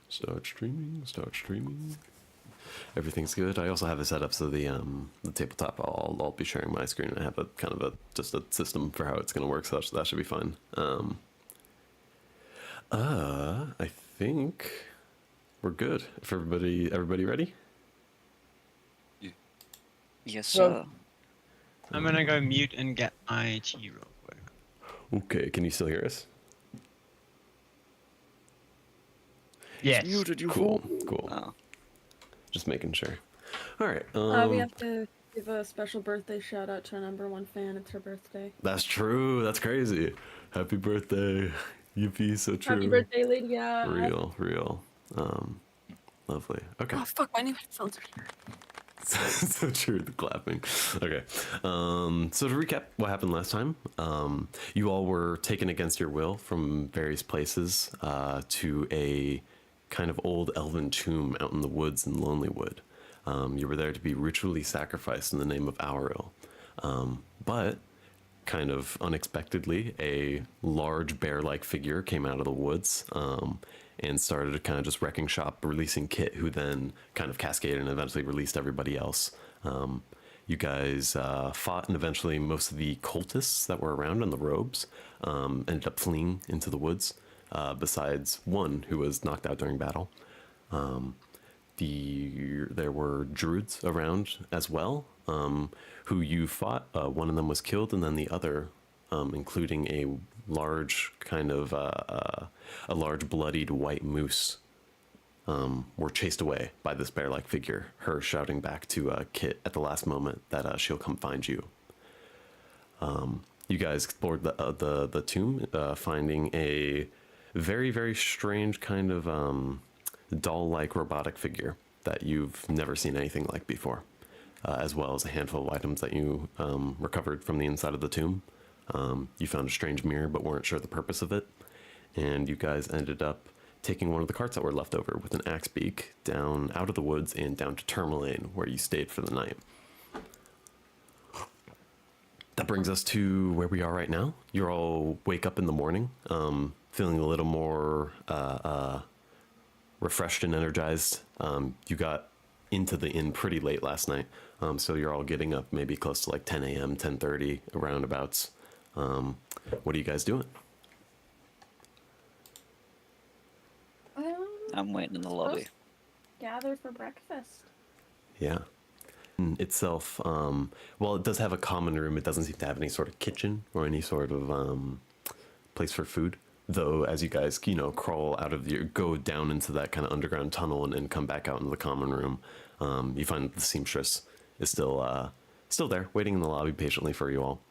Start streaming. Start streaming. Everything's good. I also have it set up so the tabletop. I'll be sharing my screen. I have a kind of just a system for how it's gonna work. So that should be fun. I think we're good. If everybody ready? Yes, sir. I'm gonna go mute and get my tea real quick. Okay. Can you still hear us? Yes. Muted, you cool. Cool. Oh. Just making sure. All right. We have to give a special birthday shout out to our #1 fan. It's her birthday. That's true. That's crazy. Happy birthday. Yippee, so true. Happy birthday, Lydia. Real. Lovely. Okay. Oh fuck! My new headphones are here. So true, the clapping. Okay. So to recap what happened last time, you all were taken against your will from various places to a kind of old elven tomb out in the woods in Lonelywood. You were there to be ritually sacrificed in the name of Auril. But kind of unexpectedly, a large bear-like figure came out of the woods and started kind of just wrecking shop, releasing Kit, who then kind of cascaded and eventually released everybody else. You guys fought, and eventually most of the cultists that were around in the robes ended up fleeing into the woods, besides one who was knocked out during battle. There were druids around as well, who you fought. One of them was killed, and then the other, including a large kind of a large bloodied white moose, were chased away by this bear-like figure. Her shouting back to Kit at the last moment that she'll come find you. You guys explored the tomb, finding a very, very strange kind of doll-like robotic figure that you've never seen anything like before, as well as a handful of items that you recovered from the inside of the tomb. You found a strange mirror but weren't sure the purpose of it, and you guys ended up taking one of the carts that were left over with an axe beak down out of the woods and down to Tourmaline, where you stayed for the night. That brings us to where we are right now. You all wake up in the morning, feeling a little more refreshed and energized. You got into the inn pretty late last night, so you're all getting up maybe close to like 10 a.m., 10:30, roundabouts. What are you guys doing? I'm waiting in the lobby. Gather for breakfast. Yeah. Itself, well, it does have a common room. It doesn't seem to have any sort of kitchen or any sort of place for food. Though, as you guys, crawl out of go down into that kind of underground tunnel and come back out into the common room, you find that the seamstress is still there, waiting in the lobby patiently for you all,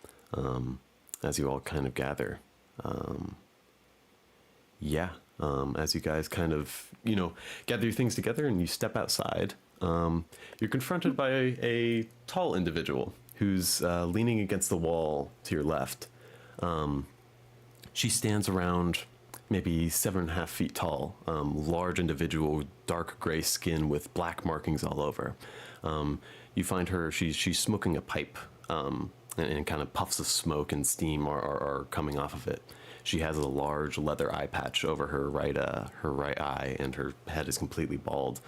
as you all kind of gather. As you guys kind of, gather your things together and you step outside, you're confronted by a tall individual who's leaning against the wall to your left. She stands around maybe 7.5 feet tall, large individual, dark gray skin with black markings all over. You find her, she's smoking a pipe, and kind of puffs of smoke and steam are coming off of it. She has a large leather eye patch over her right eye, and her head is completely bald.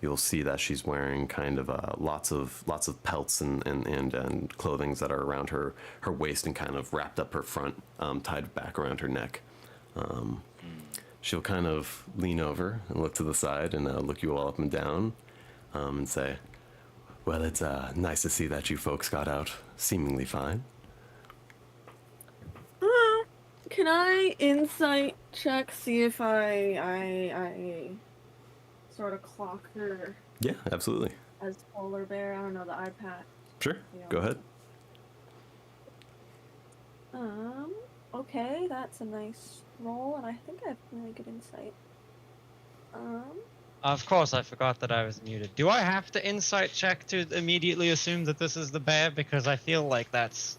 You'll see that she's wearing kind of lots of pelts and clothing that are around her waist and kind of wrapped up her front, tied back around her neck. She'll kind of lean over and look to the side and look you all up and down, and say, "Well, it's nice to see that you folks got out seemingly fine." Can I insight check, see if I sort of clock her Yeah, absolutely. as polar bear? I don't know, the eye patch. Sure, go ahead. Okay, that's a nice roll, and I think I have really good insight. Of course, I forgot that I was muted. Do I have to insight check to immediately assume that this is the bear? Because I feel like that's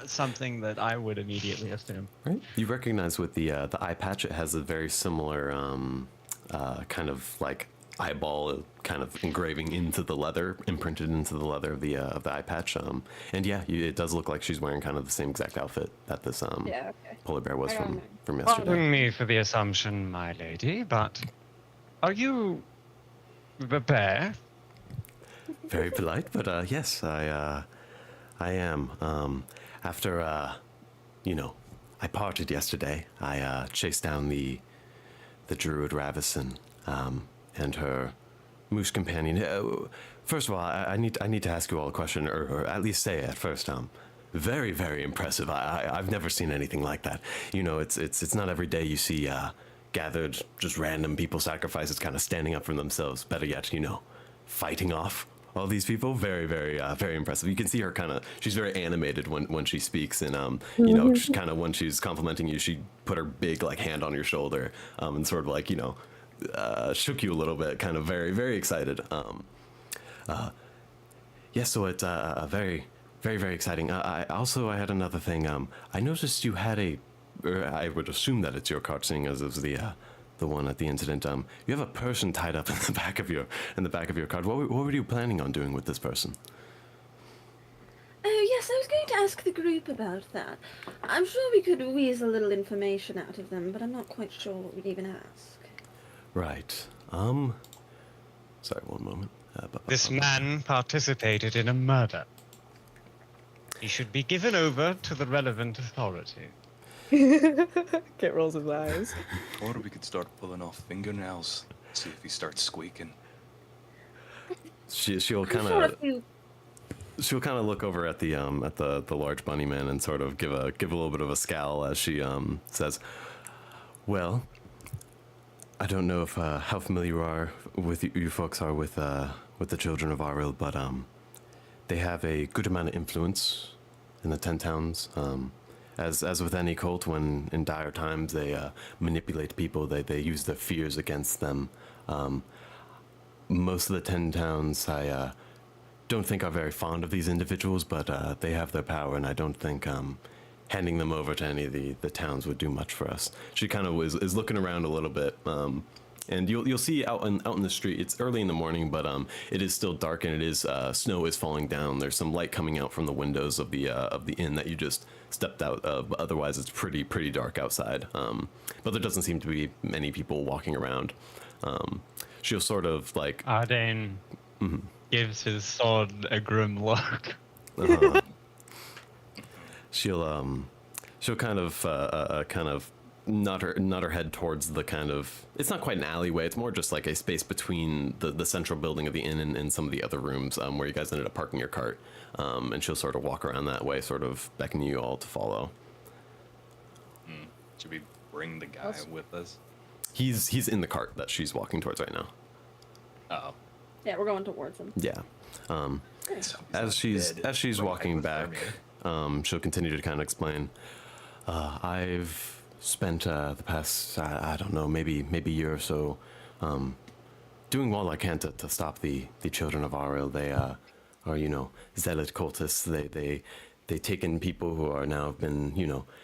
something that I would immediately assume. Right. You recognize with the eye patch, it has a very similar kind of like eyeball kind of engraving into the leather, imprinted into the leather of the eye patch. And yeah, it does look like she's wearing kind of the same exact outfit that this polar bear was from yesterday. Pardon me for the assumption, my lady, but Are you a bear? Very polite, but yes, I am. After I parted yesterday. I chased down the druid Ravison, and her moose companion. First of all, I need to ask you all a question, or at least say it first. Very, very impressive. I've never seen anything like that. It's not every day you see gathered just random people sacrifices kind of standing up for themselves. Better yet, fighting off all these people. Very, very, very impressive. You can see her she's very animated when she speaks, and just kind of when she's complimenting you, she put her big hand on your shoulder, and sort of shook you a little bit, kind of very, very excited. Yeah, so it's very, very, very exciting. I had another thing. I noticed you had I would assume that it's your cart, seeing as it was the one at the incident. You have a person tied up in the back of your cart. What were you planning on doing with this person? Oh, yes, I was going to ask the group about that. I'm sure we could weasel a little information out of them, but I'm not quite sure what we'd even ask. Right. Sorry, one moment. This man participated in a murder. He should be given over to the relevant authority. Kit rolls his eyes. Or we could start pulling off fingernails. See if he starts squeaking. She'll I'm kind sure of if you... she'll kind of look over at the large bunny man and sort of give a little bit of a scowl as she says, "Well, I don't know if how familiar you are with you folks are with the children of Aril, but they have a good amount of influence in the 10 towns. As with any cult, when in dire times they manipulate people, they use their fears against them. Most of the 10 towns, I don't think are very fond of these individuals, but they have their power, and I don't think handing them over to any of the towns would do much for us." She kind of is looking around a little bit, and you'll see out in the street. It's early in the morning, but it is still dark, and it is snow is falling down. There's some light coming out from the windows of the inn that you just stepped out of. Otherwise, it's pretty dark outside. But there doesn't seem to be many people walking around. She'll sort of Ardain gives his sword a grim look. She'll kind of nod her head towards the kind of, it's not quite an alleyway, it's more just like a space between the central building of the inn and some of the other rooms where you guys ended up parking your cart, and she'll sort of walk around that way, sort of beckoning you all to follow. Should we bring the guy with us? He's in the cart that she's walking towards right now. Oh. Yeah, we're going towards them. Yeah. As she's walking back, she'll continue to kind of explain. I've spent the past, I don't know, maybe a year or so, doing all I can to stop the children of Aril. They are, zealot cultists. They take in people who are now been,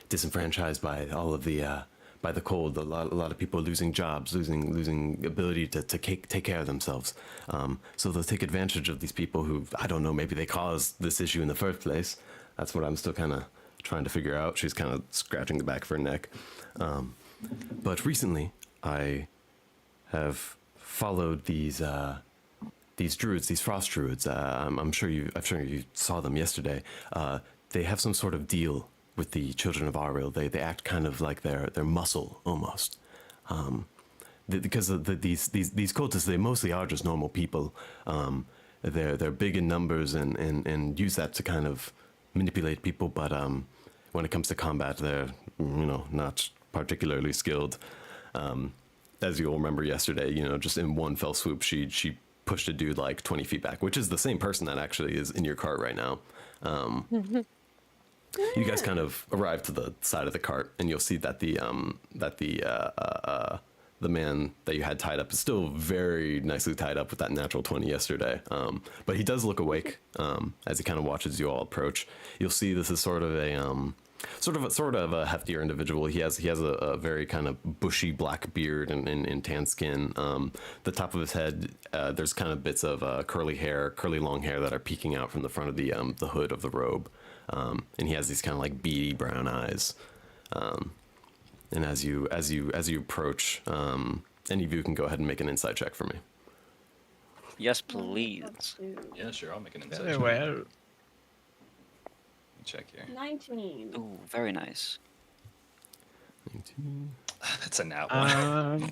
disenfranchised by all of the by the cold. A lot of people losing jobs, losing ability to take care of themselves. So they'll take advantage of these people who, I don't know, maybe they caused this issue in the first place. That's what I'm still kind of trying to figure out. She's kind of scratching the back of her neck. But recently, I have followed these druids, these frost druids. I'm sure you saw them yesterday. They have some sort of deal with the children of Aril. They act kind of like their muscle almost. Because of these cultists, they mostly are just normal people. They're big in numbers and use that to kind of manipulate people. But when it comes to combat, they're not particularly skilled. As you'll remember yesterday, just in one fell swoop, she pushed a dude like 20 feet back, which is the same person that actually is in your cart right now. You guys kind of arrive to the side of the cart, and you'll see that the man that you had tied up is still very nicely tied up with that natural 20 yesterday. But he does look awake as he kind of watches you all approach. You'll see this is sort of a heftier individual. He has a very kind of bushy black beard and tan skin. The top of his head, there's kind of bits of curly long hair that are peeking out from the front of the hood of the robe. And he has these kind of like beady brown eyes. And as you approach, any of you can go ahead and make an insight check for me. Yes, please. Yeah, sure. I'll make an insight Very check. well. Check here. 19. Ooh, very nice. 19. That's a nat one.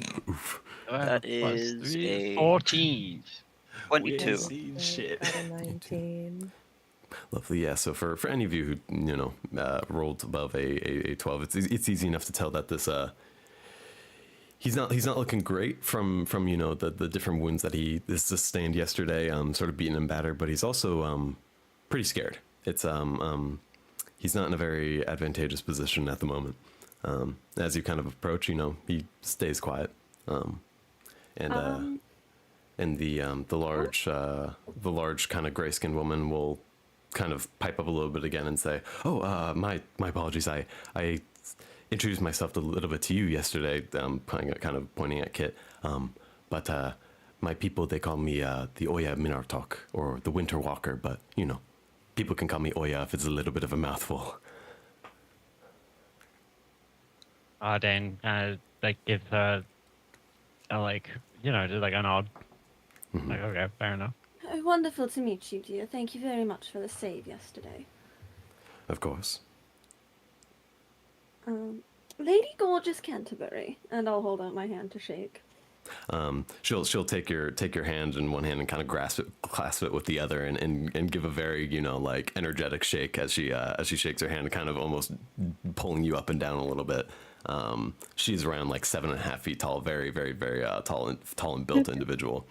That is a 14. 22. See shit. Got a 19. Lovely, yeah. So for any of you who rolled above a 12, it's easy enough to tell that this he's not looking great from the different wounds that he sustained yesterday, sort of beaten and battered, but he's also pretty scared. It's he's not in a very advantageous position at the moment. As you kind of approach, he stays quiet, and the large kind of gray-skinned woman will kind of pipe up a little bit again and say, "Oh, my apologies. I introduced myself a little bit to you yesterday, kind of pointing at Kit. But my people, they call me the Oya Minartok, or the Winter Walker, but, people can call me Oya if it's a little bit of a mouthful." Arden give her just like a nod. Like, okay, fair enough. Oh, wonderful to meet you, dear. Thank you very much for the save yesterday. Of course. Lady Gorgeous Canterbury, and I'll hold out my hand to shake. She'll take your hand in one hand and kind of clasp it with the other, and give a very energetic shake as she shakes her hand, kind of almost pulling you up and down a little bit. She's around 7.5 feet tall, very very very tall and built individual.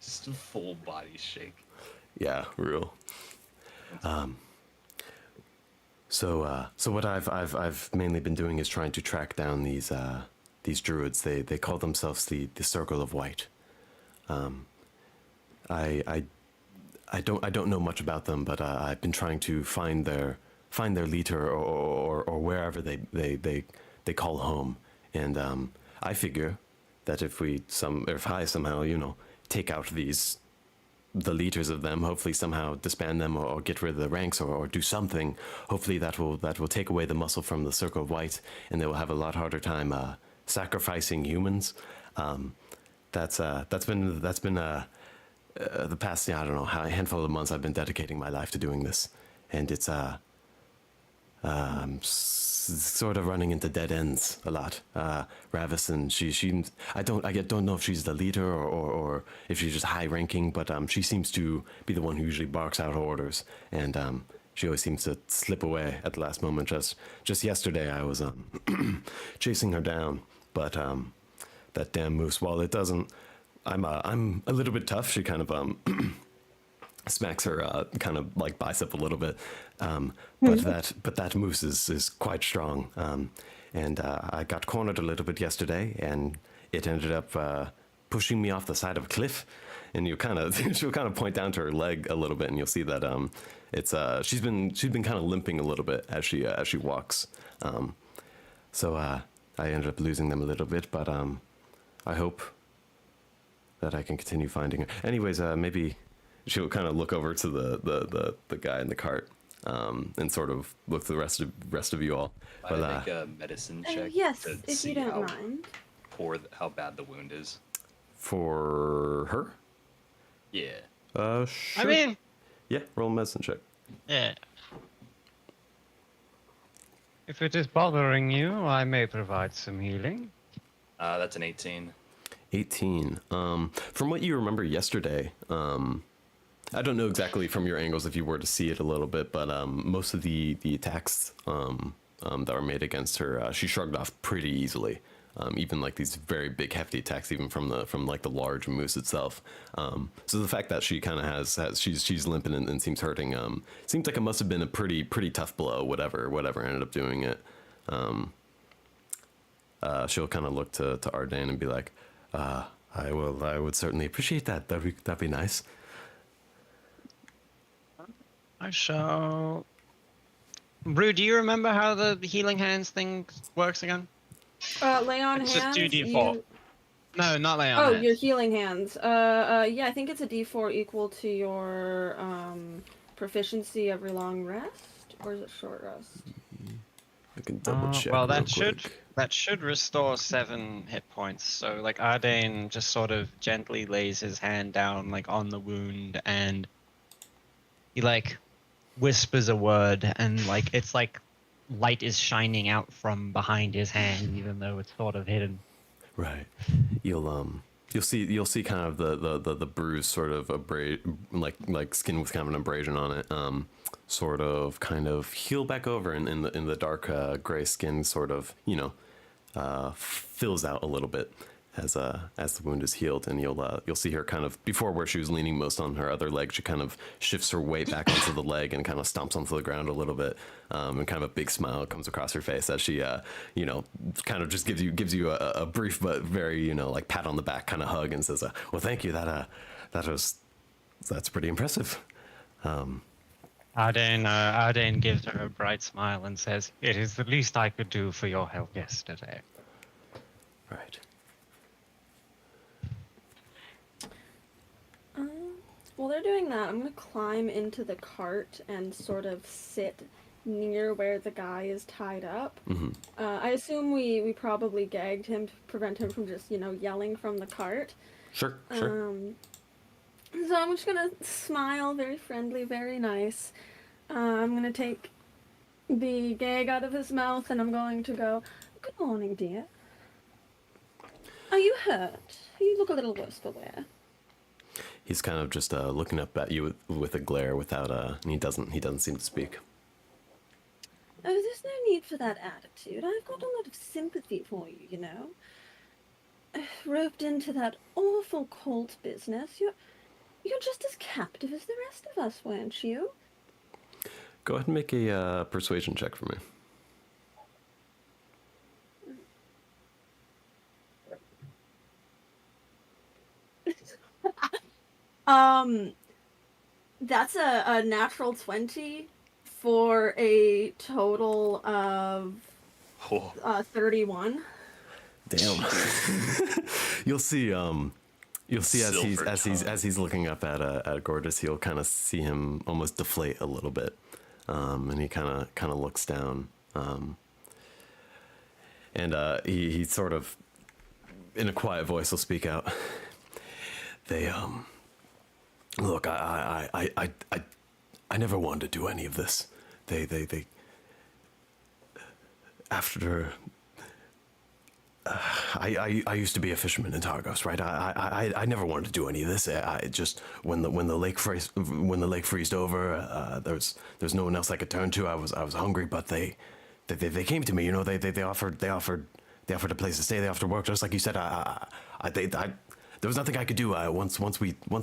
Just a full body shake. Yeah, real. So what I've mainly been doing is trying to track down these druids. They call themselves the Circle of White. I don't know much about them, but I've been trying to find their leader or wherever they call home. And I figure that if I somehow take out the leaders of them, hopefully somehow disband them or get rid of the ranks or do something, hopefully that will take away the muscle from the Circle of White, and they will have a lot harder time sacrificing humans. That's been the past, I don't know, a handful of months I've been dedicating my life to doing this, and it's sort of running into dead ends a lot. Ravison, I don't know if she's the leader or if she's just high ranking, but she seems to be the one who usually barks out orders, and she always seems to slip away at the last moment. Just yesterday I was chasing her down, but that damn moose, while it doesn't, I'm a little bit tough. She kind of smacks her kind of bicep a little bit, but that moose is quite strong, and I got cornered a little bit yesterday, and it ended up pushing me off the side of a cliff. And she'll kind of point down to her leg a little bit, and you'll see that it's she's been kind of limping a little bit as she walks. So I ended up losing them a little bit, but I hope that I can continue finding her. Anyways, maybe she'll kind of look over to the guy in the cart, and sort of look to the rest of you all. But I make a medicine check. Yes, to if see you don't mind. how bad the wound is. For her? Yeah. Sure. I mean, Yeah, roll a medicine check. yeah. If it is bothering you, I may provide some healing. That's an 18. 18. From what you remember yesterday, I don't know exactly from your angles if you were to see it a little bit, but most of the attacks that were made against her, she shrugged off pretty easily. Even these very big hefty attacks, even from the large moose itself. So the fact that she kind of she's limping and seems hurting, seems like it must have been a pretty tough blow. Whatever ended up doing it. She'll kind of look to Ardan and be like, I would certainly appreciate that. That'd be nice. I shall. Brew, do you remember how the healing hands thing works again? Lay on It's hands. just 2d4. No, not lay on Oh, hands. your healing hands. Yeah, I think it's a d4 equal to your proficiency every long rest, or is it short rest? I can double check. Well, real quick. that should restore 7 hit points. So like Ardain just sort of gently lays his hand down like on the wound, and he like whispers a word, and like it's like light is shining out from behind his hand, even though it's sort of hidden. Right. You'll see kind of the bruise sort of like skin with kind of an abrasion on it. Sort of kind of heal back over in the dark gray skin sort of, fills out a little bit as the wound is healed, and you'll see her kind of, before where she was leaning most on her other leg, she kind of shifts her weight back onto the leg and kind of stomps onto the ground a little bit, and kind of a big smile comes across her face as she kind of just gives you a brief but very like pat on the back kind of hug and says, well, thank you, that's pretty impressive. Ardain gives her a bright smile and says, "It is the least I could do for your help yesterday." Right. While they're doing that, I'm gonna climb into the cart and sort of sit near where the guy is tied up. Mm-hmm. I assume we probably gagged him to prevent him from just, yelling from the cart. Sure. So I'm just gonna smile, very friendly, very nice. I'm gonna take the gag out of his mouth and I'm going to go, "Good morning, dear. Are you hurt? You look a little worse for wear." He's kind of just looking up at you with a glare without and he doesn't seem to speak. Oh, there's no need for that attitude. I've got a lot of sympathy for you, Roped into that awful cult business. You're just as captive as the rest of us, weren't you? Go ahead and make a persuasion check for me. That's a natural 20 for a total of 31. Damn. You'll see as he's looking up at Gorgeous, you'll kind of see him almost deflate a little bit, and he kind of looks down, and he sort of in a quiet voice will speak out. They look, I never wanted to do any of this. They after. I used to be a fisherman in Targos, right? I never wanted to do any of this. I just when the lake freezed over, there's no one else I could turn to. I was hungry, but they came to me. They offered a place to stay. They offered work, just like you said. There was nothing I could do. Once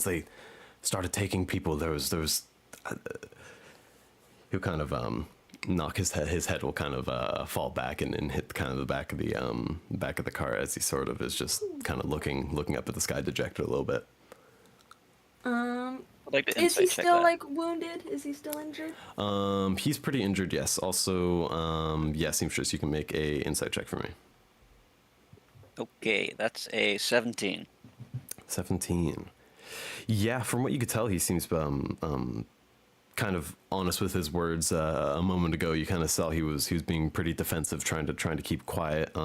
they started taking people, there was he'll kind of knock his head will kind of fall back and hit kind of the back of the car as he sort of is just kind of looking up at the sky dejected a little bit. I'd like to Is he insight check still that. wounded? Is he still injured? He's pretty injured, yes. Also, seamstress, you can make a insight check for me. Okay, that's a 17. 17. Yeah, from what you could tell, he seems kind of honest with his words. A moment ago, you kind of saw he was being pretty defensive, trying to keep quiet,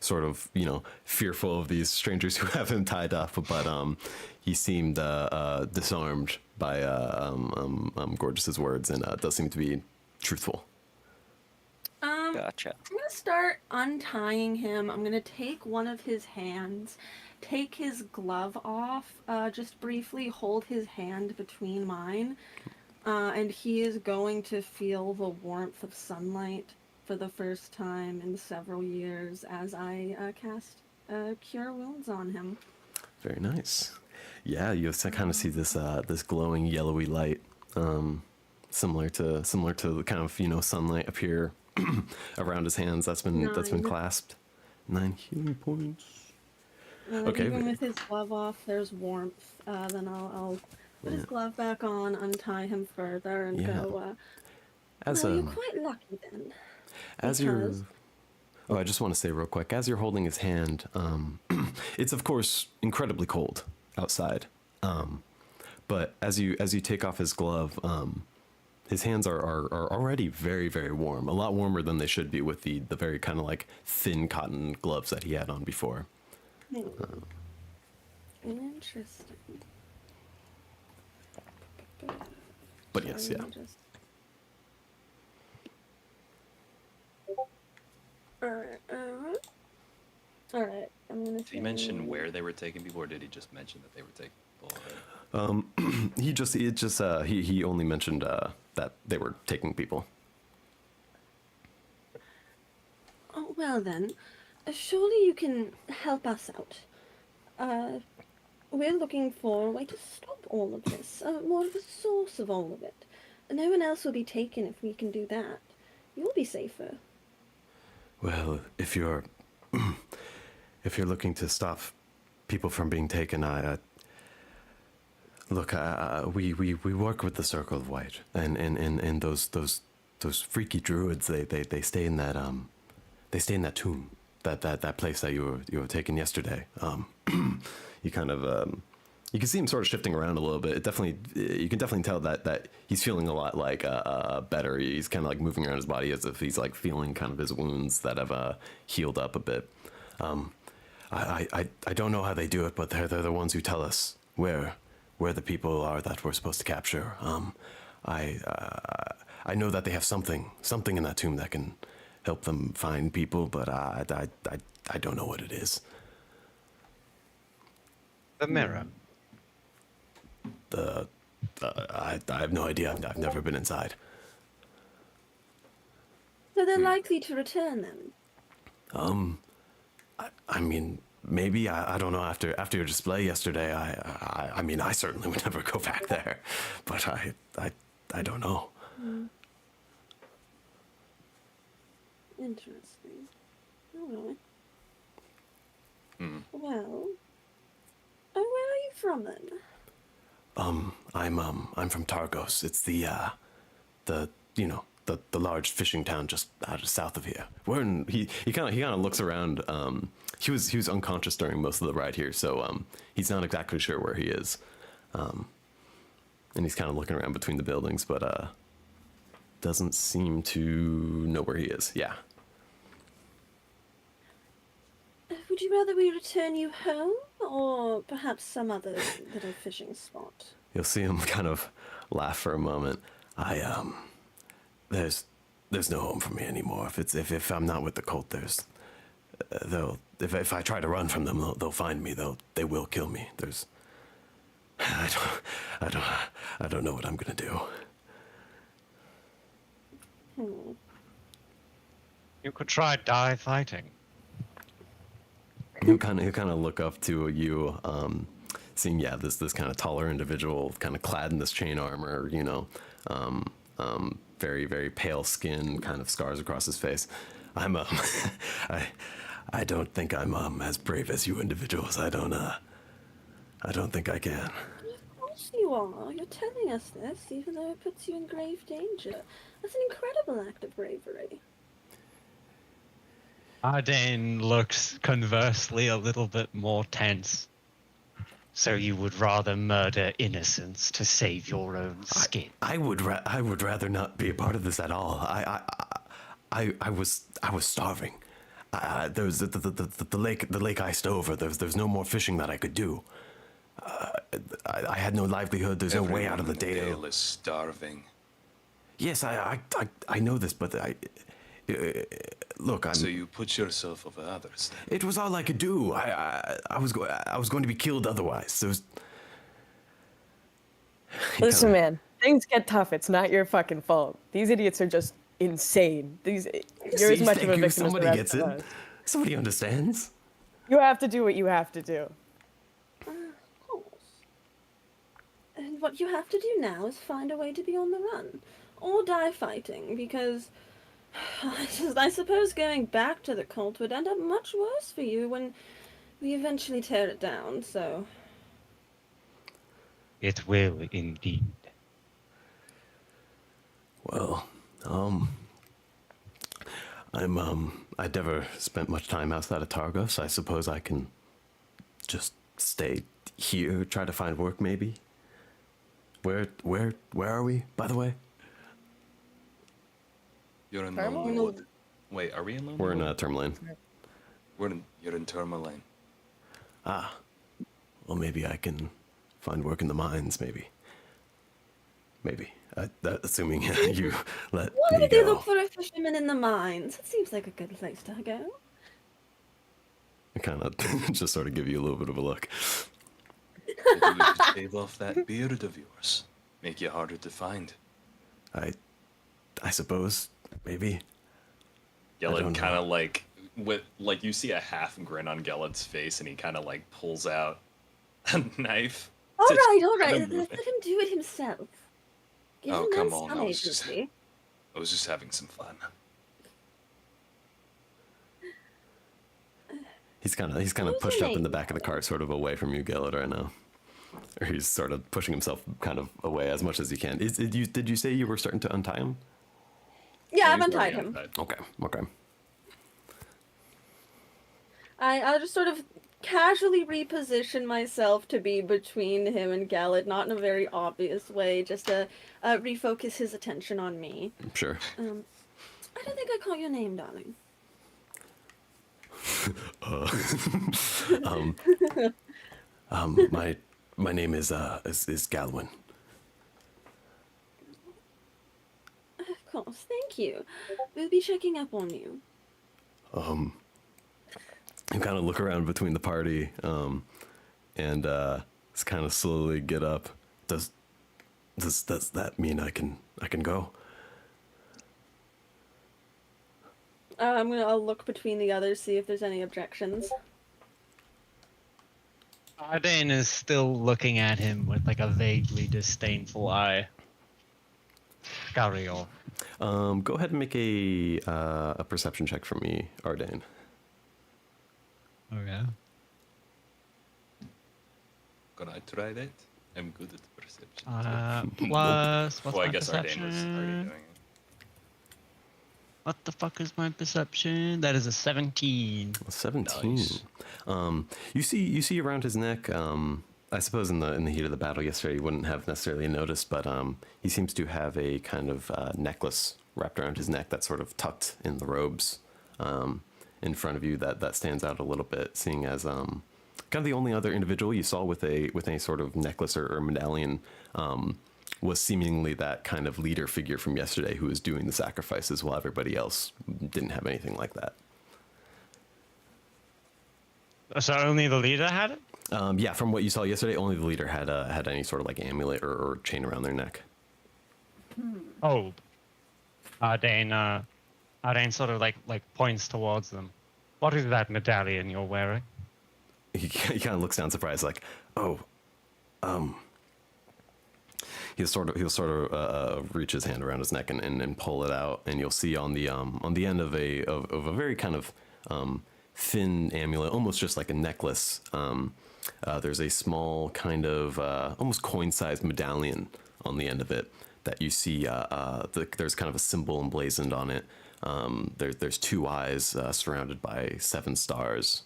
sort of fearful of these strangers who have him tied up. But he seemed disarmed by Gorgeous's words, and does seem to be truthful. Gotcha. I'm gonna start untying him. I'm gonna take one of his hands, take his glove off, just briefly hold his hand between mine, and he is going to feel the warmth of sunlight for the first time in several years as I cast Cure Wounds on him. Very nice. Yeah, you kind of see this glowing yellowy light, similar to the kind of sunlight appear around his hands. That's been clasped. 9 healing points. Okay. Even with his glove off, there's warmth. Then I'll put his glove back on, untie him further, and go. You're quite lucky then. I just want to say real quick, as you're holding his hand, it's of course incredibly cold outside. But as you take off his glove, his hands are already very, very warm, a lot warmer than they should be with the very kind of like thin cotton gloves that he had on before. Interesting. But yes, yeah. Alright, I'm gonna Did he mention where they were taking people, or did he just mention that they were taking people already? He only mentioned that they were taking people. Oh, well then, surely you can help us out. We're looking for a way to stop all of this, more of a source of all of it. No one else will be taken if we can do that. You'll be safer. Well, if you're looking to stop people from being taken, we work with the Circle of White, and those freaky druids. They stay in that tomb, that place that you were taken yesterday. You kind of you can see him sort of shifting around a little bit. You can definitely tell that he's feeling a lot like better. He's kind of like moving around his body as if he's like feeling kind of his wounds that have healed up a bit. I don't know how they do it, but they're the ones who tell us where the people are that we're supposed to capture. I know that they have something in that tomb that can help them find people, but I don't know what it is. The mirror. I have no idea. I've never been inside. So they're likely to return them. I mean, maybe. I don't know. After your display yesterday, I mean, I certainly would never go back there. But I don't know. Interesting. Alright. Well, where are you from then? I'm from Targos. It's the large fishing town just out of south of here. He kind of looks around. He was unconscious during most of the ride here, so he's not exactly sure where he is. And he's kind of looking around between the buildings, but doesn't seem to know where he is. Yeah. Would you rather we return you home, or perhaps some other little fishing spot? You'll see him kind of laugh for a moment. There's no home for me anymore. If I'm not with the cult, if I try to run from them, they'll find me. They will kill me. I don't know what I'm gonna do. You could try die fighting. He'll kind of look up to you, seeing this kind of taller individual, kind of clad in this chain armor, very, very pale skin, kind of scars across his face. I don't think I'm as brave as you individuals. I don't think I can. Of course you are. You're telling us this, even though it puts you in grave danger. That's an incredible act of bravery. Ardane looks conversely a little bit more tense. So you would rather murder innocents to save your own skin? I would rather not be a part of this at all. I was starving. There was the lake iced over. There's no more fishing that I could do. I had no livelihood. There's no way out of the Dale. Dale is starving. Yes, I know this, but look, So you put yourself over others. Then. It was all I could do. I was going to be killed otherwise. There was. Listen, man, things get tough. It's not your fucking fault. These idiots are just insane. You're as much of a victim as the Somebody rest gets of it. us. Somebody understands. You have to do what you have to do. Of course. And what you have to do now is find a way to be on the run. Or die fighting, because I suppose going back to the cult would end up much worse for you when we eventually tear it down, so... It will indeed. Well, I never spent much time outside of Targos. I suppose I can just stay here, try to find work maybe. Where are we, by the way? You're in Thermal? Lonewood. Wait, are we in Lonewood? We're in Tourmaline. You're in Tourmaline. Ah, well, maybe I can find work in the mines. Maybe. Assuming you let Why me would they go. look for a fisherman in the mines? It seems like a good place to go. I kind of just sort of give you a little bit of a look. Maybe we should shave off that beard of yours. Make you harder to find. I suppose maybe. Gellid don't kind of know. like you see a half grin on Gellid's face, and he kind of like pulls out a knife. All to right. kinda move Let it. him do it himself. Give Oh, him come that on, some I was just- agency. I was just having some fun. He's kind of Who's pushed your up in the name? back of the cart, sort of away from you, Gellid, right now. Or he's sort of pushing himself kind of away as much as he can. Did you say you were starting to untie him? Yeah, I've He's untied already him. untied. Okay. I'll just sort of casually reposition myself to be between him and Galad, not in a very obvious way, just to refocus his attention on me. Sure. I don't think I caught your name, darling. My name is Galwin. Of course, thank you. We'll be checking up on you. You kind of look around between the party, and just kind of slowly get up. Does that mean I can go? I'll look between the others, see if there's any objections. Arden is still looking at him with like a vaguely disdainful eye. Carry on. Go ahead and make a perception check for me, Ardain. Okay. Can I try that? I'm good at perception. Plus, what's Well, I my guess perception? Ardain was already doing it. What the fuck is my perception? That is a 17. 17. Nice. You see around his neck. I suppose in the heat of the battle yesterday, you wouldn't have necessarily noticed, but he seems to have a kind of necklace wrapped around his neck that's sort of tucked in the robes in front of you. That stands out a little bit, seeing as kind of the only other individual you saw with a sort of necklace or medallion was seemingly that kind of leader figure from yesterday who was doing the sacrifices while everybody else didn't have anything like that. So only the leader had it? Yeah, from what you saw yesterday, only the leader had any sort of like amulet or chain around their neck. Oh. Arden sort of like points towards them. What is that medallion you're wearing? He kind of looks down surprised, like, oh, he'll sort of reach his hand around his neck and pull it out, and you'll see on the end of a very kind of thin amulet, almost just like a necklace. There's a small kind of almost coin-sized medallion on the end of it that you see. There's kind of a symbol emblazoned on it. There's two eyes surrounded by 7 stars.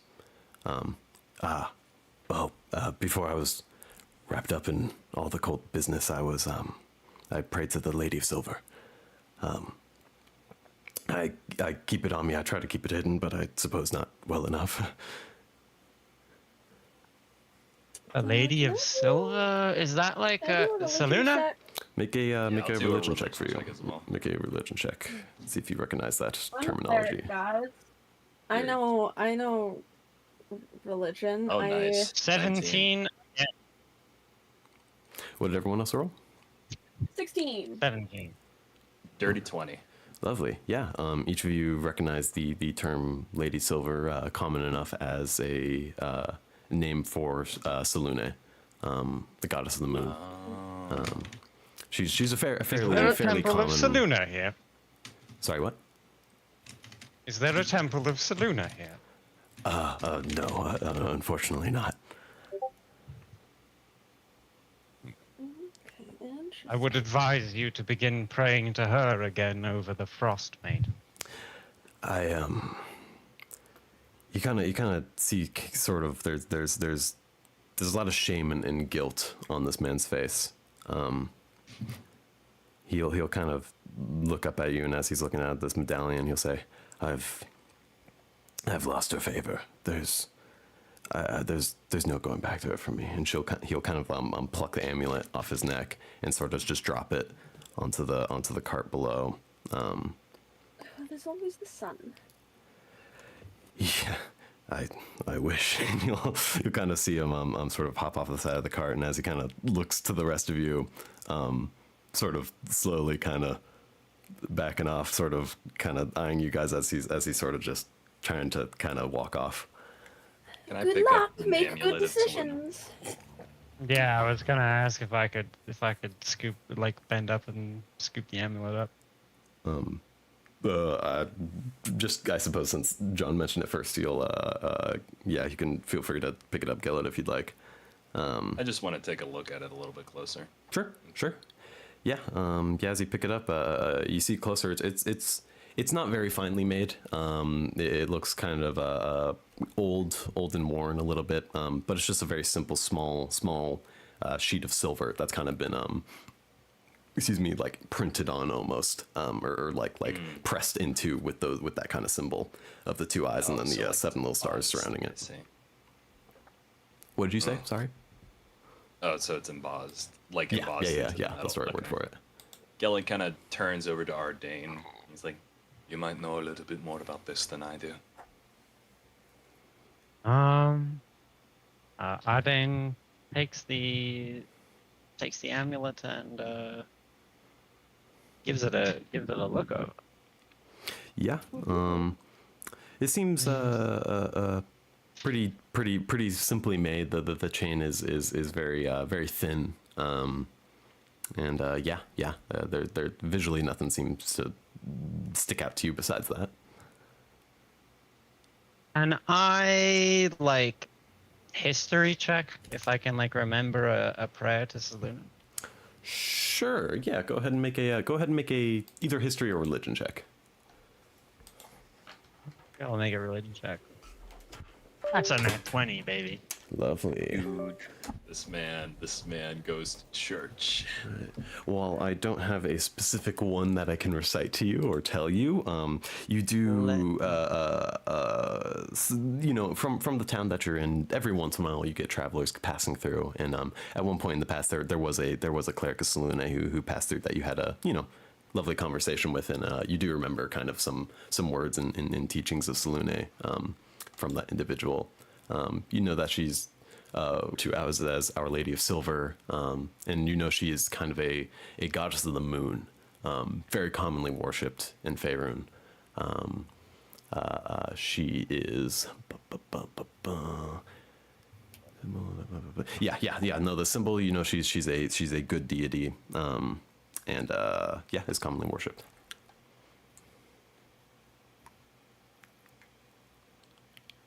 Before I was wrapped up in all the cult business, I prayed to the Lady of Silver. I keep it on me. I try to keep it hidden, but I suppose not well enough. A lady of silver? Is that like Can I a do religion Saluna? check? Make a I'll do a religion check for you. religion check as well. Make a religion check. See if you recognize that I'm a terminology. cleric, guys. I know religion. Oh, nice. 17. Yeah, What did everyone else roll? 16. 17. Dirty 20. Lovely. Yeah. Each of you recognize the term Lady Silver, common enough as a name for Salune, the goddess of the moon. She's a Is there fairly a temple common. of Saluna here? Sorry, what? Is there a temple of Saluna here? No, unfortunately not. I would advise you to begin praying to her again over the Frostmaiden. You kind of see sort of there's a lot of shame and guilt on this man's face. he'll kind of look up at you, and as he's looking at this medallion, he'll say, I've lost her favor. There's no going back to it for me. And he'll kind of pluck the amulet off his neck and sort of just drop it onto the cart below. There's always the sun. Yeah, I wish. And you'll kind of see him sort of hop off the side of the cart, and as he kind of looks to the rest of you, sort of slowly kind of backing off, sort of kind of eyeing you guys as he's sort of just trying to kind of walk off. Can I Good pick luck. up the Make amulet good of Selena? decisions. Yeah, I was gonna ask if I could scoop, like, bend up and scoop the amulet up. I suppose since John mentioned it first, you can feel free to pick it up, Gellert, if you'd like. I just want to take a look at it a little bit closer. Sure. Yeah. As you pick it up, you see closer. It's not very finely made. It looks kind of old and worn a little bit. But it's just a very simple, small sheet of silver that's kind of been like printed on almost, or like pressed into with that kind of symbol of the two eyes and then the like 7 little stars surrounding I it. see. What did you say? Sorry. Oh, so it's embossed, like Yeah. embossed. into the That's the right word metal. for it. Gellert kind of turns over to Ardane. He's like, "You might know a little bit more about this than I do." Arden takes the amulet and gives it a look over. Yeah. It seems pretty simply made. The chain is very thin. There visually nothing seems to stick out to you besides that. And I history check if I can remember a prayer to Seluna. Sure. Yeah. Go ahead and make a either history or religion check. I'll make a religion check. That's a nat 20, baby. Lovely. This man goes to church. While I don't have a specific one that I can recite to you or tell you, you do, from the town that you're in, every once in a while you get travelers passing through. And at one point in the past, there was a cleric of Selune who passed through that you had a lovely conversation with, and you do remember kind of some words in teachings of Selune from that individual. You know that she's to ours as Our Lady of Silver, and you know she is kind of a goddess of the moon, very commonly worshipped in Faerun. She is no, the symbol, you know, she's a good deity, and is commonly worshipped.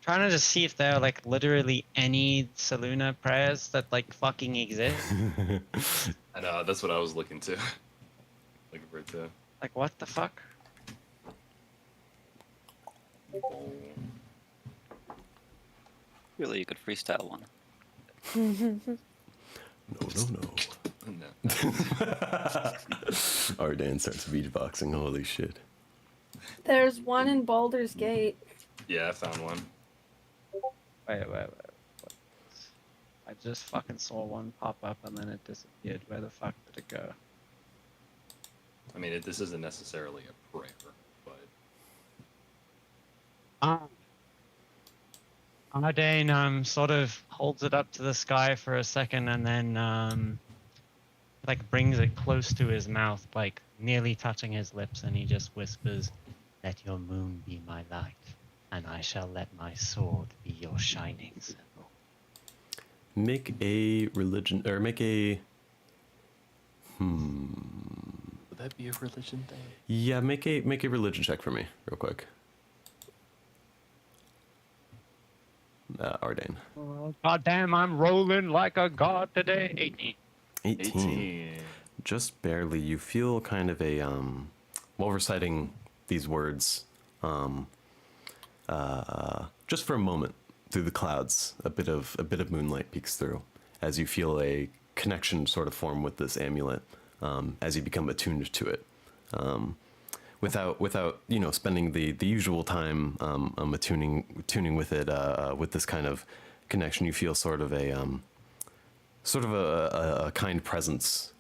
Trying to just see if there are literally any Seluna prayers that fucking exist. And that's what I was looking for too. What the fuck? Really, you could freestyle one. No. No. Ardan starts beatboxing. Holy shit. There's one in Baldur's Gate. Yeah, I found one. Wait. What? I just fucking saw one pop up and then it disappeared. Where the fuck did it go? I mean, this isn't necessarily a prayer, but Arden sort of holds it up to the sky for a second and then brings it close to his mouth, nearly touching his lips, and he just whispers, "Let your moon be my light, and I shall let my sword be your shining symbol." Make a religion, or make a... Would that be a religion thing? Yeah, make a religion check for me, real quick. Ardan. Oh, God damn, I'm rolling like a god today. 18. 18. Just barely. You feel kind of a, while reciting these words, just for a moment, through the clouds, a bit of moonlight peeks through as you feel a connection sort of form with this amulet. as you become attuned to it. Without spending the usual time attuning with it with this kind of connection, you feel sort of a kind presence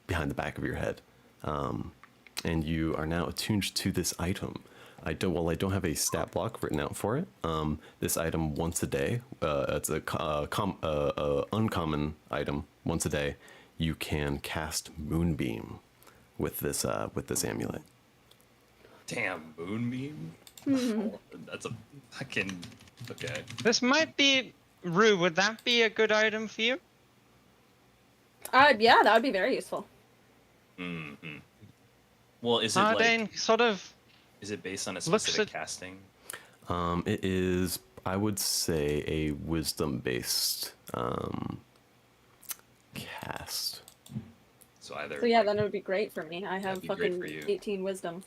behind the back of your head, and you are now attuned to this item. I don't have a stat block written out for it. This item once a day, it's a uncommon item. Once a day, you can cast Moonbeam with this amulet. Damn, Moonbeam? That's a fucking... Okay. This might be... Rue, would that be a good item for you? Yeah, that would be very useful. Mm-hmm. Well, is it Hardane like... sort of... Is it based on a looks specific at- casting? It is, I would say, a wisdom-based cast. So either... So yeah, like, then it would be great for me. I have be great fucking for you. 18 wisdom.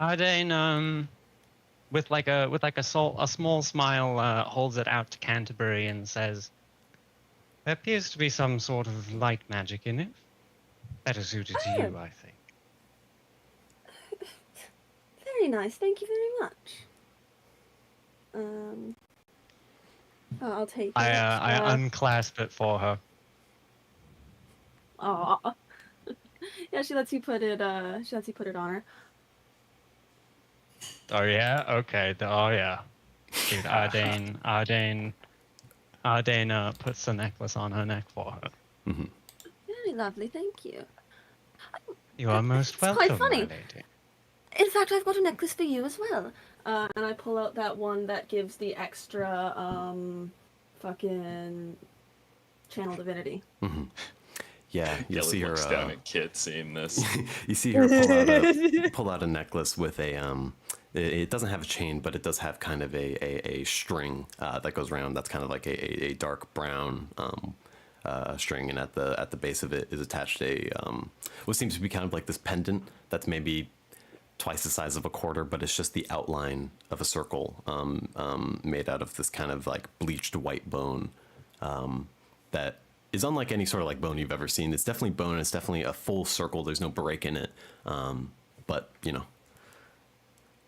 Hardane, with a small smile, holds it out to Canterbury and says, "There appears to be some sort of light magic in it. Better suited to you, I think." Very nice. Thank you very much. I'll take it. I unclasp it for her. Aw. Yeah, she lets you put it. She lets you put it on her. Oh yeah, okay. Oh yeah. Dude, Ardane puts the necklace on her neck for her. Very lovely. Thank you. You are most It's welcome, quite funny. my lady. In fact, I've got a necklace for you as well. And I pull out that one that gives the extra fucking channel divinity. Yeah, you'll Gellin see her. looks down at Kit seeing this. You see her pull out a necklace with a It doesn't have a chain, but it does have kind of a string that goes around. That's kind of like a dark brown string, and at the base of it is attached what seems to be kind of like this pendant that's maybe twice the size of a quarter, but it's just the outline of a circle made out of this kind of like bleached white bone that is unlike any sort of like bone you've ever seen. It's definitely bone. It's definitely a full circle. There's no break in it, but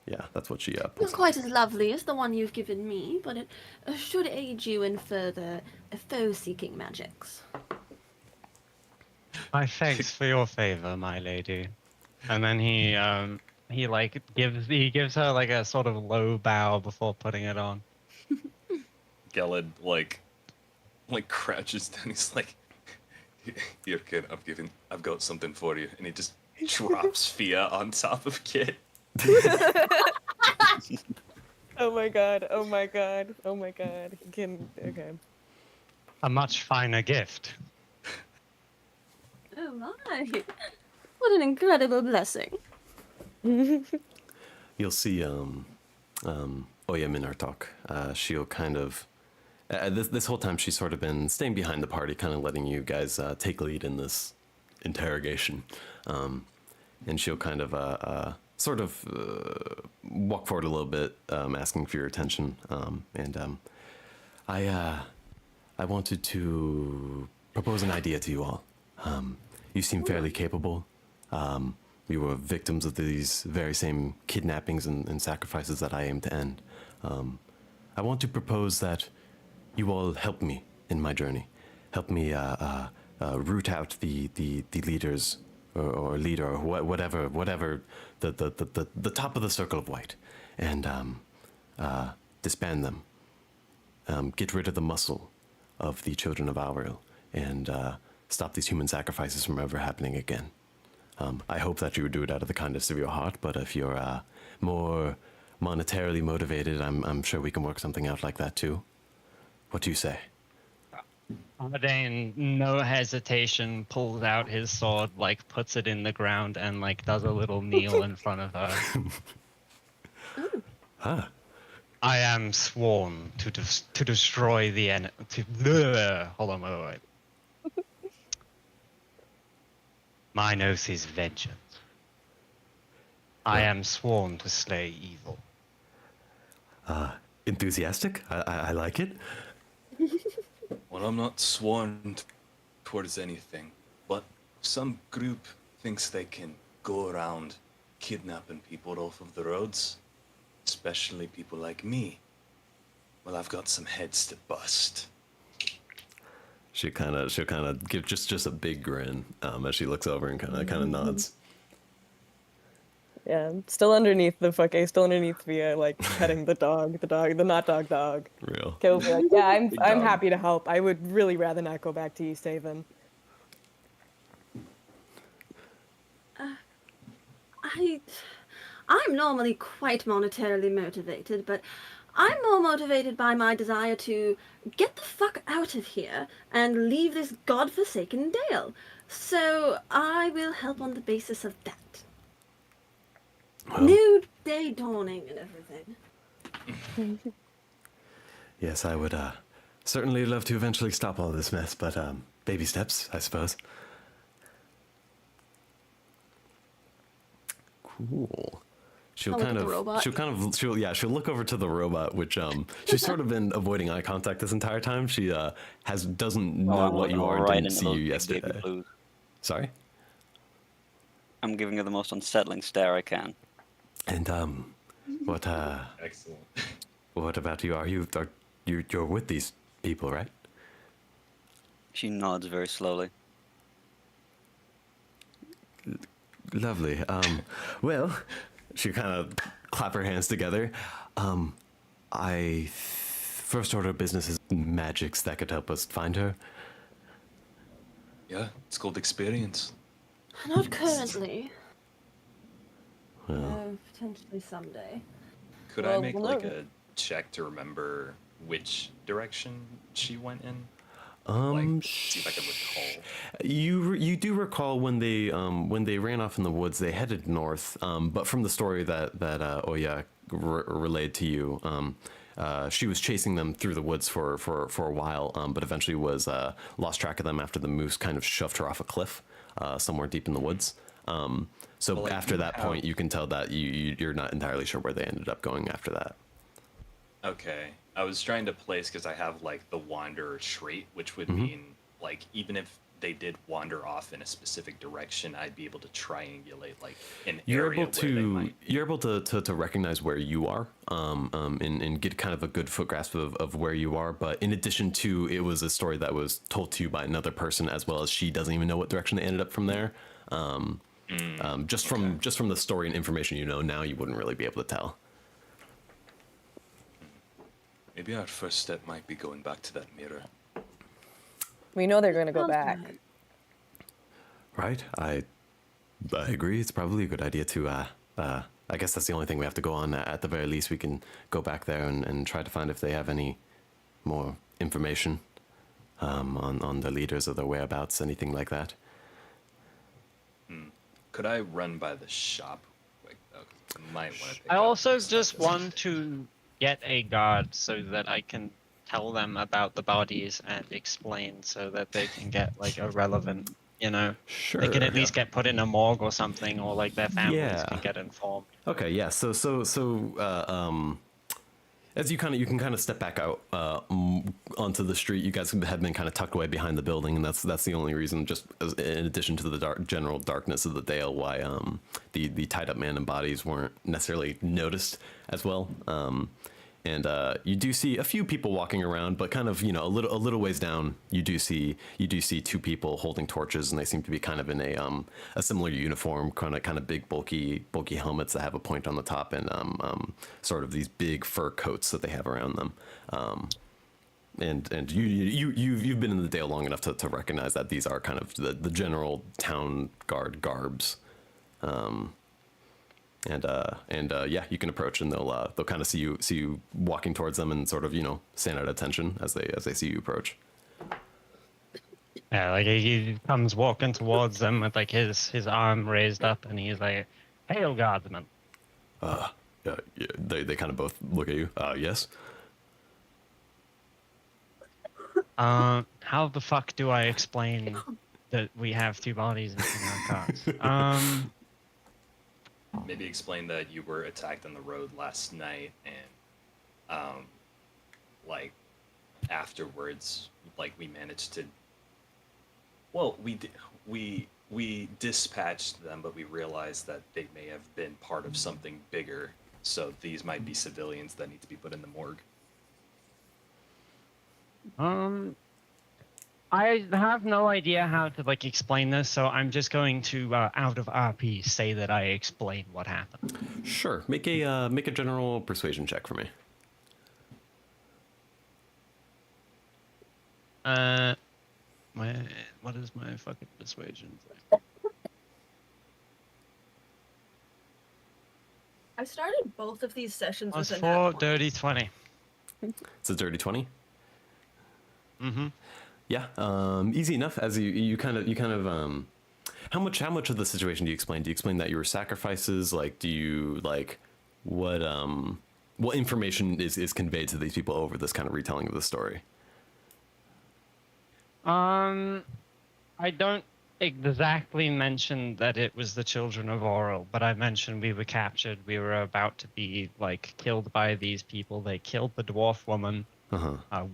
yeah, that's what she Not pulls. quite as lovely as the one you've given me, but it should aid you in further foe-seeking magics. My thanks for your favor, my lady. And then he gives her like a sort of low bow before putting it on. Gellin like crouches down. He's like, "Here, kid, I've got something for you," and he just drops Fia on top of Kit. Oh my god, oh my god, oh my god. Okay. A much finer gift. Oh my! What an incredible blessing. You'll see Oya Minartok. She'll kind of this whole time she's sort of been staying behind the party, kind of letting you guys take lead in this interrogation, and she'll kind of walk forward a little bit, asking for your attention, I wanted to propose an idea to you all. You seem fairly capable. You were victims of these very same kidnappings and sacrifices that I aim to end. I want to propose that you all help me in my journey. Help me root out the leaders or leader or whatever the top of the circle of white, and disband them. Get rid of the muscle of the children of Auril, and stop these human sacrifices from ever happening again. I hope that you would do it out of the kindness of your heart, but if you're more monetarily motivated, I'm sure we can work something out like that too. What do you say? Hardane, no hesitation, pulls out his sword, like puts it in the ground, and like does a little kneel in front of her. Huh. I am sworn to destroy the enemy. Hold on, wait. Mine oath is vengeance. I am sworn to slay evil. Enthusiastic? I like it. Well, I'm not sworn towards anything, but some group thinks they can go around kidnapping people off of the roads, especially people like me. Well, I've got some heads to bust. She'll kind of give just a big grin as she looks over and kind of nods. Yeah, still underneath the Via, like petting the not dog. Real. Kale will be like, yeah, Big I'm dog. happy to help. I would really rather not go back to East Haven. I'm normally quite monetarily motivated, but I'm more motivated by my desire to get the fuck out of here and leave this godforsaken dale. So I will help on the basis of that. Well, New day dawning and everything. yes, I would certainly love to eventually stop all this mess, but baby steps, I suppose. Cool. She'll I'll look at the robot. she'll look over to the robot, which she's sort of been avoiding eye contact this entire time. She doesn't know what you are, didn't see you yesterday. Sorry? I'm giving her the most unsettling stare I can. And what Excellent. what about you? You're with these people, right? She nods very slowly. Lovely. Well, she kind of clap her hands together. First order of business is magics that could help us find her. Yeah, it's called experience. Not currently. Well, Potentially someday. Could I Well, make no. like a check to remember which direction she went in? See if I can recall. you do recall when they ran off in the woods, they headed north. But from the story that Oya relayed to you, she was chasing them through the woods for a while, but eventually was lost track of them after the moose kind of shoved her off a cliff somewhere deep in the woods. So Well, like, after you that have- point, you can tell that you're not entirely sure where they ended up going after that. Okay. I was trying to place because I have like the wanderer trait, which would Mm-hmm. mean like even if they did wander off in a specific direction, I'd be able to triangulate like an You're area able where they to might. you're able to recognize where you are, and get kind of a good foot grasp of where you are. But in addition to, it was a story that was told to you by another person, as well as she doesn't even know what direction they ended up from there. Just from the story and information you know now, you wouldn't really be able to tell. Maybe our first step might be going back to that mirror. We know they're going to go Sounds back. good. Right? I agree. It's probably a good idea to. I guess that's the only thing we have to go on. At the very least, we can go back there and try to find if they have any more information on the leaders or their whereabouts, anything like that. Could I run by the shop? Like, might want to. I also just want to get a guard so that I can tell them about the bodies and explain so that they can get like a relevant, Sure. they can at least get put in a morgue or something, or like their families Yeah. can get informed. Okay, yeah. So as you can kind of step back out onto the street. You guys had been kind of tucked away behind the building, and that's the only reason. Just in addition to the general darkness of the dale, why the tied up man and bodies weren't necessarily noticed as well. And you do see a few people walking around, but kind of a little ways down, you do see two people holding torches, and they seem to be kind of in a similar uniform, kind of big bulky helmets that have a point on the top, and sort of these big fur coats that they have around them. And you've been in the Dale long enough to recognize that these are kind of the general town guard garbs. Yeah, you can approach, and they'll kind of see you walking towards them, and sort of stand at attention as they see you approach. Yeah, like he comes walking towards them with like his arm raised up, and he's like, "Hail, guardsmen!" Yeah, they kind of both look at you. Yes. How the fuck do I explain that we have two bodies in our cars? Maybe explain that you were attacked on the road last night, and like afterwards, like we managed to. Well, we we dispatched them, but we realized that they may have been part of something bigger. So these might be civilians that need to be put in the morgue. I have no idea how to like explain this, so I'm just going to out of RP say that I explained what happened. Sure. Make a general persuasion check for me. What is my fucking persuasion? I started both of these sessions Plus with a 4, nat 20. dirty 20. It's a dirty 20. Mm-hmm. Yeah. Easy enough. As you kind of how much of the situation do you explain? Do you explain that you were sacrifices? Like, do you like what information is conveyed to these people over this kind of retelling of the story? I don't exactly mention that it was the children of Oral, but I mentioned we were captured. We were about to be like killed by these people. They killed the dwarf woman.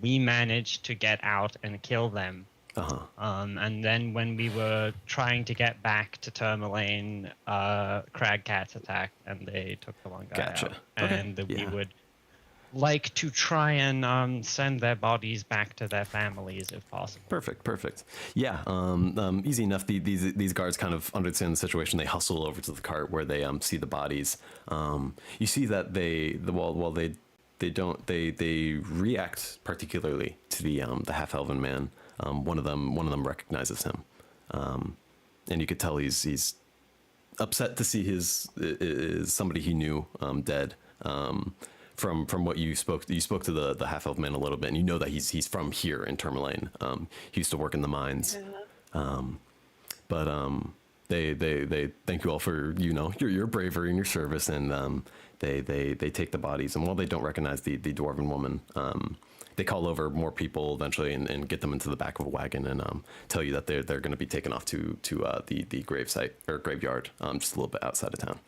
We managed to get out and kill them. And then when we were trying to get back to Tourmaline, Crag Cats attacked and they took the one guy out. Okay. And we Yeah. would like to try and send their bodies back to their families if possible. Perfect. Yeah. Easy enough. These guards kind of understand the situation. They hustle over to the cart where they see the bodies. You see that they react particularly to the half-elven man. One of them recognizes him, and you could tell he's upset to see his somebody he knew dead. From what you spoke to the half-elf man a little bit, and you know that he's from here in Tourmaline. He used to work in the mines. They thank you all for your bravery and your service, and they take the bodies, and while they don't recognize the dwarven woman, they call over more people eventually and get them into the back of a wagon and tell you that they're going to be taken off to the grave site or graveyard just a little bit outside of town.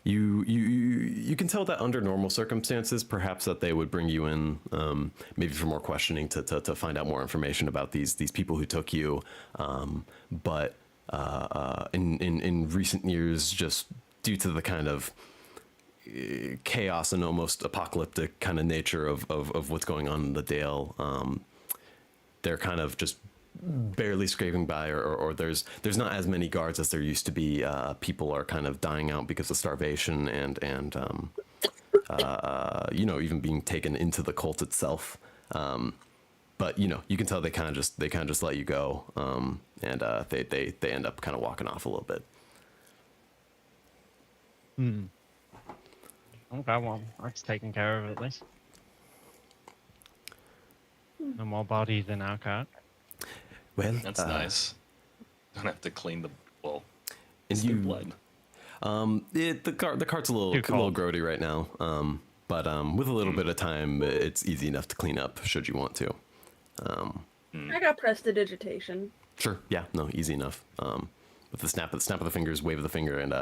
You can tell that under normal circumstances, perhaps that they would bring you in, maybe for more questioning to find out more information about these people who took you. But in recent years, just due to the kind of chaos and almost apocalyptic kind of nature of what's going on in the Dale, they're kind of just barely scraping by, or there's not as many guards as there used to be. People are kind of dying out because of starvation and even being taken into the cult itself. But you can tell they kind of just let you go, and they end up kind of walking off a little bit. Okay, well, that's taken care of at least. No more bodies in our cart. Well, That's nice. Don't have to clean the and it's the blood. The cart's a little grody right now, but with a little bit of time, it's easy enough to clean up should you want to. I got prestidigitation. Sure, yeah, no, easy enough. With the snap of the fingers, wave of the finger, and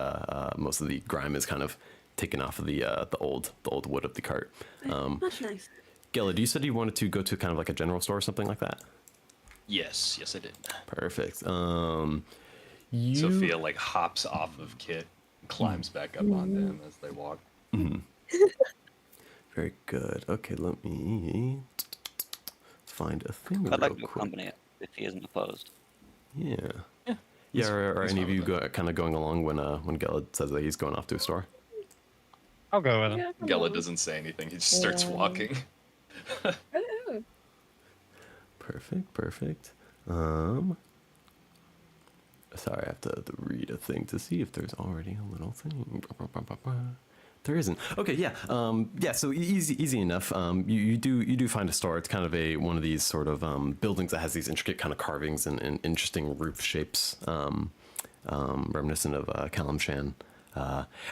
most of the grime is kind of taken off of the old wood of the cart. Much nice. Gellid, you said you wanted to go to kind of like a general store or something like that. Yes, I did. Perfect. Sophia like hops off of Kit, climbs back up onto him as they walk. Very good. Okay, let me find a thing I'd like real to quick. accompany it if he isn't opposed. Yeah. He's- Are he's any of fine you with kind of going along when Gellid says that he's going off to a store? I'll go with him. Yeah, come Gellid on. doesn't say anything. He just starts walking. Oh, Perfect. Sorry, I have to read a thing to see if there's already a little thing. There isn't. Okay, yeah. So easy enough. You do find a store. It's kind of one of these sort of buildings that has these intricate kind of carvings and interesting roof shapes, reminiscent of Kalimshan.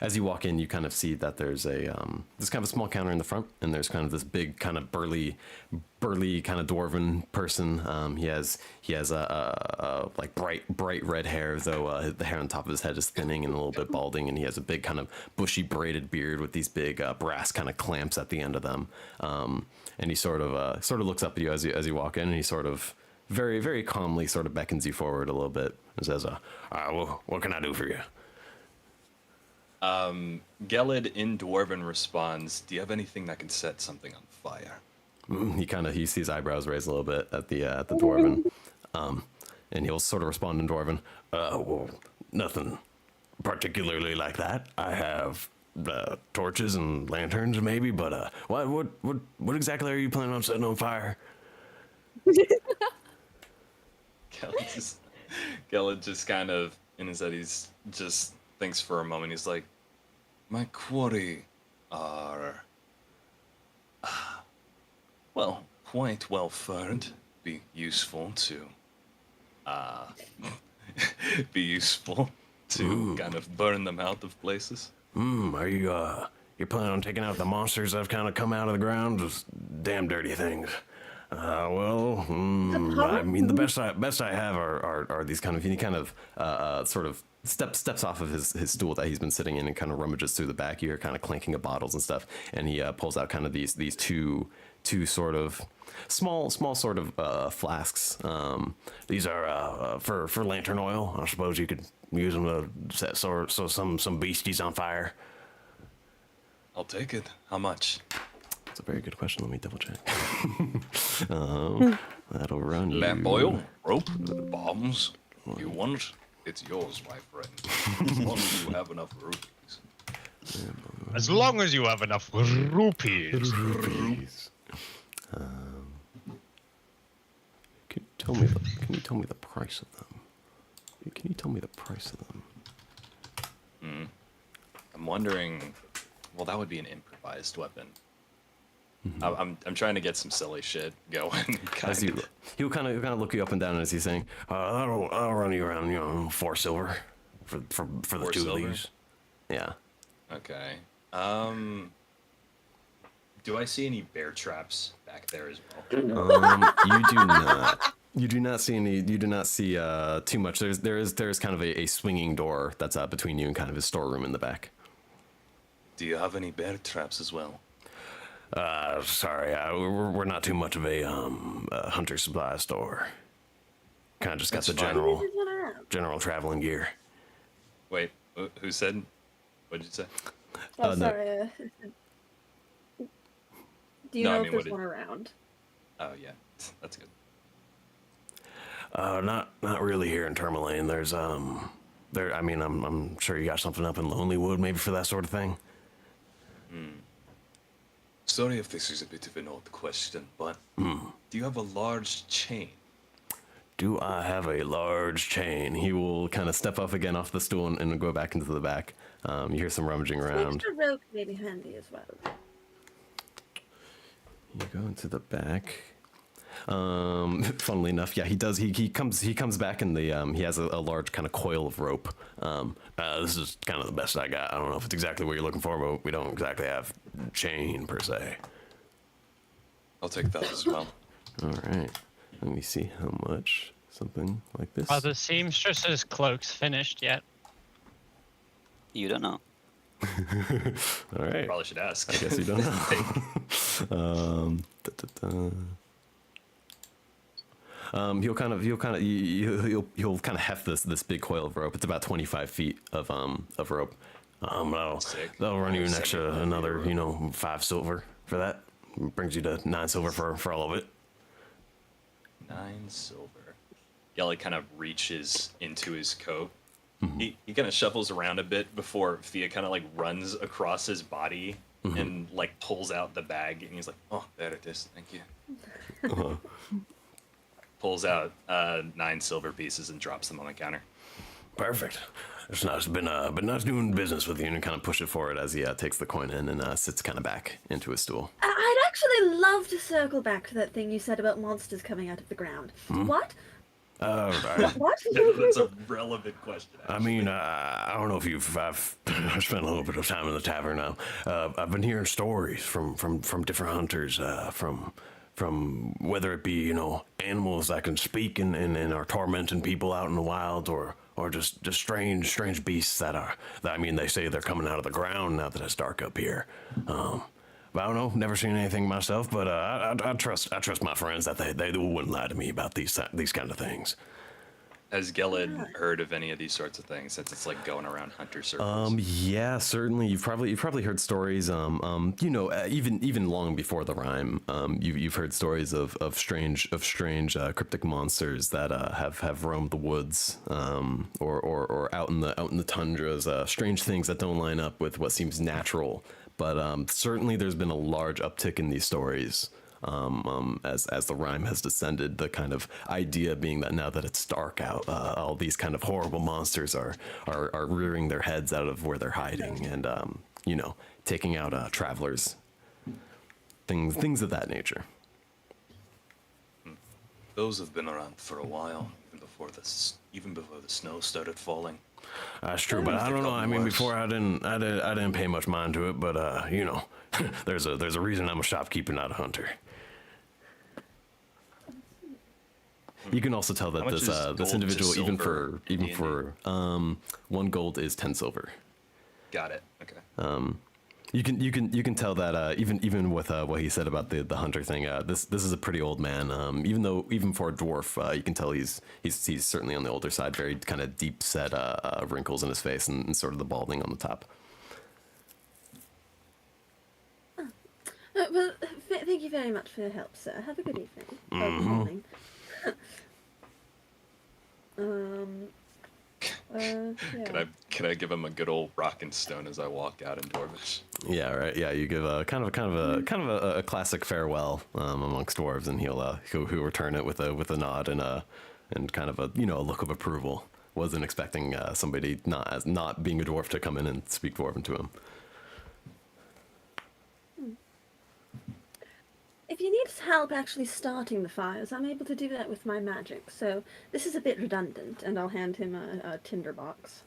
As you walk in, you kind of see that there's there's kind of a small counter in the front, and there's kind of this big kind of burly kind of dwarven person. He has like bright red hair, though the hair on top of his head is thinning and a little bit balding, and he has a big kind of bushy braided beard with these big brass kind of clamps at the end of them. And he sort of looks up at you as you walk in, and he sort of very, very calmly sort of beckons you forward a little bit and says, well, what can I do for you? Gelid in Dwarven responds, do you have anything that can set something on fire? He sees eyebrows raised a little bit at the Dwarven. And he'll sort of respond in Dwarven, well, nothing particularly like that. I have torches and lanterns maybe, but what exactly are you planning on setting on fire? Gelid just kind of, in his head, he's just thinks for a moment. He's like, my quarry are, well, quite well furred. Be useful to kind of burn them out of places. Are you planning on taking out the monsters that have kind of come out of the ground? Just damn dirty things. Well, I mean, the best I have are these kind of, he kind of sort of steps off of his stool that he's been sitting in and kind of rummages through the back here, kind of clanking of bottles and stuff, and he pulls out kind of these two sort of small sort of flasks. These are for lantern oil. I suppose you could use them to set some beasties on fire. I'll take it. How much? That's a very good question. Let me double check. That'll run you. Lamp oil, rope, bombs. You want? It's yours, my friend. As long as you have enough rupees. As long as you have enough rupees. Can you tell me the price of them? Can you tell me the price of them? I'm wondering. Well, that would be an improvised weapon. I'm trying to get some silly shit going. He'll kind of look you up and down as he's saying, "That'll run you around, 4 silver for the 2 of these." Yeah. Okay. Do I see any bear traps back there as well? You do not. You do not see any. You do not see too much. There is kind of a swinging door that's between you and kind of his storeroom in the back. Do you have any bear traps as well? Sorry, we're not too much of a hunter supply store. Kind of just got the general traveling gear. Wait, who said? What did you say? Oh, no. sorry. Do you know if there's one around? Oh yeah, that's good. Not really here in Tourmaline. There's there. I mean, I'm sure you got something up in Lonelywood, maybe for that sort of thing. Sorry if this is a bit of an odd question, but do you have a large chain? Do I have a large chain? He will kind of step up again off the stool and go back into the back. You hear some rummaging around. Extra rope may be handy as well. You go into the back. Funnily enough, yeah, he does. He comes back and he has a large kind of coil of rope. This is kind of the best I got. I don't know if it's exactly what you're looking for, but we don't exactly have chain per se. I'll take that as well. All right. Let me see how much something like this. Are the seamstress's cloaks finished yet? You don't know. All right. Probably should ask. I guess you don't know. He'll kind of heft this big coil of rope. It's about 25 feet of rope. That'll run you an extra another 5 silver for that. Brings you to 9 silver for all of it. 9 silver. Yelly kind of reaches into his coat. He kind of shuffles around a bit before Thea kind of like runs across his body and like pulls out the bag, and he's like, "Oh, there it is. Thank you." Pulls out 9 silver pieces and drops them on the counter. Perfect. It's nice. Been nice doing business with you, and kind of push it forward as he takes the coin in and sits kind of back into his stool. I'd actually love to circle back to that thing you said about monsters coming out of the ground. What? What? That's a relevant question. Actually. I mean, I don't know if I've spent a little bit of time in the tavern now. I've been hearing stories from different hunters, from whether it be, animals that can speak and are tormenting people out in the wild, or just strange beasts that I mean, they say they're coming out of the ground now that it's dark up here. But I don't know. Never seen anything myself, but I trust my friends that they wouldn't lie to me about these kind of things. Has Gelid heard of any of these sorts of things since it's like going around hunter circles? Yeah, certainly. You've probably heard stories. You know, even long before the rhyme, you've heard stories of strange cryptic monsters that have roamed the woods, or out in the tundras. Strange things that don't line up with what seems natural. But certainly, there's been a large uptick in these stories. As the rhyme has descended, the kind of idea being that now that it's dark out, all these kind of horrible monsters are rearing their heads out of where they're hiding, and you know, taking out travelers, things of that nature. Those have been around for a while, even before the snow started falling. That's true, but I don't know. I mean, Worse. before I didn't pay much mind to it, but you know, there's a reason I'm a shopkeeper, not a hunter. You can also tell that How much this is gold to individual, even silver in for 1 gold is 10 silver. Got it. Okay. You can tell that even with what he said about the hunter thing. This is a pretty old man. Even for a dwarf, you can tell he's certainly on the older side. Very kind of deep set wrinkles in his face and sort of the balding on the top. Well, thank you very much for your help, sir. Have a good evening. Or morning. Yeah. Can I give him a good old rock and stone as I walk out in Dwarvish? Yeah, right. Yeah, you give a kind of a classic farewell amongst dwarves, and he'll return it with a nod and kind of a a look of approval. Wasn't expecting somebody not being a dwarf to come in and speak dwarven to him. If you need help actually starting the fires, I'm able to do that with my magic. So this is a bit redundant, and I'll hand him a tinder box.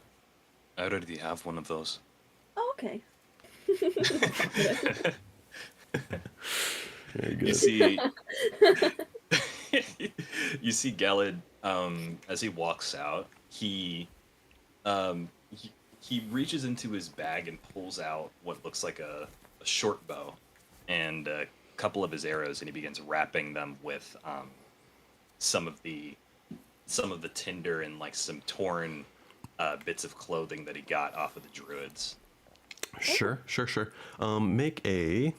I already have one of those. Oh, okay. Very You good. see, you see Gelid, as he walks out, he reaches into his bag and pulls out what looks like a short bow and a couple of his arrows, and he begins wrapping them with some of the tinder and like some torn bits of clothing that he got off of the druids. Sure. Make a.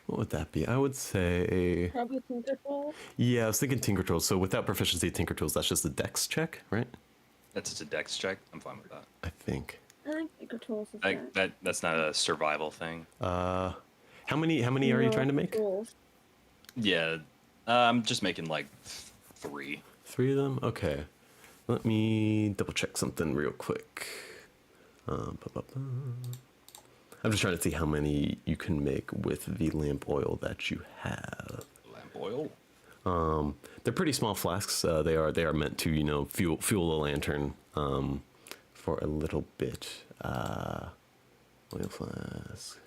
What would that be? I would say. Probably Tinker Tool. Yeah, I was thinking Tinker Tools. So without proficiency Tinker Tools, that's just a dex check, right? That's just a dex check. I'm fine with that. I think. I think Tinker Tools is good. That's not a survival thing. How many are you trying to make? Tools. Yeah, I'm just making like 3. 3 of them? Okay. Let me double check something real quick. I'm just trying to see how many you can make with the lamp oil that you have. Lamp oil. They're pretty small flasks. They are meant to fuel a lantern for a little bit. Oil flask.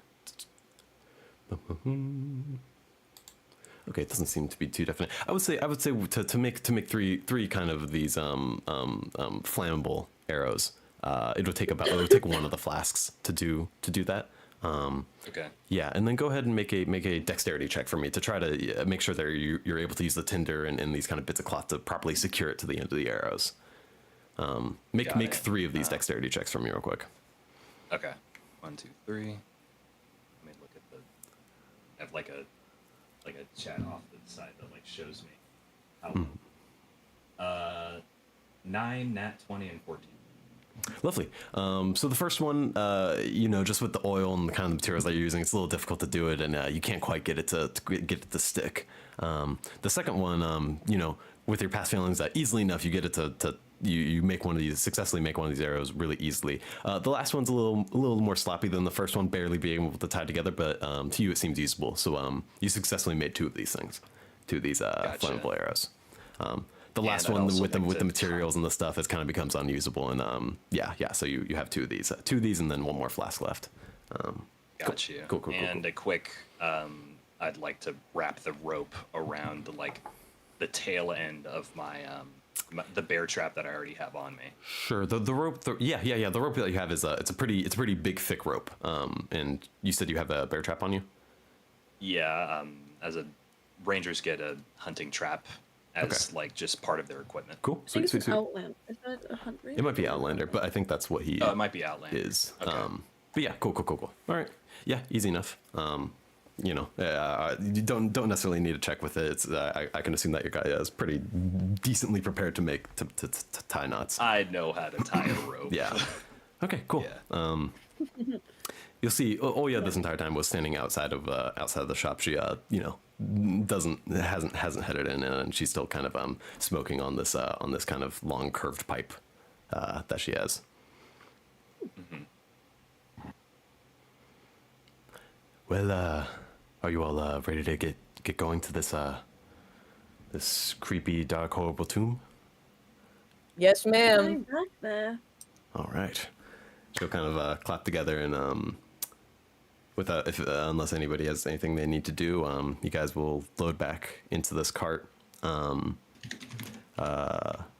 Okay, it doesn't seem to be too definite. I would say to make 3 kind of these flammable arrows. It would take 1 of the flasks to do that. Okay. Yeah, and then go ahead and make a dexterity check for me to try to make sure that you're able to use the tinder and these kind of bits of cloth to properly secure it to the end of the arrows. Make 3 of these dexterity checks for me real quick. Okay. 1, 2, 3. Let me look at the. I have like a chat off to the side that like shows me how. 9, nat 20, and 14. Lovely. So the first one, just with the oil and the kind of materials that you're using, it's a little difficult to do it, and you can't quite get it to stick. The second one, with your past failings, easily enough you get it to you successfully make one of these arrows really easily. The last one's a little more sloppy than the first one, barely being able to tie together, but to you it seems usable. So you successfully made 2 of these things, 2 of these flammable arrows. The last that one also with the makes it materials and the stuff, it kind of becomes unusable. And so you have 2 of these, and then 1 more flask left. Got you. Cool. And a quick, I'd like to wrap the rope around like the tail end of my the bear trap that I already have on me. Sure. The rope. Yeah. The rope that you have is it's a pretty big thick rope. And you said you have a bear trap on you. Yeah. As a rangers get a hunting trap as Okay. like just part of their equipment. Cool. I think Sweet. it's an Outlander. Is that a hunt range? It might be Outlander, but I think that's what he Oh, it might be Outlander. is. Okay. But yeah, cool. All right. Yeah, easy enough. You don't necessarily need to check with it. It's, I can assume that your guy is pretty decently prepared to make to tie knots. I know how to tie a rope. Yeah. Okay. Cool. Yeah. You'll see. Oya this entire time was standing outside of the shop. She hasn't headed in, and she's still kind of smoking on this kind of long curved pipe that she has. Mm-hmm. Well, are you all ready to get going to this creepy, dark, horrible tomb? Yes, ma'am. Going back there. All right. She'll kind of clap together and unless anybody has anything they need to do, you guys will load back into this cart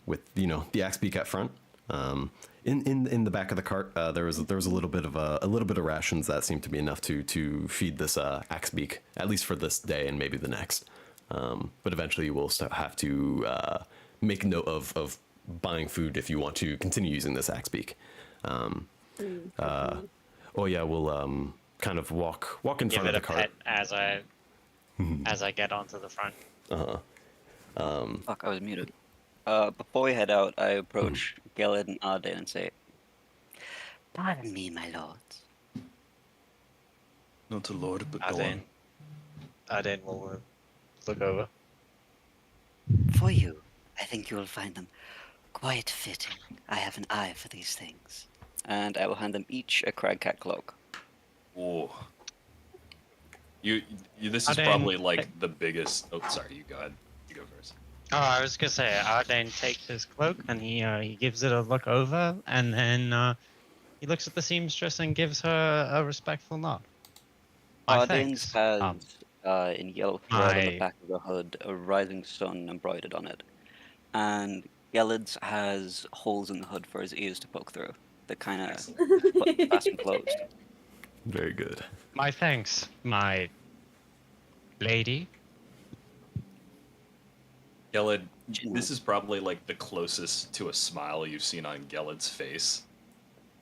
with the axe beak at front. In the back of the cart, there was a little bit of rations that seemed to be enough to feed this axe beak, at least for this day and maybe the next. But eventually you will have to make note of buying food if you want to continue using this axe beak. We'll kind of walk in Give front it of a the cart. pet as I get onto the front. Fuck, I was muted. Before we head out, I approach Gelid and Arden and say, "Pardon me, my lords. Not a lord, but go on. Arden will look over. For you, I think you will find them quite fitting. I have an eye for these things." And I will hand them each a cragcat cloak. Oh. You this is Arden, probably like the biggest. Oh, sorry. You go ahead. You go first. Oh, I was gonna say, Arden takes his cloak and he gives it a look over, and then he looks at the seamstress and gives her a respectful nod. My Arden's thanks. has, in yellow thread on the my- back of the hood, a rising sun embroidered on it. And Gelid's has holes in the hood for his ears to poke through. That kind of fasten closed. Very good. My thanks, my lady. Gelid, this is probably like the closest to a smile you've seen on Gelid's face,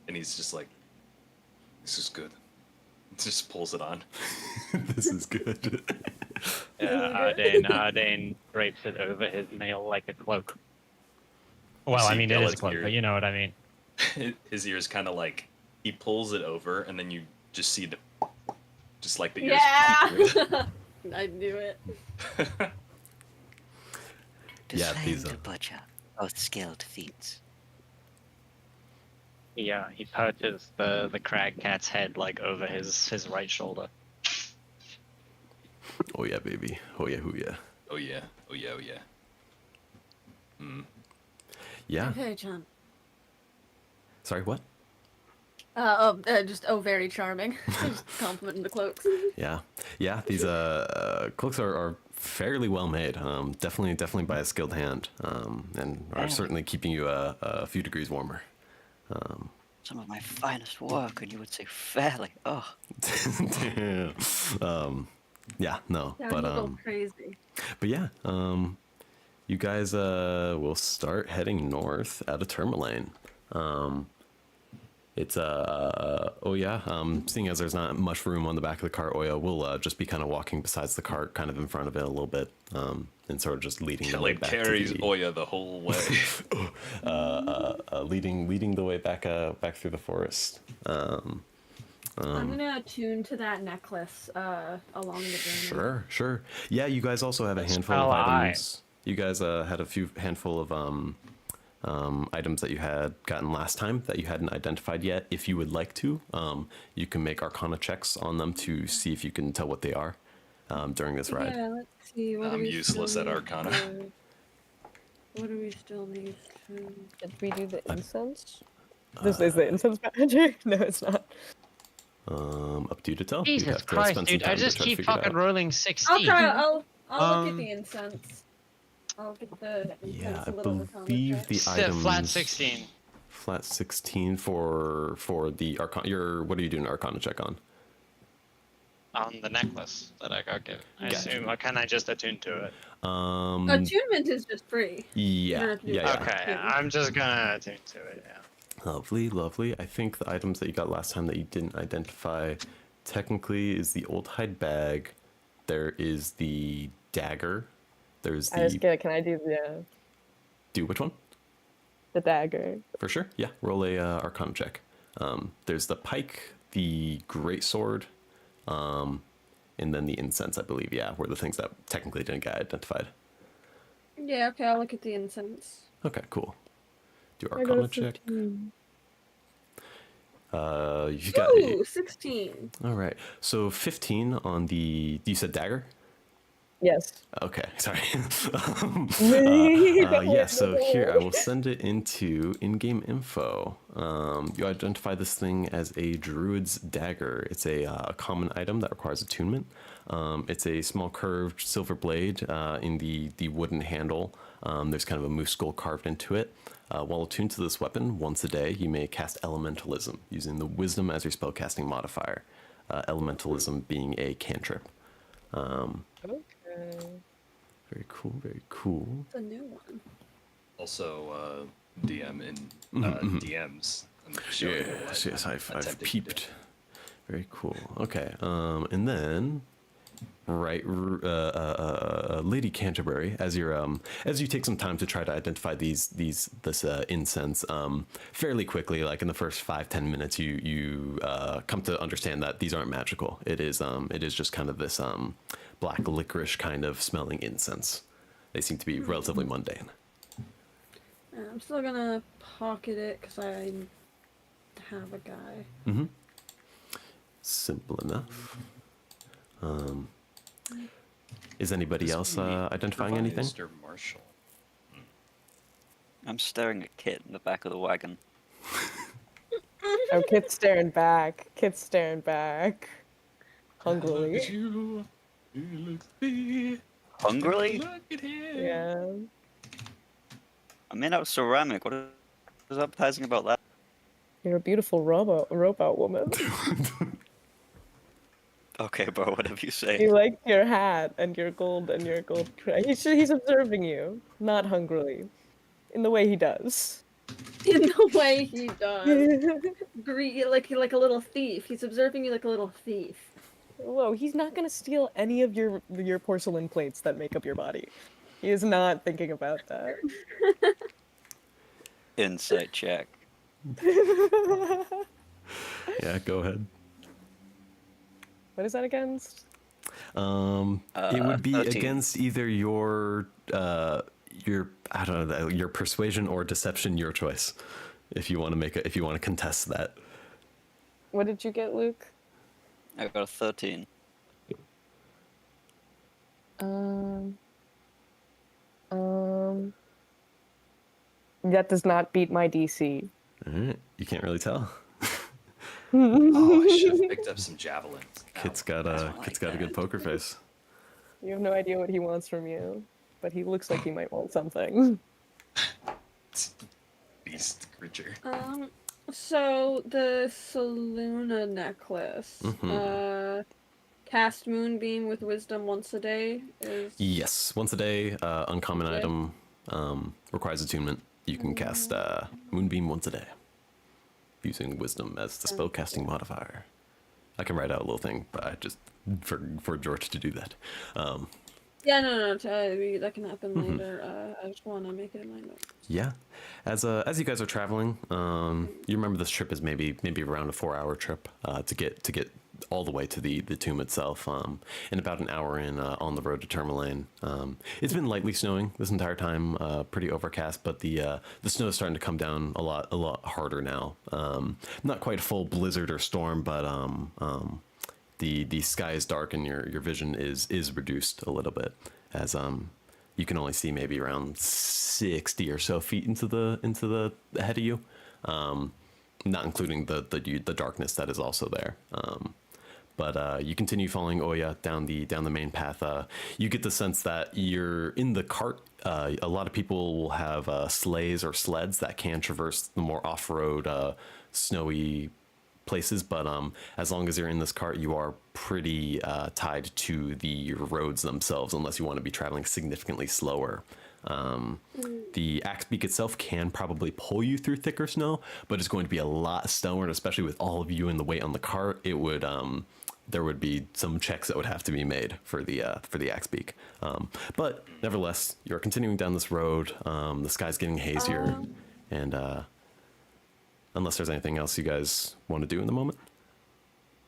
and he's just like, "This is good." Just pulls it on. This is good. Yeah, Arden drapes it over his mail like a cloak. Well, see I mean, it is a Gelid's cloak, ear. but you know what I mean. His ears kind of like he pulls it over, and then you just see just like the ears. Yeah. peek through. I knew it. To Yeah, slay these and are- to butcher, both skilled feats. He perches the crag cat's head like over his right shoulder. Oh yeah, baby. Oh yeah, Oh yeah. Oh yeah. Oh yeah. yeah. Okay, John. Sorry, what? Very charming. Just complimenting the cloaks. Yeah. These cloaks are fairly well made. Definitely by a skilled hand, and are certainly keeping you a few degrees warmer. Some of my finest work, and you would say fairly. Oh, Yeah, no, Yeah, but I'm a little crazy. but yeah, you guys will start heading north out of Tourmaline. It's seeing as there's not much room on the back of the cart, Oya will just be kind of walking besides the cart, kind of in front of it a little bit, and sort of just leading the way Gelid back carries to the, Oya the whole way. leading the way back through the forest. I'm gonna attune to that necklace along the journey. Sure. Yeah, you guys also have a handful of Spell eye. items. You guys had a handful of items that you had gotten last time that you hadn't identified yet. If you would like to, you can make Arcana checks on them to see if you can tell what they are during this ride. Yeah, let's see. What do I'm we useless still at need Arcana. to- What do we still need to... Did we do the incense? This is the incense magic? No, it's not. Up to you to tell. You'd Jesus have to Christ, spend some dude! I time to just try to keep figure it fucking out. rolling 60. I'll look at Um, the incense. I'll get the Yeah, intense I little arcana believe check. the items. Flat 16 Flat 16 for the Arcana. What are you doing Arcana check on? on the necklace that I got given. I Gotcha. assume, or can I just attune to it? Attunement is just free. You don't Yeah, have to do yeah, that. yeah. Okay, Yeah. I'm just gonna attune to it, yeah. Lovely, lovely. I think the items that you got last time that you didn't identify technically is the old hide bag. There is the dagger. There's I was the gonna. Can I do do which one? the dagger? For sure. Yeah. Roll a Arcana check. There's the pike, the great sword, and then the incense. I believe. Yeah, were the things that technically didn't get identified. Yeah, okay, I'll look at the incense. Okay. Cool. Do I got a Arcana check. 15. You got. Ooh, 16. All right. So 15 on the. You said dagger. Yes. Okay, sorry. Yeah, so here I will send it into in-game info. You identify this thing as a druid's dagger. It's a common item that requires attunement. It's a small curved silver blade in the wooden handle. There's kind of a moose skull carved into it. While attuned to this weapon, once a day, you may cast elementalism using the wisdom as your spellcasting modifier. Elementalism being a cantrip. Okay. Very cool, very cool. It's a new one. Also, DM in DMs. I'm showing you what Yes, I'm I've attempting to do. peeped. Very cool. Okay, and then, right, Lady Canterbury, as you take some time to try to identify this incense, fairly quickly, like in the first 5-10 minutes, you come to understand that these aren't magical. It is just kind of this black licorice kind of smelling incense. They seem to be relatively mundane. I'm still gonna pocket it because I have a guy. Simple enough. Is anybody This else would be identifying anything? Mr. Marshall. I'm staring at Kit in the back of the wagon. Oh, Kit's staring back. Kit's staring back. Hungrily. Look at you. You look big. Hungrily? Look at him. Yeah. I made out of ceramic. What is appetizing about that? You're a beautiful robot woman. Okay, bro, whatever you say. He likes your hat and your gold He's observing you, not hungrily, in the way he does. In the way he does. Like a little thief. He's observing you like a little thief. Whoa, he's not gonna steal any of your porcelain plates that make up your body. He is not thinking about that. Insight check. Yeah, go ahead. What is that against? It would be 13. against either your I don't know, your persuasion or deception, your choice. If you want to contest that. What did you get, Luke? I got a 13. That does not beat my DC. All right, you can't really tell. Oh, I should have picked up some javelins. Kit's got a good poker face. You have no idea what he wants from you, but he looks like he might want something. Beast creature. So the Saluna necklace. Cast Moonbeam with Wisdom once a day is. Yes, once a day. Uncommon Okay. item. Requires attunement. You can cast Moonbeam once a day, using Wisdom as the spellcasting modifier. I can write out a little thing, but I just for George to do that. Yeah, no, that can happen later. I just want to make it in my notes. Yeah, as you guys are traveling, you remember this trip is maybe around a 4-hour trip to get all the way to the tomb itself. In about an hour in on the road to Tourmaline. It's been lightly snowing this entire time, pretty overcast, but the snow is starting to come down a lot harder now. Not quite a full blizzard or storm, but the sky is dark and your vision is reduced a little bit as you can only see maybe around 60 or so feet into the ahead of you, not including the darkness that is also there. But you continue following Oya down the main path. You get the sense that you're in the cart. A lot of people will have sleighs or sleds that can traverse the more off-road, snowy places. But as long as you're in this cart, you are pretty tied to the roads themselves, unless you want to be traveling significantly slower. The axe beak itself can probably pull you through thicker snow, but it's going to be a lot slower, and especially with all of you in the weight on the cart, it would there would be some checks that would have to be made for the axe beak. But nevertheless, you're continuing down this road. The sky's getting hazier, and unless there's anything else you guys want to do in the moment.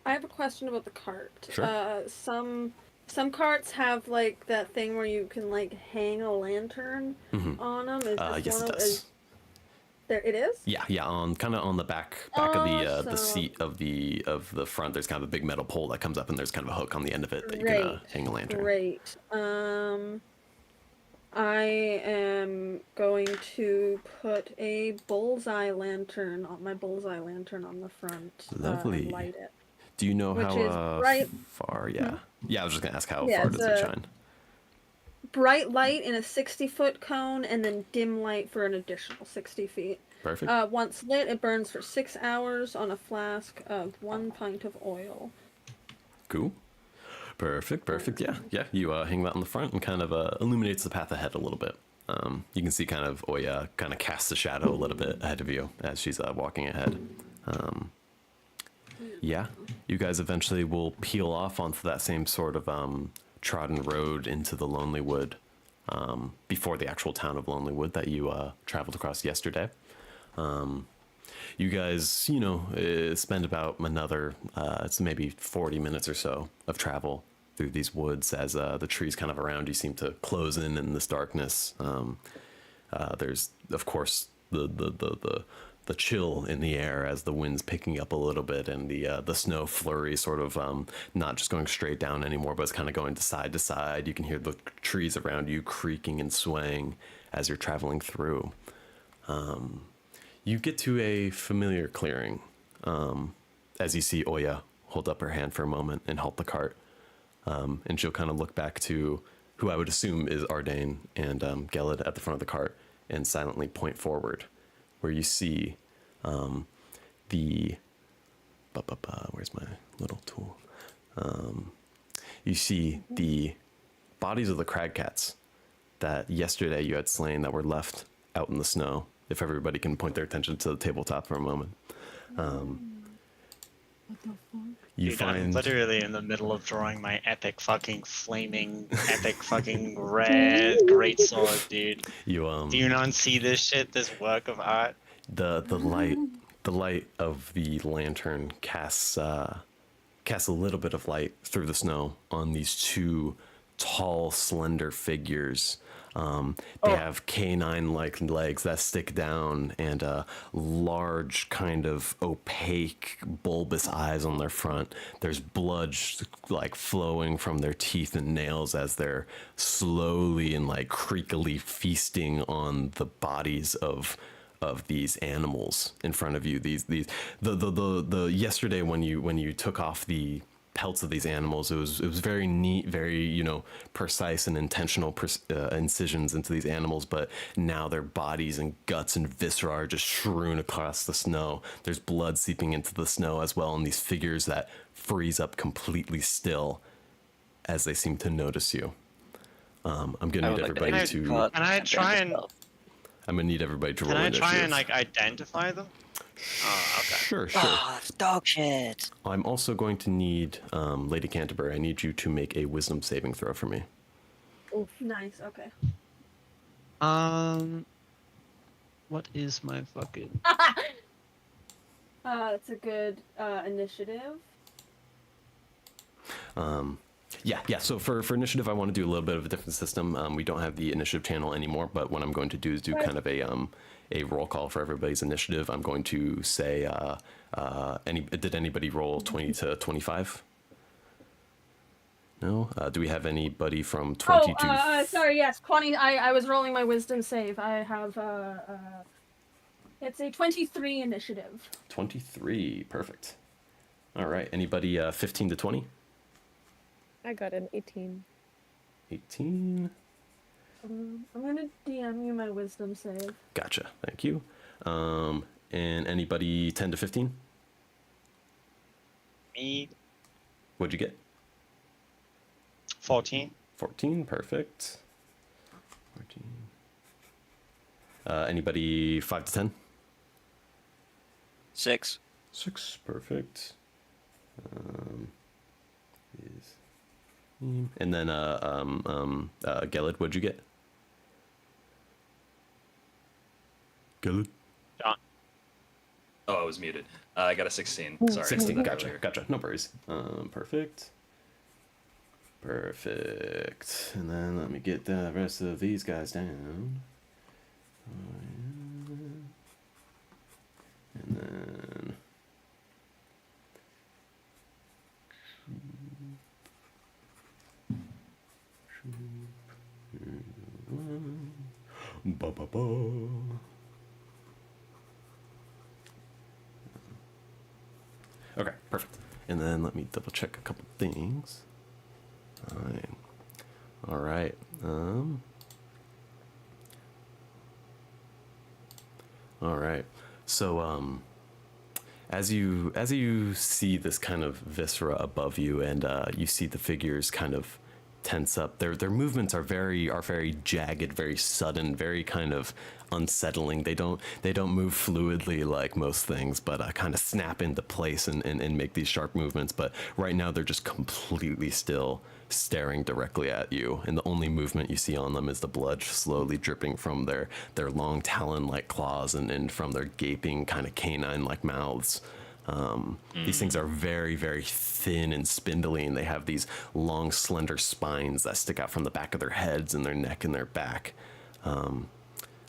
I have a question about the cart. Sure. Some carts have like that thing where you can like hang a lantern on them. Is this Yes, one it of, does. there it is? Yeah, on kind of on the back of the Awesome. seat of the front. There's kind of a big metal pole that comes up, and there's kind of a hook on the end of it that you Great. can hang a lantern. Great. I am going to put a bullseye lantern on the front. Lovely. And light it. Do you know Which how is bright. far? Yeah. Yeah, I was just gonna ask how Yeah, far it's does it shine? Bright light in a 60-foot cone, and then dim light for an additional 60 feet. Perfect. Once lit, it burns for 6 hours on a flask of 1 pint of oil. Cool. Perfect. Yeah. You hang that on the front and kind of illuminates the path ahead a little bit. You can see kind of Oya kind of casts a shadow a little bit ahead of you as she's walking ahead. Yeah, you guys eventually will peel off onto that same sort of trodden road into the Lonely Wood before the actual town of Lonely Wood that you traveled across yesterday. You guys, spend about another, it's maybe 40 minutes or so of travel through these woods as the trees kind of around you seem to close in this darkness. There's, of course, the chill in the air as the wind's picking up a little bit, and the snow flurry sort of not just going straight down anymore, but it's kind of going to side. You can hear the trees around you creaking and swaying as you're traveling through. You get to a familiar clearing as you see Oya hold up her hand for a moment and halt the cart. And she'll kind of look back to who I would assume is Ardain and Gelid at the front of the cart and silently point forward, where you see where's my little tool? You see the bodies of the crag cats that yesterday you had slain that were left out in the snow. If everybody can point their attention to the tabletop for a moment. You Dude, find I'm literally in the middle of drawing my epic fucking flaming, epic fucking red greatsword, dude. you Do you not see this shit? This work of art? the light of the lantern casts a little bit of light through the snow on these two tall, slender figures. They have canine-like legs that stick down and large, kind of opaque, bulbous eyes on their front. There's blood like flowing from their teeth and nails as they're slowly and like creakily feasting on the bodies of these animals in front of you. The yesterday when you took off the pelts of these animals, it was very neat, very precise and intentional incisions into these animals, but now their bodies and guts and viscera are just strewn across the snow. There's blood seeping into the snow as well, and these figures that freeze up completely still as they seem to notice you. I'm gonna need everybody to Can I try and I'm gonna need everybody to roll can I initiative. try and like identify them? Oh, okay. Sure. Ah, that's dog shit. I'm also going to need Lady Canterbury. I need you to make a wisdom saving throw for me. Nice. Okay. What is my fucking? That's a good initiative. Yeah. So for initiative, I want to do a little bit of a different system. We don't have the initiative channel anymore, but what I'm going to do is do kind of a roll call for everybody's initiative. I'm going to say, did anybody roll 20 to 25? No. Do we have anybody from 20 to? Sorry. Yes, 20. I was rolling my wisdom save. I have it's a 23 initiative. 23. Perfect. All right. Anybody 15 to 20? I got an 18. 18. I'm gonna DM you my wisdom save. Gotcha. Thank you. And anybody 10 to 15? Me, What'd you get? 14. 14. Perfect. 14. Anybody 5 to 10? 6. 6. Perfect. And then Gelid, what'd you get? Gelid? John. Oh, I was muted. I got a 16. Sorry. 16. I said that Gotcha. earlier. Gotcha. No worries. Perfect. Perfect. And then let me get the rest of these guys down. And then. Ba ba ba. Okay, perfect. And then let me double check a couple things. All right. All right. So as you see this kind of viscera above you, and you see the figures kind of tense up, their movements are very jagged, very sudden, very kind of unsettling. They don't move fluidly like most things, but kind of snap into place and make these sharp movements. But right now they're just completely still, staring directly at you, and the only movement you see on them is the blood slowly dripping from their long talon-like claws and from their gaping kind of canine-like mouths. These things are very, very thin and spindly, and they have these long, slender spines that stick out from the back of their heads and their neck and their back.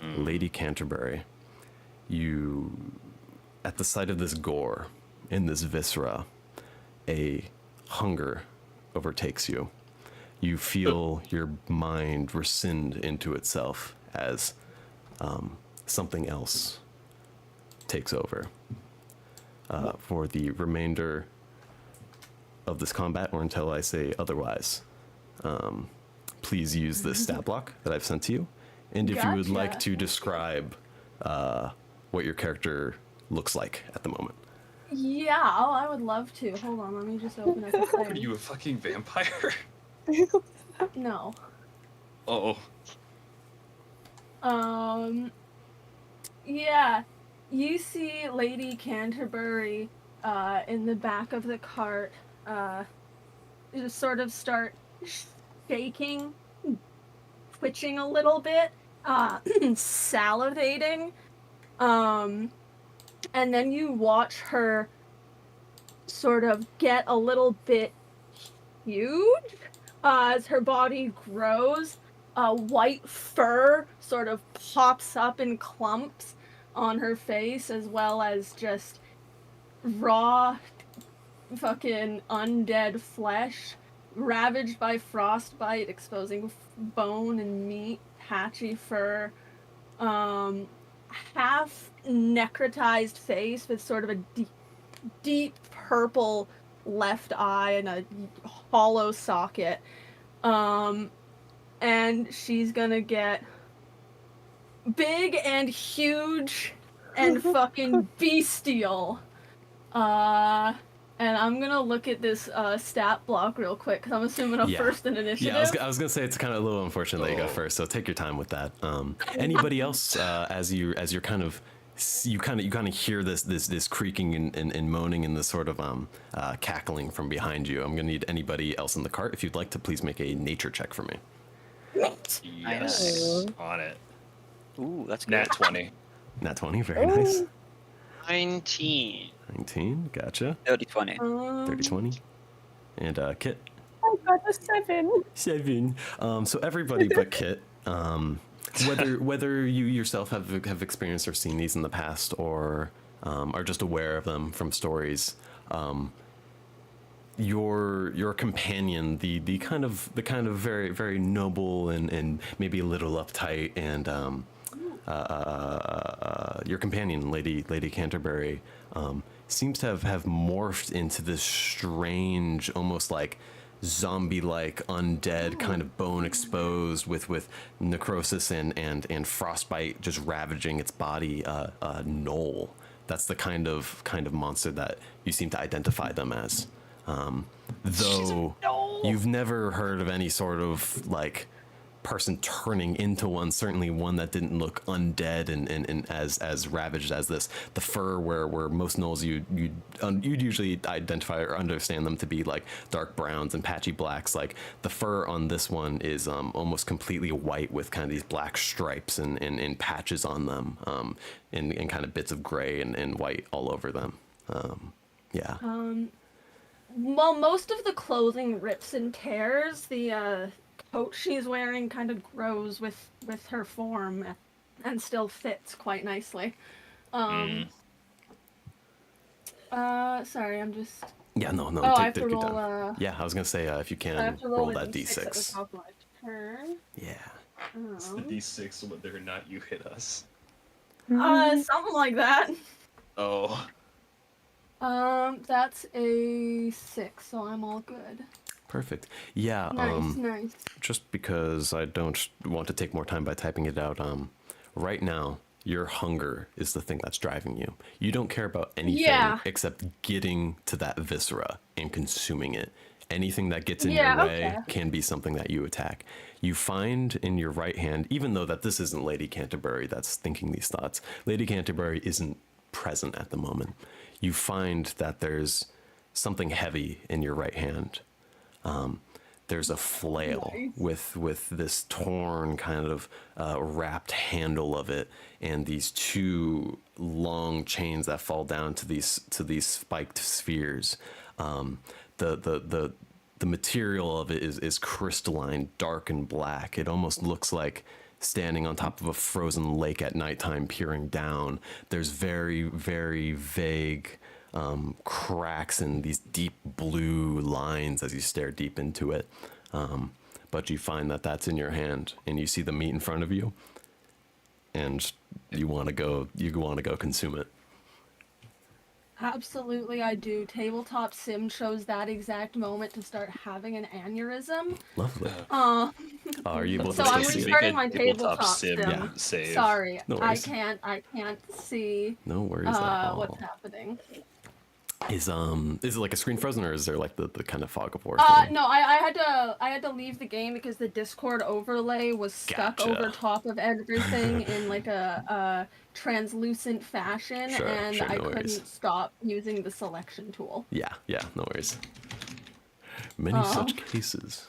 Lady Canterbury, you, at the sight of this gore and this viscera, a hunger overtakes you. You feel your mind rescind into itself as something else takes over. For the remainder of this combat, or until I say otherwise, please use this stat block that I've sent to you. And if you would like Gotcha. to describe what your character looks like at the moment. Yeah, I would love to. Hold on, let me just open up the Are thing. you a fucking vampire? No. Oh. Yeah, you see Lady Canterbury in the back of the cart just sort of start shaking, twitching a little bit, salivating, and then you watch her sort of get a little bit huge as her body grows. White fur sort of pops up in clumps on her face, as well as just raw fucking undead flesh ravaged by frostbite, exposing bone and meat, patchy fur, half necrotized face with sort of a deep purple left eye and a hollow socket. And she's gonna get big and huge and fucking bestial. And I'm gonna look at this stat block real quick, because I'm assuming I'm Yeah. first in initiative. Yeah, I was gonna say it's kind of a little unfortunate that you go first, so take your time with that. Anybody else, as you're kind of, you kind of hear this creaking and moaning and this sort of cackling from behind you. I'm gonna need anybody else in the cart. If you'd like to, please make a nature check for me. Yes. On it. Ooh, that's good. Nat 20. Nat 20, very nice. 19. 19, gotcha. 30-20. 30-20. And Kit. I got a 7. 7. So everybody but Kit, whether you yourself have experienced or seen these in the past, or are just aware of them from stories, your companion, the kind of very, very noble and maybe a little uptight, and your companion, Lady Canterbury, seems to have morphed into this strange, almost like zombie-like undead kind of bone exposed with necrosis and frostbite just ravaging its body. Knoll. That's the kind of monster that you seem to identify them as. Though you've never heard of any sort of like person turning into one, certainly one that didn't look undead and as ravaged as this. The fur, where most gnolls you'd usually identify or understand them to be like dark browns and patchy blacks, like the fur on this one is almost completely white with kind of these black stripes and patches on them, and kind of bits of gray and white all over them. Yeah. Well, most of the clothing rips and tears. The coat she's wearing kind of grows with her form and still fits quite nicely. Sorry, I'm just... Yeah, no. Oh, I have take to your roll, time. Yeah, I was gonna say if you I can have to roll a that d6 at the d6. top of my turn. Yeah. It's the D6 whether or not you hit us. Something like that. Oh. That's a 6, so I'm all good. Perfect. Yeah. Nice. Just because I don't want to take more time by typing it out. Right now, your hunger is the thing that's driving you. You don't care about anything except getting to that viscera and consuming it. Anything that gets in your way can be something that you attack. You find in your right hand, even though that this isn't Lady Canterbury that's thinking these thoughts, Lady Canterbury isn't present at the moment. You find that there's something heavy in your right hand. There's a flail with this torn kind of wrapped handle of it, and these two long chains that fall down to these spiked spheres. The material of it is crystalline, dark and black. It almost looks like standing on top of a frozen lake at nighttime, peering down. There's very, very vague cracks and these deep blue lines as you stare deep into it. But you find that that's in your hand, and you see the meat in front of you, and you want to go consume it. Absolutely, I do. Tabletop Sim chose that exact moment to start having an aneurysm. Lovely. Are you able to So still I'm see it? restarting my Tabletop tabletop sim sim. save. Sorry, No I worries. can't see No worries at all. what's happening. Is it like a screen frozen, or is there like the kind of fog of war? thing? No, I had to leave the game because the Discord overlay was stuck Gotcha. over top of everything in like a translucent fashion, Sure, and no I worries. couldn't stop using the selection tool. Yeah, no worries. Many such cases.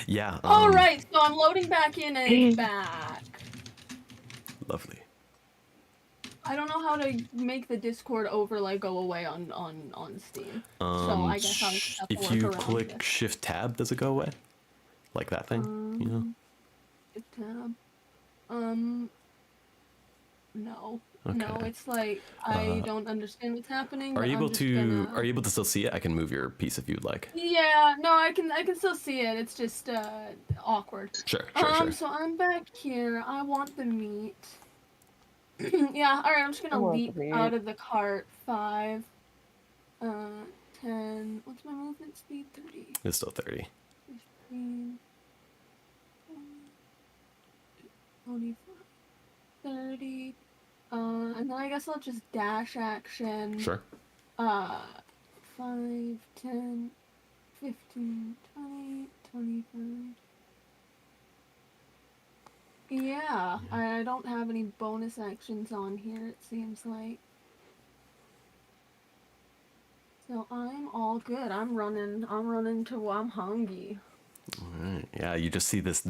Yeah. All right, so I'm loading back in and back. Lovely. I don't know how to make the Discord overlay go away on Steam. So I guess I'll just have to If work you around click this. Shift Tab, does it go away? Like that thing? You know? Shift tab. No. Okay. No, it's like I don't understand what's happening. Are but you I'm able just to gonna... Are you able to still see it? I can move your piece if you'd like. Yeah, no, I can still see it. It's just awkward. Sure. So I'm back here. I want the meat. Yeah, alright, I'm just I gonna want leap the meat. out of the cart. 5, 10, what's my movement speed? 30, It's still 30. 15, 25, 30, and then I guess I'll just dash action. Sure. 5, 10, 15, 20, 25. Yeah, I don't have any bonus actions on here, it seems like. So I'm all good. I'm running to I'm hungry. Alright. Yeah, you just see this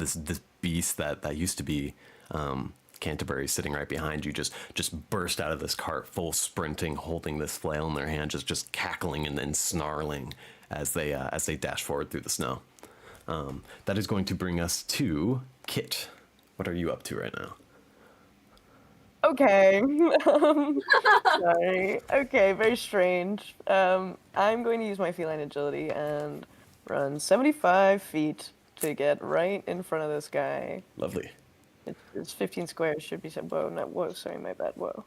beast that used to be Canterbury sitting right behind you just burst out of this cart, full sprinting, holding this flail in their hand, just cackling and then snarling as they dash forward through the snow. That is going to bring us to Kit. What are you up to right now? Okay. Sorry. Okay, very strange. I'm going to use my feline agility and run 75 feet to get right in front of this guy. Lovely. It's 15 squares, should be said. Whoa, not whoa, sorry, my bad, whoa.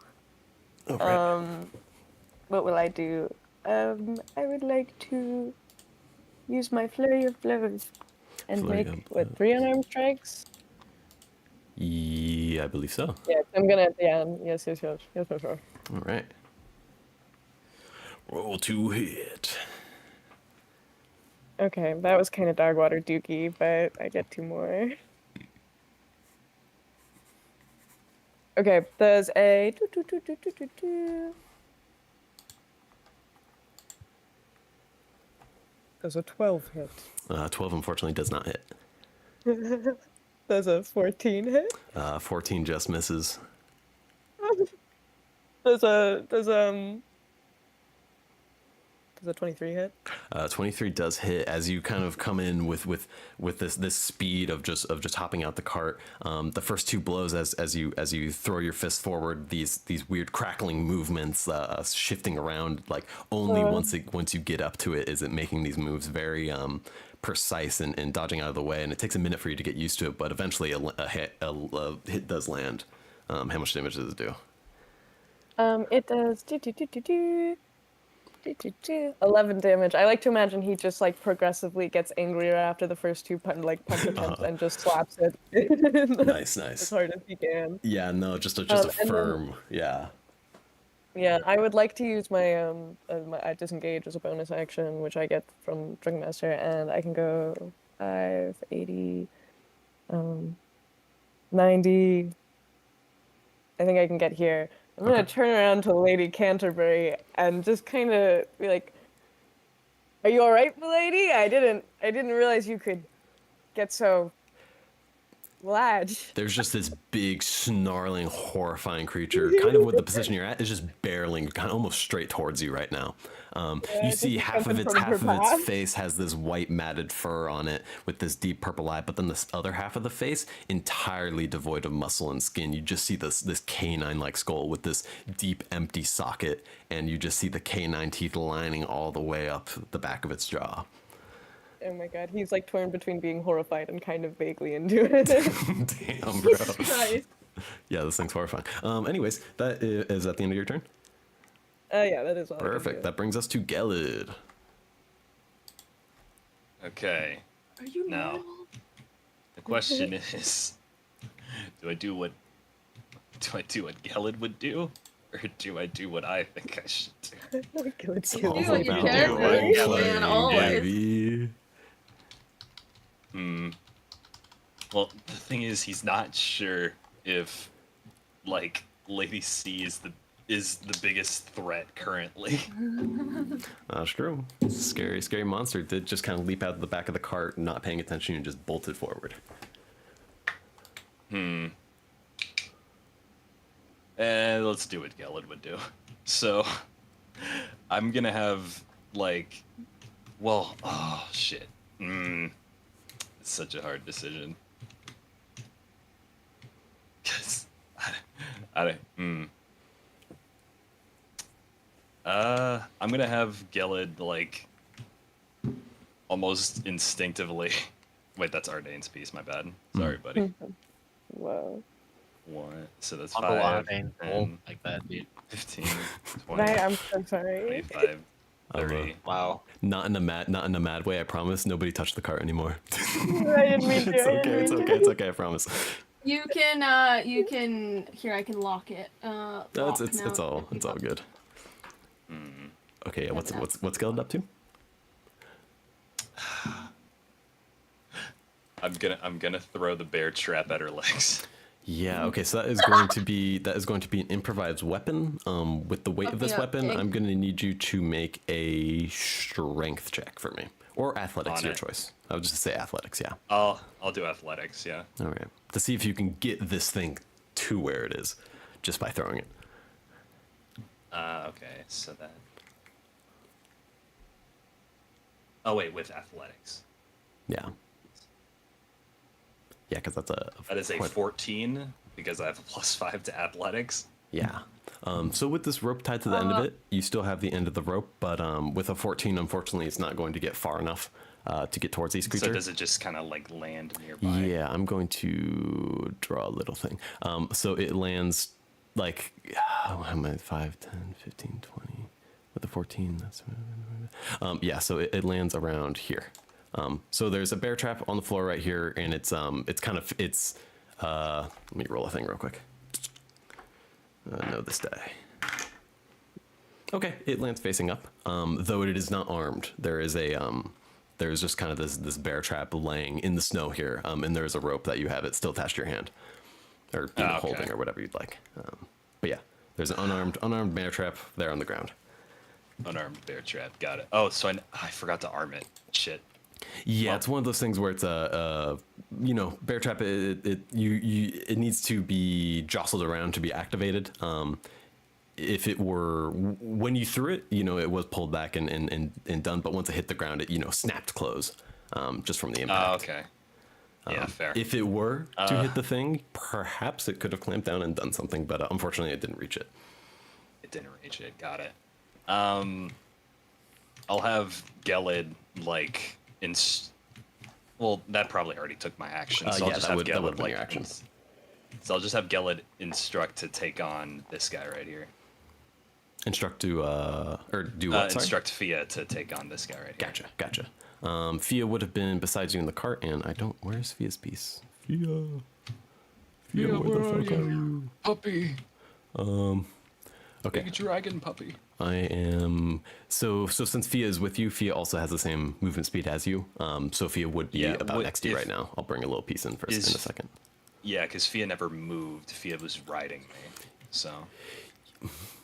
Oh, right. what will I do? I would like to use my flurry of blows and Flurry make of 3 unarmed strikes. Yeah, I believe so. Yeah, I'm gonna. Yeah, yes. All right. Roll to hit. Okay, that was kind of dog water dookie, but I get 2 more. Okay, there's a There's a 12 hit. 12 unfortunately does not hit. There's a 14 hit. 14 just misses. There's a 23 hit. 23 does hit as you kind of come in with this speed of just hopping out the cart. The first 2 blows as you throw your fist forward, these weird crackling movements, shifting around. Like only once you get up to it is it making these moves very precise and dodging out of the way. And it takes a minute for you to get used to it, but eventually a hit does land. How much damage does it do? It does 11 damage. I like to imagine he just like progressively gets angrier after the first 2 punch attempts and just slaps it Nice. as hard as he can. Yeah, no, just a and firm, yeah. Yeah, I would like to use my my disengage as a bonus action, which I get from Drunken Master, and I can go 5, 80, 90. I think I can get here. I'm gonna turn around to Lady Canterbury and just kind of be like, "Are you all right, milady? I didn't realize you could get so large." There's just this big, snarling, horrifying creature, kind of with the position you're at, is just barreling kind of almost straight towards you right now. You see half of its face has this white matted fur on it with this deep purple eye, but then this other half of the face entirely devoid of muscle and skin. You just see this canine-like skull with this deep, empty socket, and you just see the canine teeth lining all the way up the back of its jaw. Oh my god, he's like torn between being horrified and kind of vaguely into it. Damn, bro. Christ. Yeah, this thing's horrifying. Anyways, that is at the end of your turn. Yeah, that is all. Perfect. That brings us to Gelid. Okay. Are you Now, normal? the question is, do I do what Gelid would do, or do I do what I think I should do? It's Do all what you about can the do, role man, playing, always. baby. Well, the thing is, he's not sure if, like, Lady C is the biggest threat currently. That's true. Scary monster did just kind of leap out of the back of the cart, not paying attention, and just bolted forward. Let's do what Gelid would do. So, I'm gonna have, like, well, oh, shit. It's such a hard decision. Because, I'm gonna have Gelid, like, almost instinctively. Wait, that's Ardane's piece, my bad. Sorry, buddy. Whoa. One, so that's Uncle 5, Ardane, 10, like that, dude. 15, 20, I'm so sorry. 25, 30. Wow. Not in a mad way. I promise. Nobody touched the cart anymore. I didn't mean to. It's okay. I promise. You can here, I can lock it. No, Lock it's now. all good. Okay, yeah, what's Gelid up to? I'm gonna throw the bear trap at her legs. Yeah, okay, so that is going to be an improvised weapon. With the weight of this Okay, weapon, okay. I'm gonna need you to make a strength check for me. Or athletics, On your it. choice. I would just say athletics, yeah. I'll do athletics, yeah. All right. To see if you can get this thing to where it is just by throwing it. Okay, so that. Oh wait, with athletics. Yeah. Yeah, because that's That is a quite- 14 because I have a +5 to athletics. Yeah. So with this rope tied to the end of it, you still have the end of the rope, but with a 14, unfortunately, it's not going to get far enough to get towards these creatures. So does it just kind of like land nearby? Yeah, I'm going to draw a little thing. So it lands like, how am I, 5, 10, 15, 20, the 14. That's yeah. So it lands around here. So there's a bear trap on the floor right here, and it's kind of let me roll a thing real quick. Know this die. Okay, it lands facing up. Though it is not armed. There is a there's just kind of this bear trap laying in the snow here, and there's a rope that you have it still attached to your hand, or holding, or whatever you'd like. But yeah, there's an unarmed bear trap there on the ground. Unarmed bear trap. Got it. Oh, so I forgot to arm it. Shit. Yeah, Well, it's one of those things where it's bear trap. It needs to be jostled around to be activated. If it were when you threw it, it was pulled back and done. But once it hit the ground, it snapped close, just from the impact. Oh, okay. Yeah, fair. If it were to hit the thing, perhaps it could have clamped down and done something. But unfortunately, it didn't reach it. It didn't reach it. Got it. I'll have Gelid well, that probably already took my action. So I'll just have that would Gelid be your action. So I'll just have Gelid instruct to take on this guy right here. Instruct to or do what? Sorry? Instruct Fia to take on this guy right here. Gotcha. Fia would have been beside you in the cart, and I don't. Where's Fia's piece? Fia, where the fuck are you? Puppy. Okay. Big dragon puppy. I am so since Fia is with you, Fia also has the same movement speed as you. So Fia would be about next to you right now. I'll bring a little piece in first in a second. Yeah, because Fia never moved. Fia was riding me. So.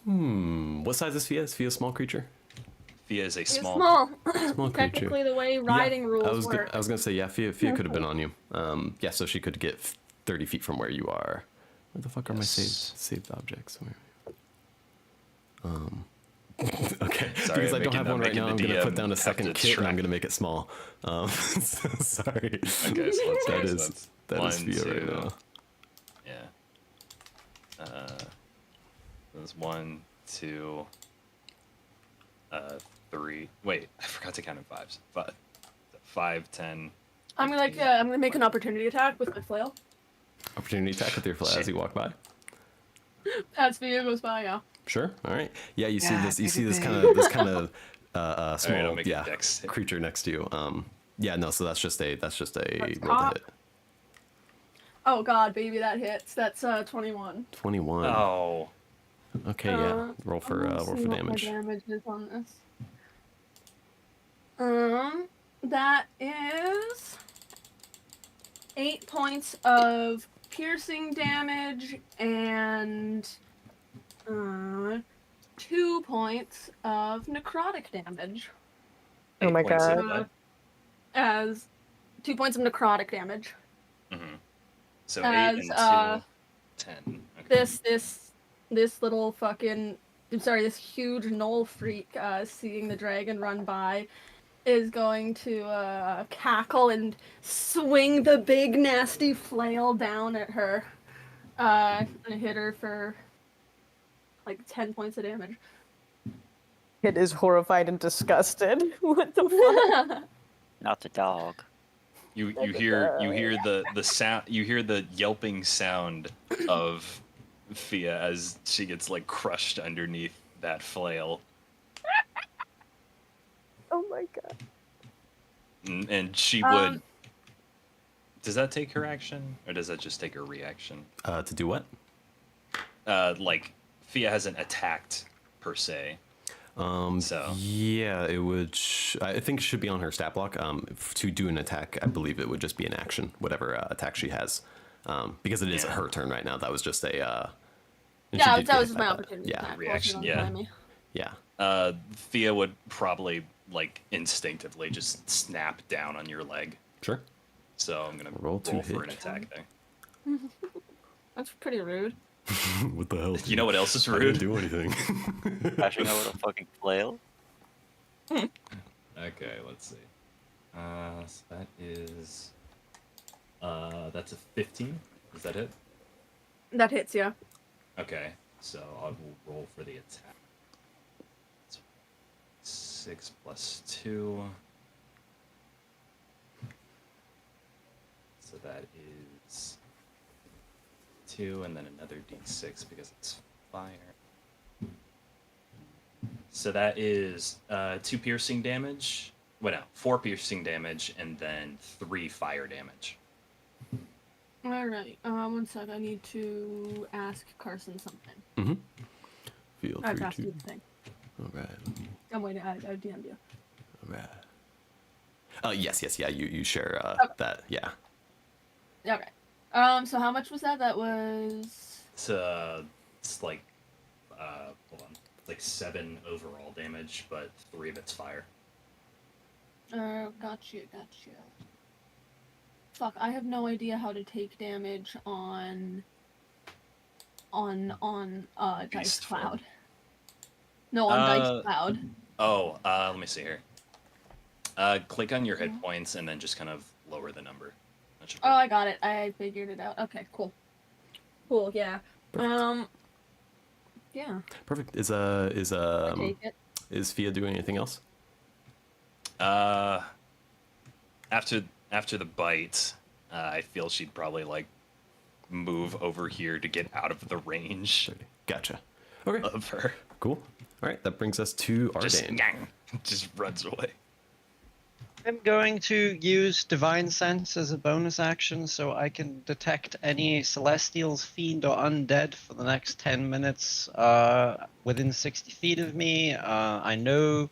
What size is Fia? Is Fia a small creature? Fia is a It's small. Small creature. Technically, the way riding rules work. I was gonna say Fia could have been on you. Yeah, so she could get 30 feet from where you are. Where the fuck are my saved objects? Where? Okay, Sorry, because I don't have one right now. I'm gonna put down a have second to kit and I'm track. gonna make it small. Sorry. Okay, so let's That so is that's Fia right now. Yeah. There's 1, 2, 3. Wait, I forgot to count in fives. 5, 10. I'm gonna make an opportunity attack with my flail. Opportunity attack with your flail as you walk by. As Fia goes by, yeah. Sure. All right. Yeah, you see Yeah, this. You see this baby. kind of small I'll make a dex hit. creature next to you. Yeah. No. So that's just a Let's roll to pop. hit. Oh god, baby, that hits. That's 21. 21. Oh. Okay. Yeah. Roll for I'm gonna see what damage. My damage is on this. That is 8 points of piercing damage and 2 points of necrotic damage. Oh my 8 points of God. what? As 2 points of necrotic damage. So As, 8 and 2, 10. Okay. This little fucking, I'm sorry, this huge gnoll freak, seeing the dragon run by, is going to cackle and swing the big nasty flail down at her, and hit her for like 10 points of damage. Kid is horrified and disgusted. What the fuck? Not the dog. You hear the sound, you hear the yelping sound of Fia as she gets crushed underneath that flail, Oh my God. and she would. Does that take her action, or does that just take her reaction? To do what? Fia hasn't attacked per se. So Yeah, it would. I think it should be on her stat block. To do an attack, I believe it would just be an action, whatever attack she has, because it is her turn right now. That was just a. and she Yeah, did that get was hit my by that. opportunity. Yeah, attack. reaction, Wasn't on yeah. me. yeah. Fia would probably instinctively just snap down on your leg. Sure. So I'm gonna Roll to for an hit. attack there. That's pretty rude. What the hell? You know what else is I didn't rude? do anything. Crashing over a fucking flail. Okay, let's see. So that is that's a 15. Is that it? That hits, yeah. Okay, so I will roll for the attack. So 6 plus 2. So that is 2, and then another d6 because it's fire. So that is 2 piercing damage. Wait, no, 4 piercing damage and then 3 fire damage. Alright, one sec. I need to ask Carson something. Mm-hmm. Feel I've free asked to. you the thing. All right. I'm waiting. I DM'd you. All right. Yes, yeah. You share Okay. that. Yeah. Okay. So how much was that? That was... It's like, hold on, it's like 7 overall damage, but 3 of it's fire. Gotcha. Fuck, I have no idea how to take damage on Dice Beast form. Cloud. No, on Dice Cloud. Oh, let me see here. Click on your hit points and then just kind of lower the number. That should Oh, I got it. I figured it out. Okay, cool. Cool, yeah. Perfect. Yeah. Perfect. I take it. Is Fia doing anything else? After the bite, I feel she'd probably like move over here to get out of the range Gotcha. Okay. of her. Cool. All right. That brings us to Just, Ardane. just runs away. I'm going to use Divine Sense as a bonus action so I can detect any Celestials, Fiend, or Undead for the next 10 minutes within 60 feet of me. I know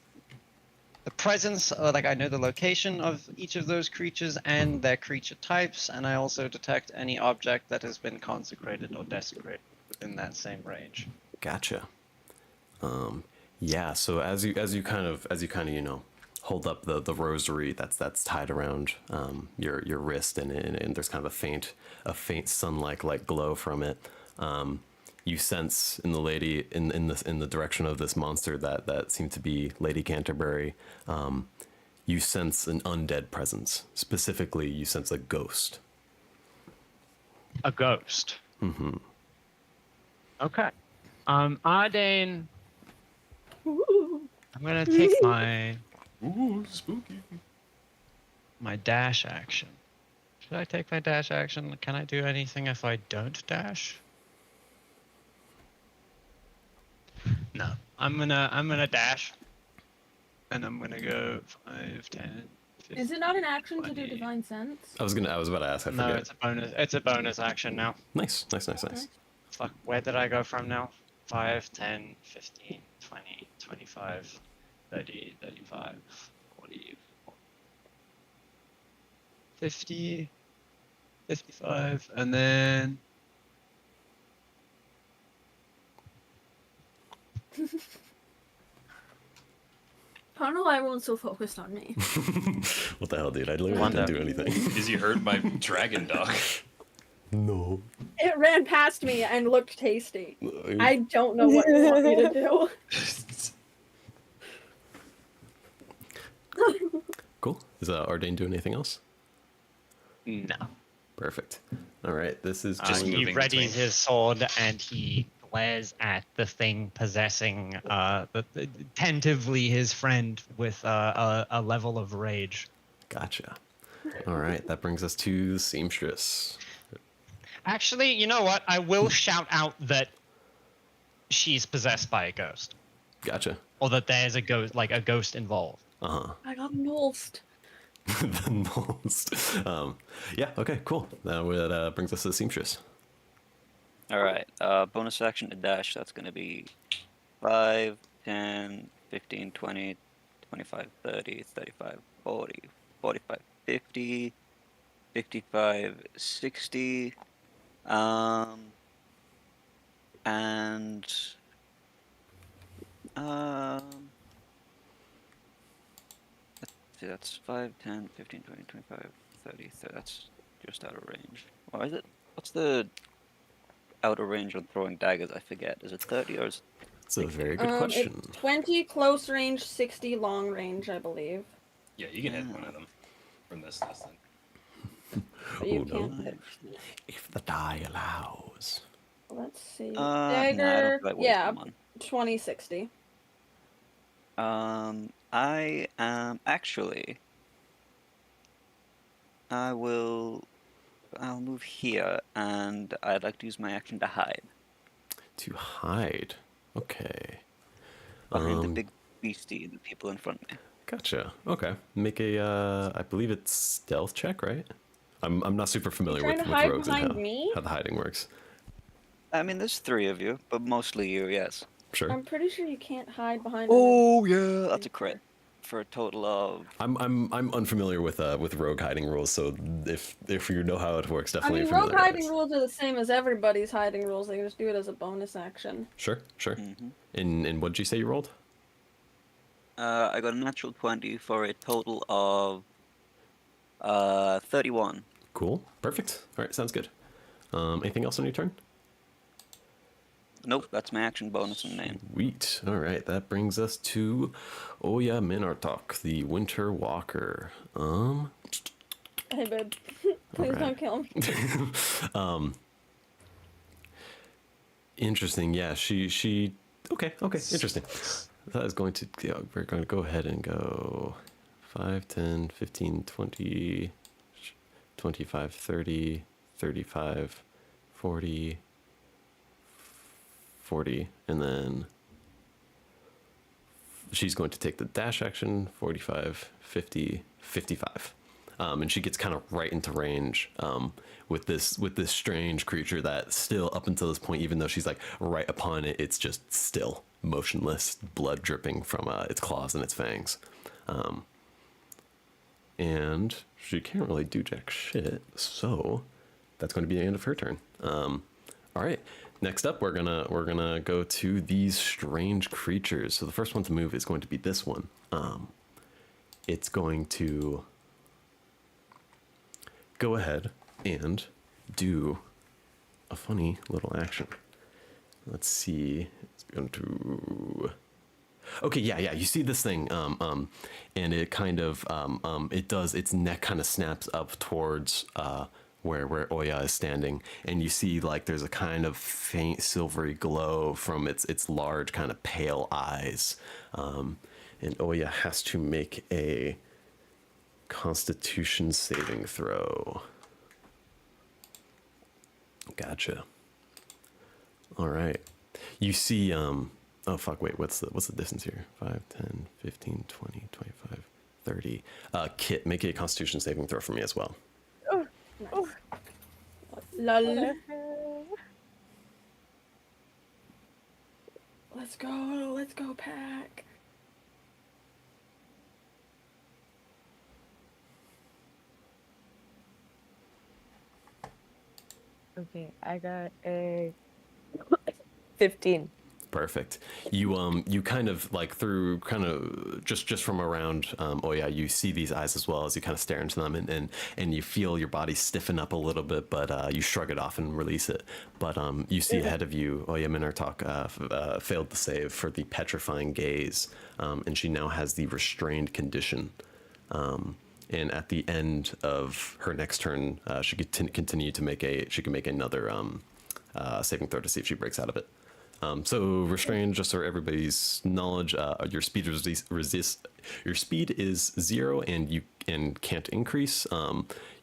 the presence, I know the location of each of those creatures and their creature types, and I also detect any object that has been consecrated or desecrated within that same range. Gotcha. Yeah. So as you kind of hold up the rosary that's tied around your wrist, and there's kind of a faint sunlight glow from it. You sense in the lady in the direction of this monster that seemed to be Lady Canterbury. You sense an undead presence. Specifically, you sense a ghost. A ghost. Mm-hmm. Okay. Ardane. I'm gonna take Ooh, spooky. my dash action. Should I take my dash action? Can I do anything if I don't dash? No. I'm gonna dash. And I'm gonna go 5, 10, 15, Is it not an action to 20. do Divine Sense? I was about to ask. I No, forget. it's a bonus. It's a bonus action now. Nice. Fuck, where did I go from now? 5, 10, 15, 20, 25, 30, 35, 40, 50, 55, and then... I don't know why everyone's so focused on me. What the hell, dude? I literally didn't do anything. Because you heard my dragon dog. No. It ran past me and looked tasty. I don't know what you want me to do. Cool. Is Ardane doing anything else? No. Perfect. All right. This is Just He moving readies between. his sword and he glares at the thing possessing tentatively his friend with a level of rage. Gotcha. All right. That brings us to the seamstress. Actually, you know what? I will shout out that she's possessed by a ghost, Gotcha. or that there's a ghost involved. I got nulsed. The most. Yeah. Okay. Cool. Now that brings us to the seamstress. Alright, bonus action to dash, that's going to be 5, 10, 15, 20, 25, 30, 35, 40, 45, 50, 55, 60, and, let's see, that's 5, 10, 15, 20, 25, 30, that's just out of range. Why is it? What's the outer range on throwing daggers? I forget. Is it 30 or is it... It's a very good question. It's 20 close range, 60 long range, I believe. Yeah, you can hit one of them from this distance. But you Oh, no. can't hit. If the die allows. Let's see. No, I don't Dagger, feel like yeah, wasting one. 20, 60. I am actually. I'll move here, and I'd like to use my action to hide. To hide. Okay. Behind the big beastie, the people in front of me. Gotcha. Okay. Make a, I believe it's stealth check, right? I'm not super familiar trying with to hide rogues and behind me? how the hiding works. I mean, there's 3 of you, but mostly you, yes. Sure. I'm pretty sure you can't hide behind. Oh yeah, that's a crit for a total of. I'm unfamiliar with rogue hiding rules, so if you know how it works, I definitely mean, rogue familiarize. hiding rules are the same as everybody's hiding rules. They can just do it as a bonus action. Sure, sure. Mhm. And what did you say you rolled? I got a natural 20 for a total of 31. Cool. Perfect. All right, sounds good. Anything else on your turn? Nope, that's my action bonus and name. Sweet. All right, that brings us to Oya Minartok, the Winter Walker. Hey, babe. Please Alright. don't kill me. Interesting. Yeah, she. Okay. Interesting. That is going to. Yeah, we're going to go ahead and go 5, 10, 15, 20, 25, 30, 35, 40, 40, and then she's going to take the dash action 45, 50, 55. And she gets kind of right into range with this strange creature that still up until this point, even though she's like right upon it, it's just still motionless, blood dripping from its claws and its fangs. And she can't really do jack shit, so that's going to be the end of her turn. All right. Next up, we're gonna go to these strange creatures. So the first one to move is going to be this one. It's going to go ahead and do a funny little action. Let's see. It's going to. Okay, yeah. You see this thing, and it kind of it does. Its neck kind of snaps up towards where Oya is standing, and you see like there's a kind of faint silvery glow from its large kind of pale eyes, and Oya has to make a Constitution saving throw. Gotcha. All right. You see oh fuck, wait, what's the distance here? 5, 10, 15, 20, 25, 30. Kit, make a Constitution saving throw for me as well. Nice. Lol. Let's go, pack. Okay, I got a 15. Perfect. You kind of like through kind of just from around Oya, you see these eyes as well as you kind of stare into them, and you feel your body stiffen up a little bit, but you shrug it off and release it. But you see ahead of you, Oya Minartok failed the save for the petrifying gaze, and she now has the restrained condition. And at the end of her next turn, she could continue to she can make another saving throw to see if she breaks out of it. So restrained, just so everybody's knowledge, your speed your speed is 0 and you can't increase.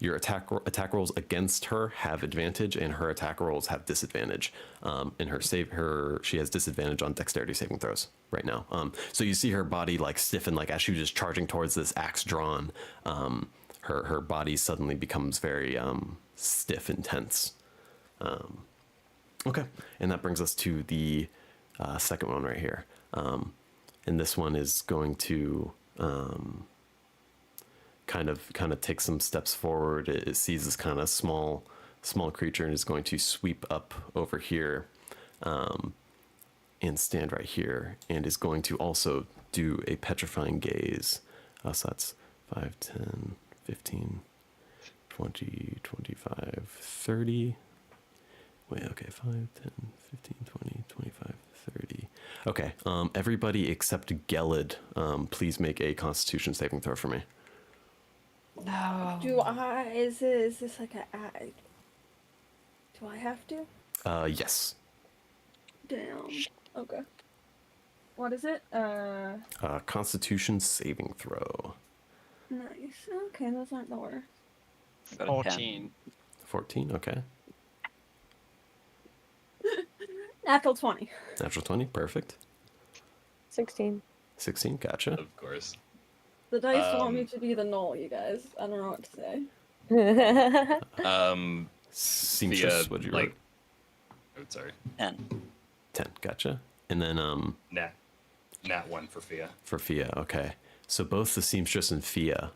Your attack rolls against her have advantage, and her attack rolls have disadvantage. And she has disadvantage on dexterity saving throws right now. So you see her body like stiffen, like as she was just charging towards this axe drawn. Her body suddenly becomes very stiff and tense. Okay, and that brings us to the second one right here. And this one is going to kind of take some steps forward. It sees this kind of small creature and is going to sweep up over here and stand right here, and is going to also do a petrifying gaze. So that's 5, 10, 15, 20, 25, 30. Wait, okay, 5, 10, 15, 20, 25, 30. Okay, everybody except Gelid, please make a Constitution saving throw for me. No. Is this like do I have to? Yes. Damn. Okay. What is it? Constitution saving throw. Nice. Okay, those aren't the worst. Got a 10. 14. 14, okay. Natural 20. Natural 20, perfect. 16. 16, gotcha. Of course. The dice want me to be the knoll, you guys. I don't know what to say. Seamstress, Via, what'd you like, write? oh, sorry. 10. 10, gotcha. And then Nat 1 for Fia. for Fia, okay. So both the seamstress and Fia,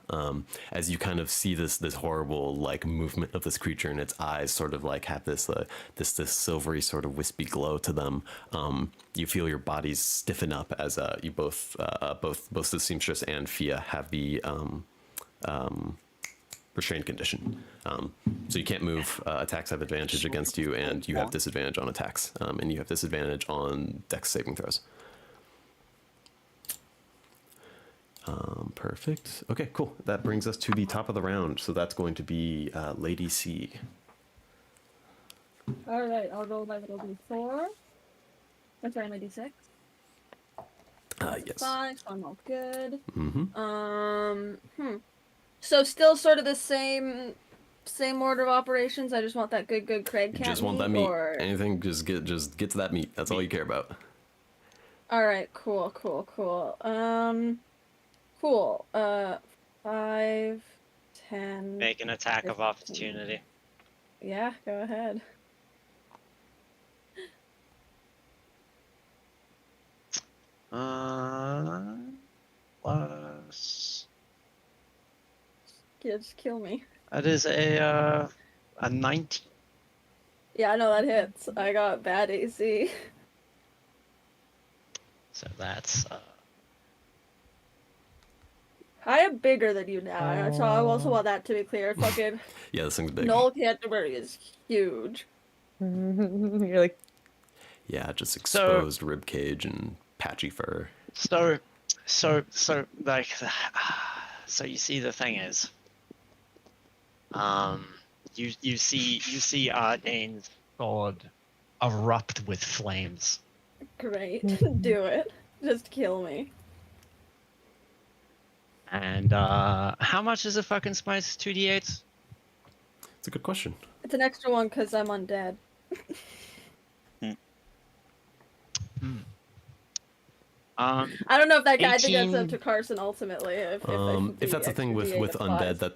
as you kind of see this horrible like movement of this creature, and its eyes sort of like have this silvery sort of wispy glow to them. You feel your bodies stiffen up as you both the seamstress and Fia have the restrained condition. So you can't move. Attacks have advantage against you, and you have disadvantage on attacks, and you have disadvantage on dex saving throws. Perfect. Okay, cool. That brings us to the top of the round. So that's going to be Lady C. Alright, I'll roll my little d4. I'm sorry, my d6. Yes. 5, so I'm all good. Mm-hmm. So still sort of the same order of operations. I just want that good Craig You cat just want that meat. Or... Anything, just get to that meat. That's all you care about. Alright, cool. Cool. 5, 10. Make an attack of opportunity. Yeah, go ahead. Plus. Yeah, just kill me. That is a 19. Yeah, I know that hits. I got bad AC. So that's I am bigger than you now, so I also want that to be clear. Fucking Yeah, this thing's big. Noel Canterbury is huge. You're like, Yeah, just exposed rib cage and patchy fur. so like so you see the thing is you see Ardane's sword erupt with flames. Great. Do it. Just kill me. And how much is a fucking spice? 2d8s? It's a good question. It's an extra one because I'm undead. I don't know if that guy gets up to Carson ultimately. If If that's the thing with applies. undead, that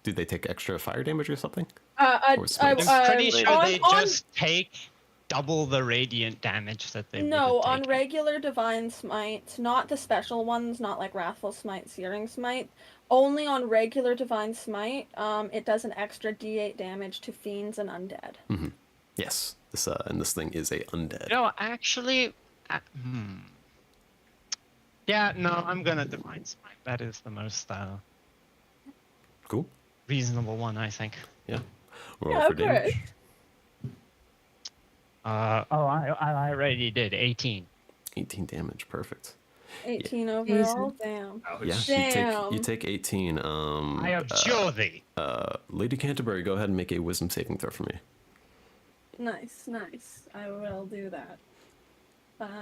do they take extra fire damage or something? I'm pretty sure on- they on- just take double the radiant damage that they No, would have on taken. regular divine smite, not the special ones, not like wrathful smite, searing smite. Only on regular divine smite, it does an extra d8 damage to fiends and undead. Mm-hmm. Yes. This thing is a undead. No, actually, yeah, no, I'm gonna divine smite. That is the most Cool. reasonable one, I think. Yeah. Roll Yeah, for okay. damage. I already did 18. 18 damage. Perfect. 18 overall. Damn. Ouch. Yeah. Damn. You take 18. I abjure thee. Lady Canterbury, go ahead and make a wisdom saving throw for me. Nice. I will do that.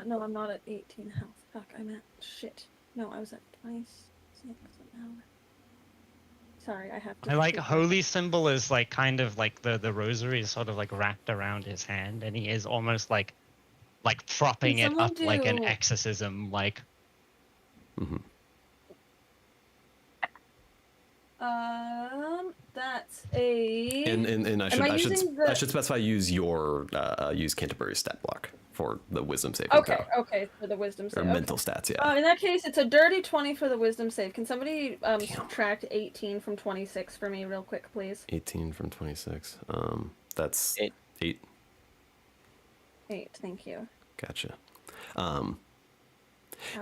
No, I'm not at 18 health. Fuck, I'm at shit. No, I was at 26 an hour. Sorry, I have to. I like holy symbol is like kind of like the rosary is sort of like wrapped around his hand, and he is almost like propping Can it up someone like an do- exorcism, like. Mm-hmm. That's a. And Am I I using the- should specify use Canterbury's stat block for the wisdom saving Okay, throw. okay, for the wisdom Or save. mental stats, yeah. In that case, it's a dirty 20 for the wisdom save. Can somebody subtract 18 from 26 for me real quick, please? 18 from 26. That's 8. 8. 8, thank you. Gotcha.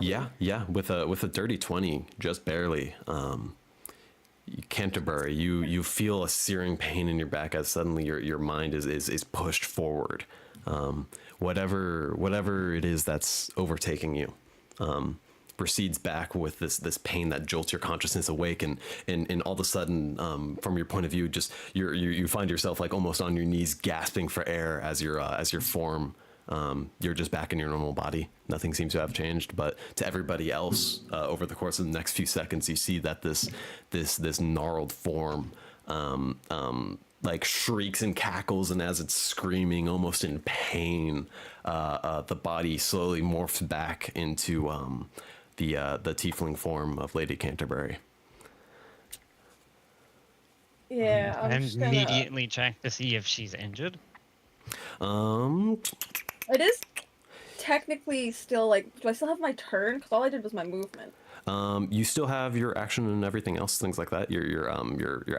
Yeah. With a dirty 20, just barely. Canterbury, you feel a searing pain in your back as suddenly your mind is pushed forward. Whatever it is that's overtaking you, proceeds back with this pain that jolts your consciousness awake, and all of a sudden, from your point of view, just you find yourself like almost on your knees, gasping for air as your form. You're just back in your normal body. Nothing seems to have changed, but to everybody else, over the course of the next few seconds, you see that this gnarled form like shrieks and cackles, and as it's screaming almost in pain, the body slowly morphs back into the tiefling form of Lady Canterbury. Yeah, I'm And just gonna. immediately check to see if she's injured. It is technically still like. Do I still have my turn? Because all I did was my movement. You still have your action and everything else, things like that. Your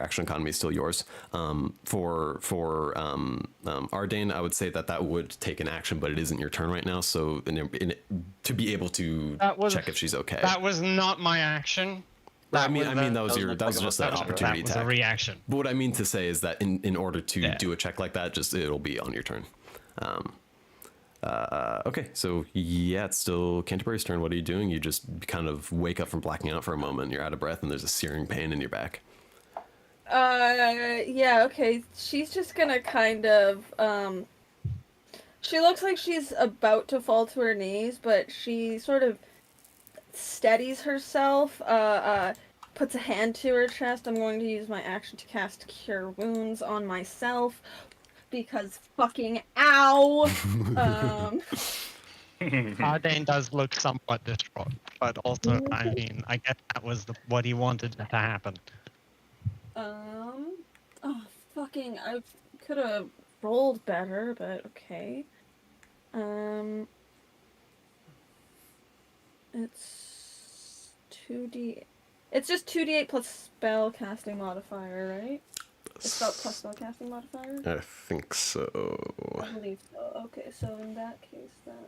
action economy is still yours. For Ardane, I would say that would take an action, but it isn't your turn right now. So to be able to check if she's okay. That was not my action. I mean that was just an opportunity That was a attack. reaction. But what I mean to say is that in order to do a check like that, it'll be on your turn. Okay, so yeah, it's still Canterbury's turn. What are you doing? You just kind of wake up from blacking out for a moment. You're out of breath, and there's a searing pain in your back. Yeah, okay. She's just gonna kind of, she looks like she's about to fall to her knees, but she sort of steadies herself, puts a hand to her chest. I'm going to use my action to cast Cure Wounds on myself, because fucking ow! Ardane does look somewhat distraught, but also, I mean, I guess that was what he wanted to happen. Oh, fucking, I could have rolled better, but okay. It's 2d. It's just 2d8 plus spell casting modifier, right? It's spell plus spell casting modifier? I think so. I believe so. Okay, so in that case, that's...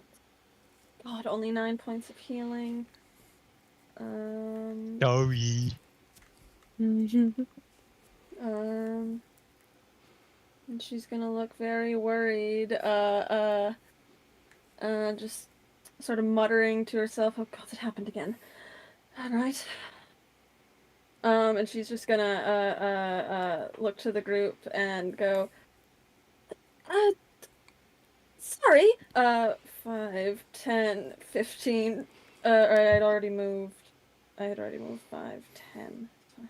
God, only 9 points of healing. Sorry. And she's gonna look very worried, just sort of muttering to herself, oh god, it happened again. Alright. And she's just gonna, look to the group and go, sorry, 5, 10, 15, alright, I had already moved 5, 10, so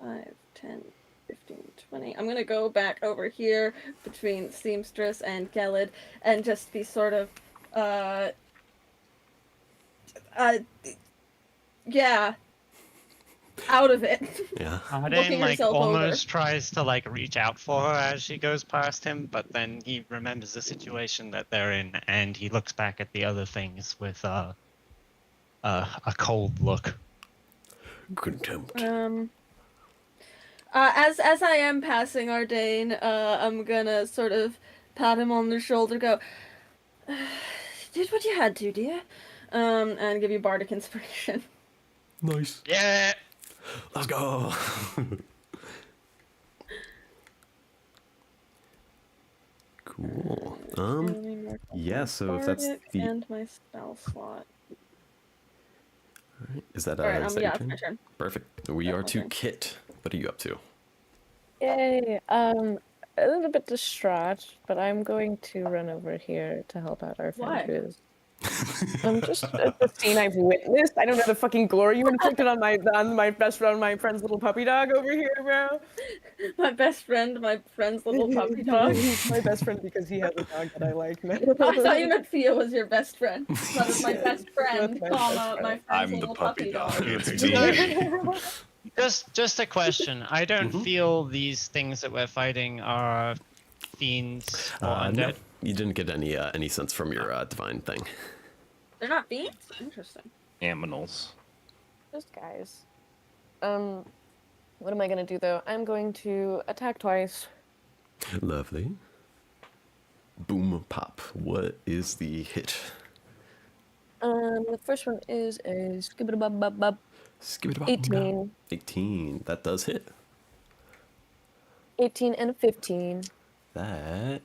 I have 5, 10, 15, 20. I'm gonna go back over here between Seamstress and Gelid and just be sort of, yeah, out of it. Yeah. Ardane like herself almost tries to like reach out for her as she goes past him, but then he remembers the situation that they're in, and he looks back at the other things with a cold look. Contempt. As I am passing Ardane, I'm gonna sort of pat him on the shoulder, go, did what you had to, dear, and give you bardic inspiration. Nice. Yeah. Let's go. Cool. Yeah. So if that's Bardic the and my spell slot. Alright, is that Alright, is that yeah, your turn? my turn. Perfect. We That's are my to turn. Kit. What are you up to? Yay. A little bit distraught, but I'm going to run over here to help out our friend Why? who is. Just at the scene I've witnessed. I don't know the fucking glory you inflicted on my best friend, my friend's little puppy dog over here, bro. My best friend, my friend's little puppy dog. He's my best friend because he has a dog that I like now. I thought you meant Thea was your best friend. That is my best friend, my comma, best my friend's I'm the little puppy dog. It's me. Just a question. I don't feel these things that we're fighting are fiends or No, undead. you didn't get any sense from your divine thing. They're not beans? Interesting. Aminals. Just guys. What am I gonna do though? I'm going to attack twice. Lovely. Boom pop. What is the hit? The first one is a skibidi-bub-bub-bub. 18. 18. That does hit. 18 and a 15. That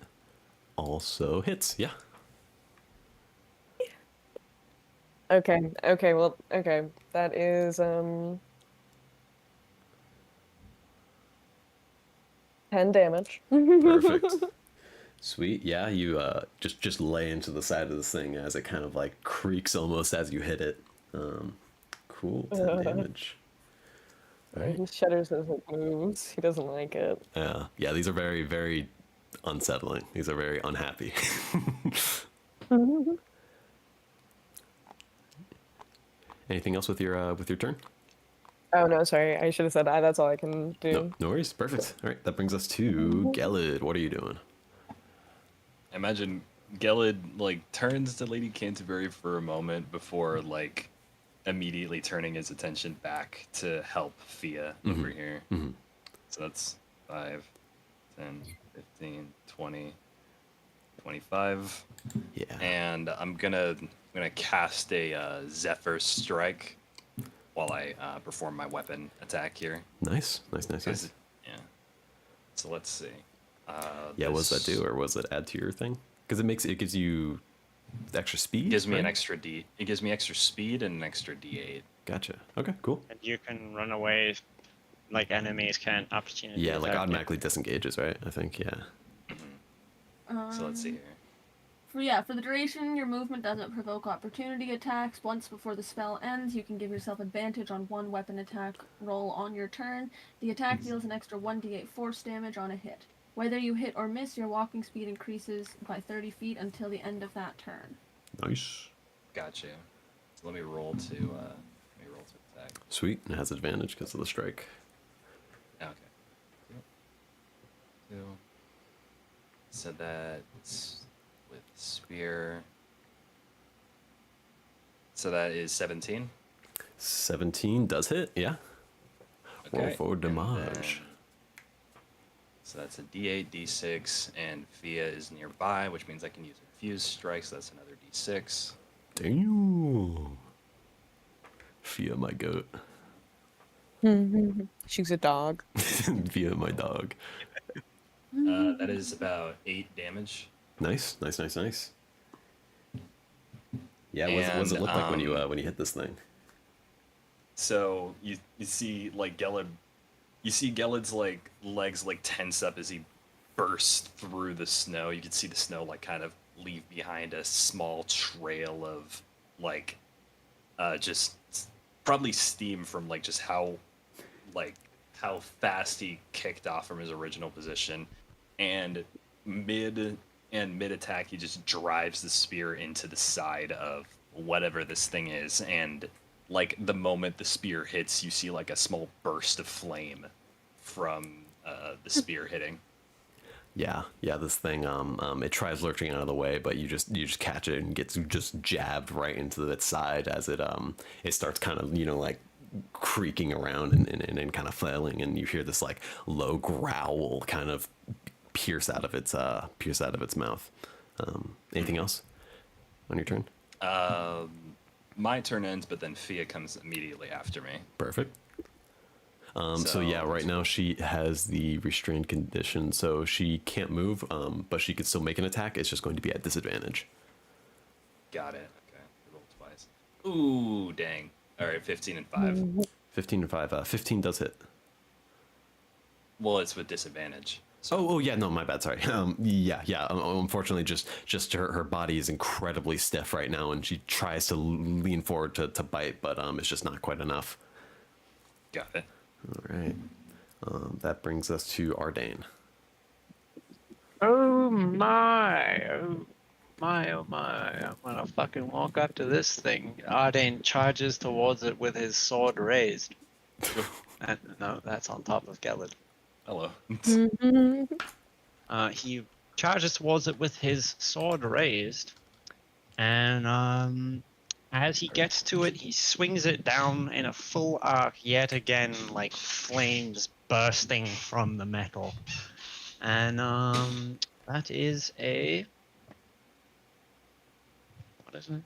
also hits. Yeah. Okay, well, that is, 10 damage. Perfect. Sweet. Yeah, you just lay into the side of this thing as it kind of like creaks almost as you hit it. Cool. 10 damage. All right. He shudders as it moves. He doesn't like it. Yeah, these are very, very unsettling. These are very unhappy. Anything else with your turn? Oh no, sorry. I should have said that's all I can do. No, no worries. Perfect. All right, that brings us to Gelid. What are you doing? I imagine Gelid like turns to Lady Canterbury for a moment before like immediately turning his attention back to help Fia over here. So that's 5, 10, 15, 20, 25. Yeah. And I'm gonna cast a Zephyr Strike while I perform my weapon attack here. Nice. Yeah. So let's see. Yeah, what does that do, or was it add to your thing? Because it gives you extra speed. It gives me right? an extra D. It gives me extra speed and an extra D8. Gotcha. Okay, cool. And you can run away, like enemies can't opportunity. Yeah, like attack you. automatically disengages, right? I think. Yeah. So let's see here. For the duration, your movement doesn't provoke opportunity attacks. Once before the spell ends, you can give yourself advantage on one weapon attack roll on your turn. The attack deals an extra 1d8 force damage on a hit. Whether you hit or miss, your walking speed increases by 30 feet until the end of that turn. Nice. Gotcha. So let me roll to attack. Sweet. It has advantage because of the strike. Okay. Two. So that's with spear. So that is 17. 17 does hit. Yeah. Roll Okay. for and damage. then- So that's a D8, D6, and Fia is nearby, which means I can use Infused Strike, so that's another D6. Damn. Fia, my goat. She's a dog. Fia, my dog. That is about 8 damage. Nice. Yeah, what does it look like when you hit this thing? So you see like Gelid, you see Gelid's like legs like tense up as he bursts through the snow. You can see the snow like kind of leave behind a small trail of like just probably steam from like just how fast he kicked off from his original position, and mid attack he just drives the spear into the side of whatever this thing is, and like the moment the spear hits, you see like a small burst of flame from the spear hitting. Yeah, this thing it tries lurching out of the way, but you just catch it and gets just jabbed right into its side as it starts kind of like creaking around and kind of flailing, and you hear this like low growl kind of pierce out of its mouth. Anything else on your turn? My turn ends, but then Fia comes immediately after me. Perfect. So yeah, right now she has the restrained condition, so she can't move, but she could still make an attack. It's just going to be at disadvantage. Got it. Okay, roll twice. Ooh, dang. All right, 15 and 5. 15 and 5. 15 does hit. Well, it's with disadvantage. So Oh yeah, no, my bad. Sorry. Yeah. Unfortunately, just her body is incredibly stiff right now, and she tries to lean forward to bite, but it's just not quite enough. got it. All right. That brings us to Ardane. Oh my, oh my, oh my. I'm gonna fucking walk up to this thing. Ardane charges towards it with his sword raised. No, that's on top of Gelid. Hello. He charges towards it with his sword raised, and as he gets to it, he swings it down in a full arc yet again, like flames bursting from the metal. And that is a... what is it?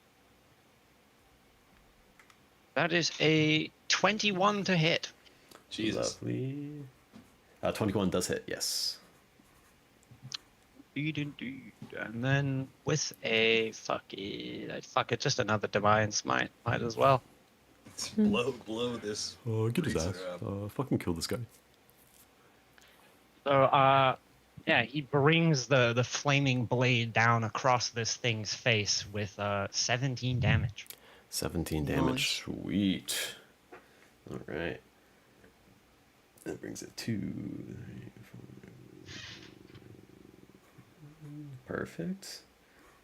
That is a 21 to hit. Jesus. Lovely. 21 does hit. Yes. And then with a fuck it, just another divine smite, might as well. Blow this. Oh, get his ass. creature up. Fucking kill this guy. So yeah, he brings the flaming blade down across this thing's face with 17 damage. 17 damage. Sweet. All right. That brings it to... Perfect.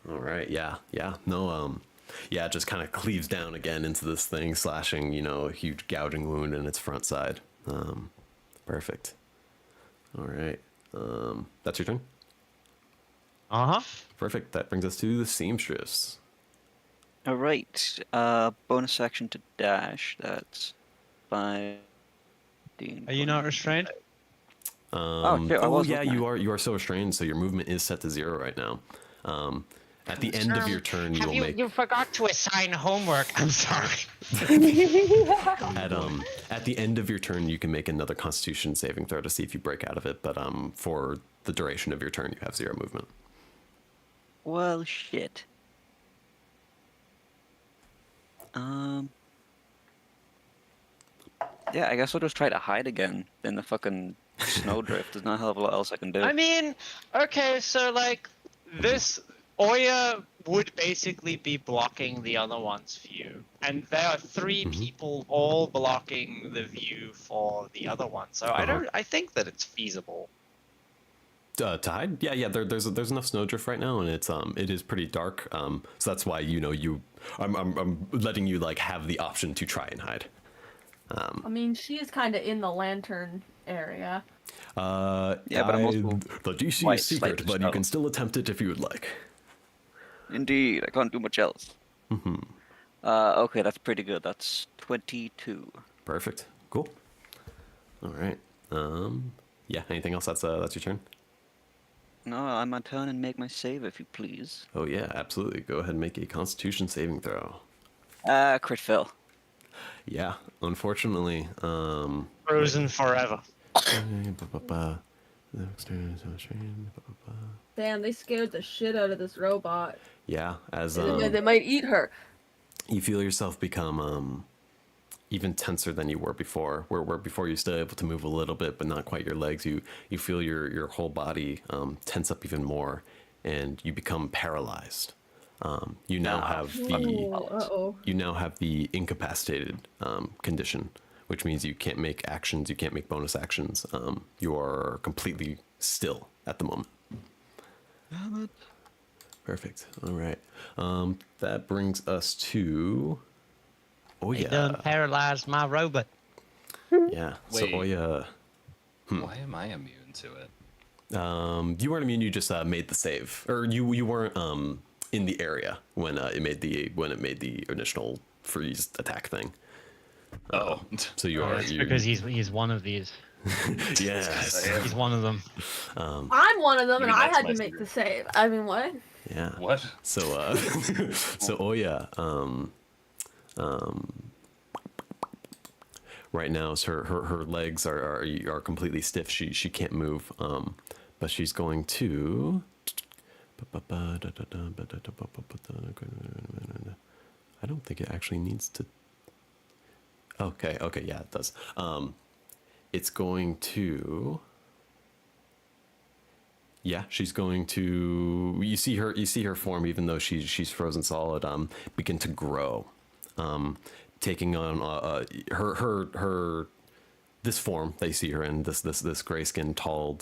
All right. Yeah. No. Yeah. It just kind of cleaves down again into this thing, slashing. A huge gouging wound in its front side. Perfect. All right. That's your turn. Uh huh. Perfect. That brings us to the seamstress. All right. Bonus action to dash. That's 5. Are you not restrained? Oh, shit, I was yeah, looking at you are so restrained, so your movement is set to 0 right now. At the end of your turn, you will make. You forgot to assign homework. I'm sorry. At the end of your turn, you can make another Constitution saving throw to see if you break out of it. But for the duration of your turn, you have 0 movement. Well, shit. Yeah, I guess I'll just try to hide again in the fucking snowdrift. There's not a hell of a lot else I can do. I mean, okay, so like this Oya would basically be blocking the other one's view, and there are 3 people all blocking the view for the other one. So I think that it's feasible. To hide? Yeah. There's enough snowdrift right now, and it is pretty dark. So that's why I'm letting you like have the option to try and hide. I mean, she is kind of in the lantern area. Yeah, but I'm also the DC quite is secret, slightly but you can stealth. still attempt it if you would like. Indeed, I can't do much else. Okay, that's pretty good. That's 22. Perfect. Cool. All right. Yeah. Anything else? That's your turn. No, I'm my turn and make my save if you please. Oh yeah, absolutely. Go ahead and make a Constitution saving throw. Crit fail. Yeah. Unfortunately, Frozen forever. Damn, they scared the shit out of this robot. Yeah. As They might eat her. you feel yourself become even tenser than you were before. Where before you're still able to move a little bit, but not quite your legs. You feel your whole body tense up even more, and you become paralyzed. You now have the incapacitated condition, which means you can't make actions, you can't make bonus actions. You are completely still at the moment. Damn it. Perfect. All right. That brings us to They Oya. done paralyzed my robot. Yeah. So Wait. Oya, Why am I immune to it? you weren't immune. You just made the save, or you weren't in the area when it made the initial freeze attack thing. Oh. So you are It's you. because he's one of these. Yes. He's one of them. I'm one of them, and Maybe I that's had my to make the secret. save. I mean, what? Yeah. What? So so Oya, right now, so her legs are completely stiff. She can't move. But she's going to. I don't think it actually needs to. Okay, yeah, it does. It's going to. Yeah, she's going to. You see her form, even though she's frozen solid, begin to grow, taking on her this form that you see her in, this gray skinned tall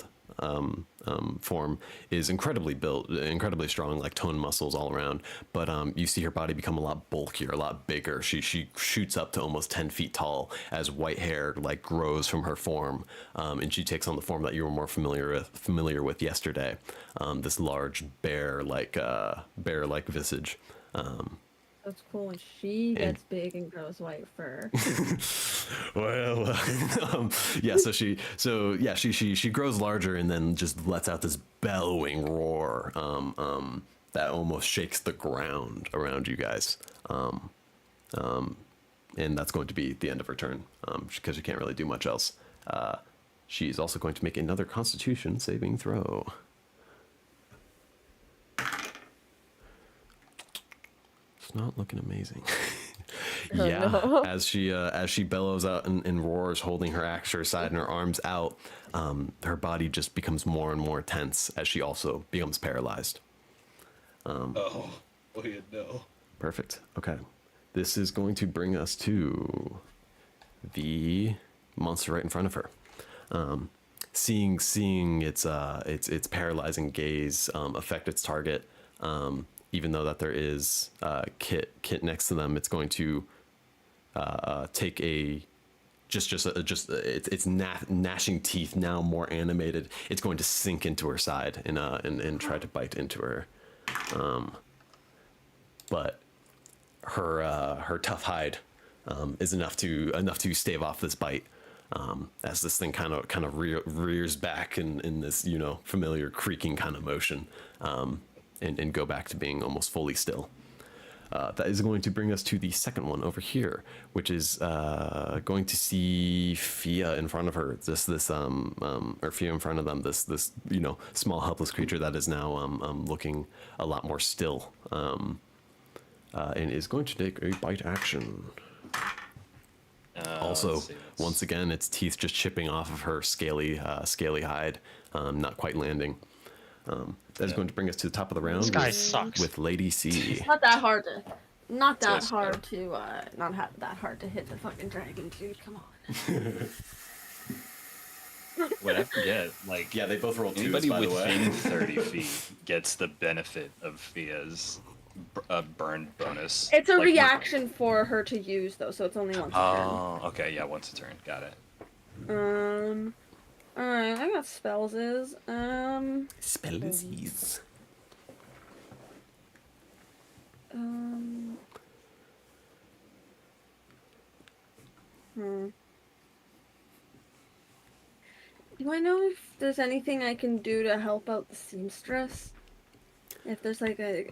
form is incredibly built, incredibly strong, like toned muscles all around. But you see her body become a lot bulkier, a lot bigger. She shoots up to almost 10 feet tall as white hair like grows from her form, and she takes on the form that you were more familiar with yesterday. This large bear like visage. That's cool when she gets big and grows white fur. Well, yeah. She grows larger and then just lets out this bellowing roar that almost shakes the ground around you guys. And that's going to be the end of her turn because she can't really do much else. She's also going to make another Constitution saving throw. It's not looking amazing. Yeah, no. as she bellows out and roars, holding her axe to her side and her arms out, her body just becomes more and more tense as she also becomes paralyzed. Oh, wait, no. Perfect. Okay, this is going to bring us to the monster right in front of her. Seeing its paralyzing gaze affect its target, even though that there is Kit next to them, it's going to take a its gnashing teeth, now more animated. It's going to sink into her side and try to bite into her. But her tough hide is enough to stave off this bite. As this thing kind of rears back in this familiar creaking kind of motion, and go back to being almost fully still. That is going to bring us to the second one over here, which is going to see Fia in front of her. Or Fia in front of them. This small helpless creature that is now looking a lot more still, and is going to take a bite action. Also, let's see, once again, its teeth just chipping off of her scaly hide, not quite landing. That is going to bring us to the top of the round. This guy sucks. With Lady C. It's not that hard to, not that Just hard to, that hard to hit the fucking dragon, dude. Come on. What I forget, like, Yeah, they both rolled twos, anybody by the way. within 30 feet gets the benefit of Fia's burn bonus. It's a Like, reaction for her to use though, so it's only once a Oh, okay, yeah, once a turn. Got it. turn. Alright, I got spells Spellsies. Do I know if there's anything I can do to help out the seamstress? If there's like a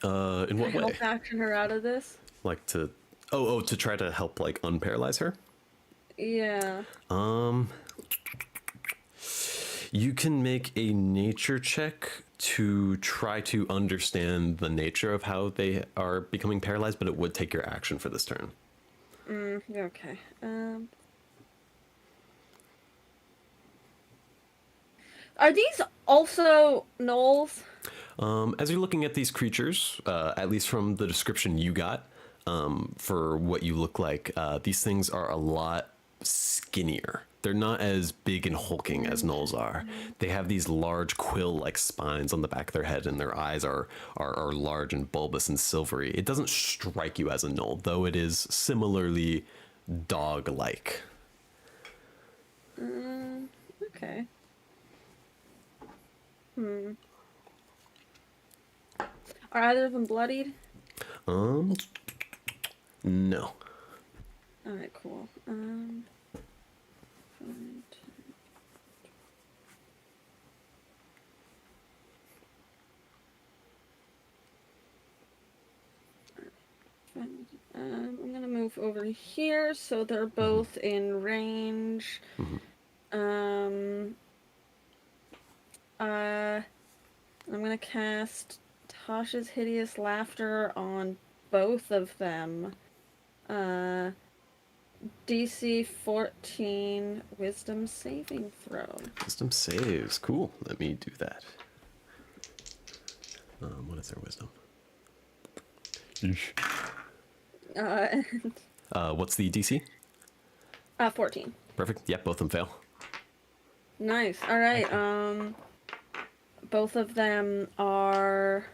In what way? help action her out of this? Like to to try to help like unparalyze her? Yeah. You can make a nature check to try to understand the nature of how they are becoming paralyzed, but it would take your action for this turn. Okay. Are these also gnolls? As you're looking at these creatures, at least from the description you got, for what you look like, these things are a lot skinnier. They're not as big and hulking as gnolls are. They have these large quill-like spines on the back of their head, and their eyes are large and bulbous and silvery. It doesn't strike you as a gnoll, though it is similarly dog-like. Okay. Are either of them bloodied? No. Alright, cool. I'm gonna move over here so they're both in range. I'm gonna cast Tasha's Hideous Laughter on both of them. DC 14 Wisdom saving throw. Wisdom saves. Cool. Let me do that. What is their wisdom? What's the DC? 14. Perfect. Yep, both of them fail. Nice. All right. Both of them are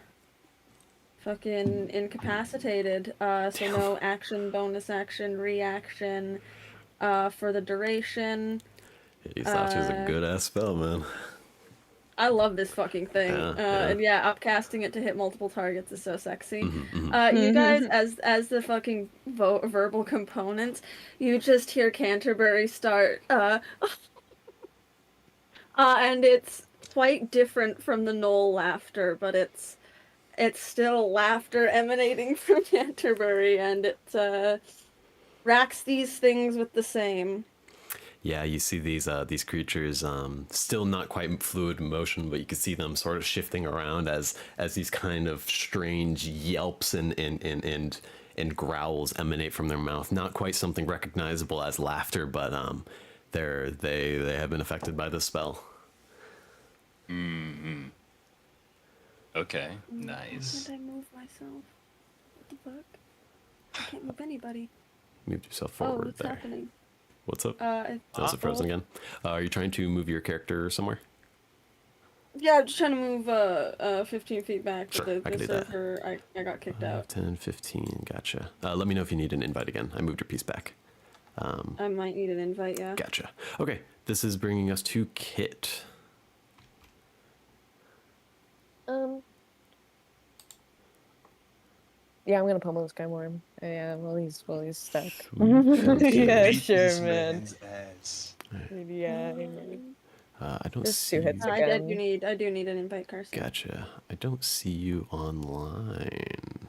fucking incapacitated. So Damn. no action, bonus action, reaction, for the duration. You thought it was a good ass spell, man. I love this fucking thing. Yeah. And yeah, upcasting it to hit multiple targets is so sexy. You guys, as the fucking verbal components, you just hear Canterbury start, and it's quite different from the Knoll laughter, but it's still laughter emanating from Canterbury, and it racks these things with the same. Yeah, you see these creatures still not quite fluid in motion, but you can see them sort of shifting around as these kind of strange yelps and growls emanate from their mouth. Not quite something recognizable as laughter, but they have been affected by this spell. Okay, nice. Can't I move myself? What the fuck? I can't move anybody. Move yourself Oh, forward what's there. happening? What's up? It's Oh, is it frozen again? Are you trying to move your character somewhere? Yeah, I'm just trying to move 15 feet back, but Sure, I can the do that. server, I got kicked out. 10, 15, gotcha. Let me know if you need an invite again. I moved your piece back. I might need an invite, yeah. Gotcha. Okay, this is bringing us to Kit. Yeah, I'm gonna pummel this guy more. Yeah, well he's stuck. Sweet. Yeah, Beat sure, this man. man's ass. Yeah. I don't Just see 2 hits you. again. I do need an invite, Carson. Gotcha. I don't see you online.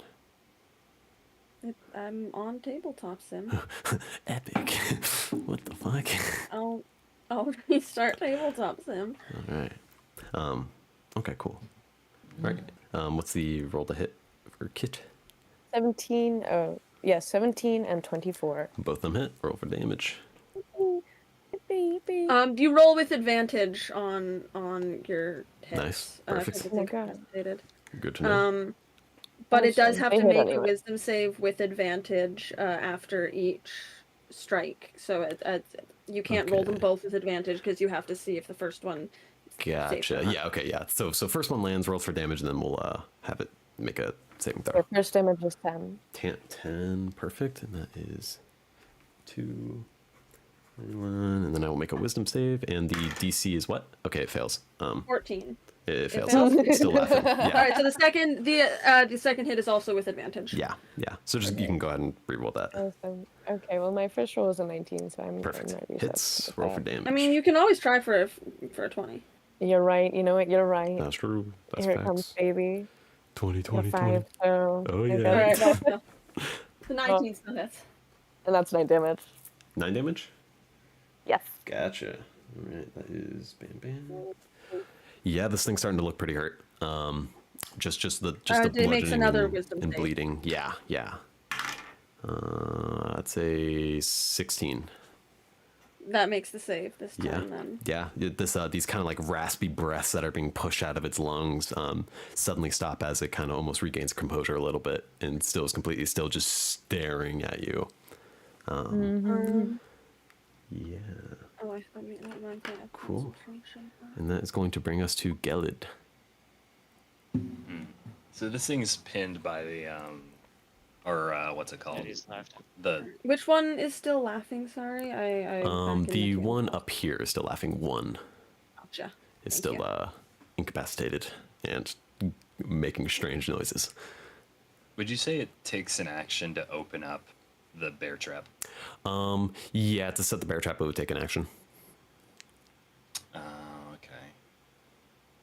I'm on tabletop sim. Epic. What the fuck? I'll restart tabletop sim. All right. Okay, cool. All right. What's the roll to hit for Kit? 17. Oh, yeah, 17 and 24. Both of them hit. Roll for damage. Baby. You roll with advantage on your hits. Nice. Perfect. 'cause it's Oh my God. incapacitated. Good to know. But it does Awesome. have They to hit make a anyway. wisdom save with advantage after each strike. So you can't roll them Okay. both with advantage because you have to see if the first one. Gotcha. or not. Yeah. Okay. Yeah. So first one lands, rolls for damage, and then we'll have it make a saving Their throw. first damage is 10. 10, perfect, and that is 2, 21, and then I will make a wisdom save, and the DC is what? Okay, it fails. 14. It fails. fails? Still laughing. All Yeah. right. So the second hit is also with advantage. Yeah. Yeah. So just you can go ahead and re-roll that. Awesome. Okay, well my first roll was a 19, so I'm Perfect. not reset Hits. with Roll for that. damage. I mean, you can always try for a 20. You're right. You know what? You're right. That's true. That's Here it facts. comes, baby. 20, A 20, 20. 5. So Oh, I yeah. got All it. right. No. The 19 still hits. And that's 9 damage. 9 damage? Yes. Gotcha. All right, that is bam bam. Yeah, this thing's starting to look pretty hurt. Just the It bludgeoning makes another and, wisdom and save. bleeding. Yeah, yeah. I'd say 16. That makes the save this Yeah, time. Then. yeah. This these kind of like raspy breaths that are being pushed out of its lungs suddenly stop as it kind of almost regains composure a little bit and still is completely still just staring at you. Yeah. Oh, I mean, I can't have Cool. concentration. And that is going to bring us to Gelid. So this thing's pinned by the what's it called? It is left. The Which one is still laughing? Sorry, I. back in The table. one up here is still laughing. One Gotcha. is Thank still you. incapacitated and making strange noises. would you say it takes an action to open up the bear trap? Yeah, to set the bear trap, it would take an action. Oh, okay.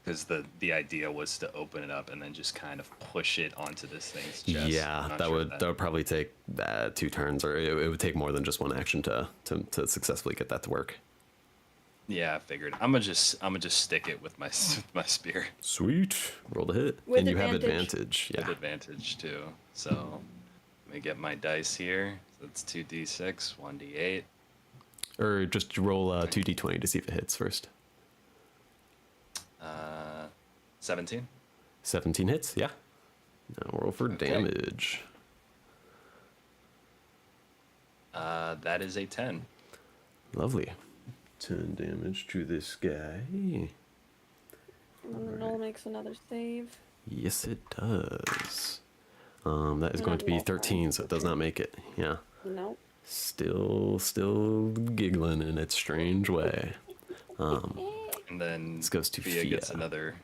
Because the idea was to open it up and then just kind of push it onto this thing's chest. Yeah, I'm not that sure would probably take 2 turns, or it would take more than just one action to successfully get that to work. Yeah, I figured. I'm gonna just stick it with my my spear Sweet, roll the hit, With and you have advantage. advantage. with Yeah, advantage too. So let me get my dice here. So that's 2d6, 1d8. or just roll 2d20 to see if it hits first. 17. 17 hits. Yeah. Now roll for Okay. damage. That is a 10. Lovely. 10 damage to this guy. And then Noel makes another save. Yes, it does. That is going to be Not 13, so it does not make it. Yeah. Nope. Still giggling in its strange way. And then This goes to Fia gets Fia. another.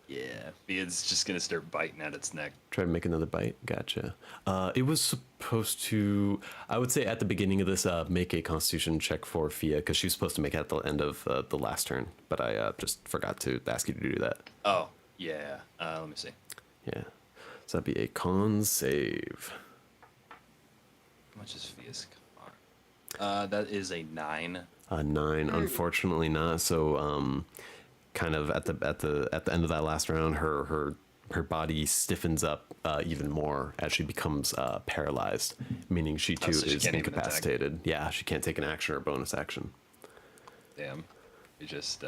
Yeah, Fia's just gonna start biting at its neck. Try to make another bite. Gotcha. It was supposed to, I would say at the beginning of this, make a constitution check for Fia, because she was supposed to make it at the end of the last turn, but I just forgot to ask you to do that. Oh, yeah. Let me see. Yeah. So that'd be a con save. How much is Fia's con? That is a 9. A 9, unfortunately not. So, kind of at the end of that last round, her body stiffens up even more as she becomes paralyzed, meaning she too so she is can't even attack. incapacitated. Yeah, she can't take an action or bonus action. Damn. You just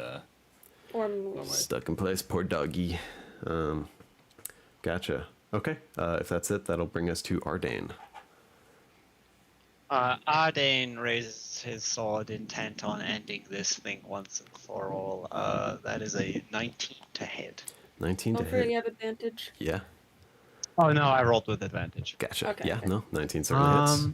Or move. Stuck in place, poor doggy. Gotcha. Okay, if that's it, that'll bring us to Ardane. Ardane raises his sword, intent on ending this thing once and for all. That is a 19 to hit. 19 to Don't forget hit. you have advantage. Yeah, Oh no, I rolled with advantage. gotcha. Okay, Yeah, okay. no, 19 certainly hits.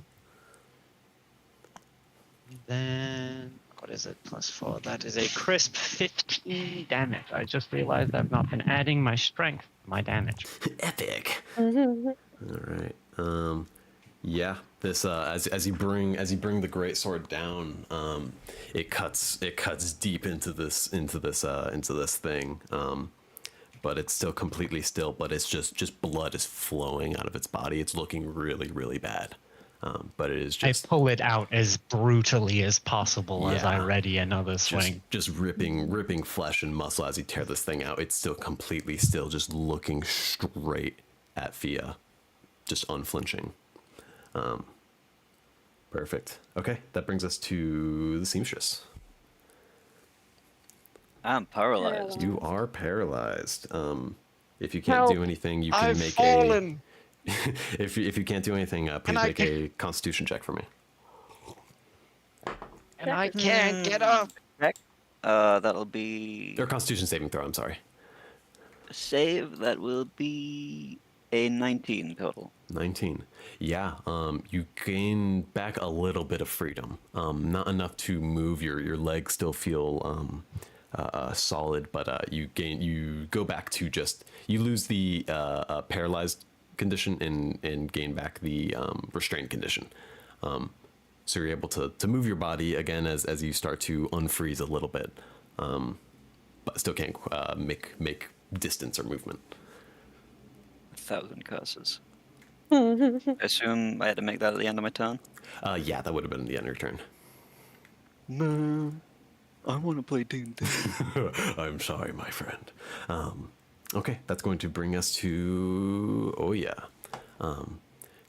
Then what is it? +4. That is a crisp 15 damage. I just realized I've not been adding my strength to my damage. Epic. Mm-hmm. All right. Yeah. This as you bring the great sword down, it cuts deep into this thing. But it's still completely still. But it's just blood is flowing out of its body. It's looking really really bad. But it is I just pull it out as brutally as possible as I Yeah. ready another swing. just ripping flesh and muscle as you tear this thing out. It's still completely still, just looking straight at Fia, just unflinching. Perfect. Okay, that brings us to the seamstress. I'm paralyzed. You are paralyzed. If you can't Help. do anything, you can I've make fallen. if you can't do anything, please I make a Constitution check for me. And I can't get up. Heck. That'll be Or Constitution saving throw. I'm sorry. a save. That will be a 19 total. 19. Yeah, you gain back a little bit of freedom. Not enough to move. Your legs still feel solid, but you go back to just, you lose the paralyzed condition and gain back the restrained condition. So you're able to move your body again as you start to unfreeze a little bit, but still can't make distance or movement. 1,000 curses. I assume I had to make that at the end of my turn. Yeah, that would have been the end of your turn. No, I want to play D&D. I'm sorry, my friend. Okay, that's going to bring us to Oya,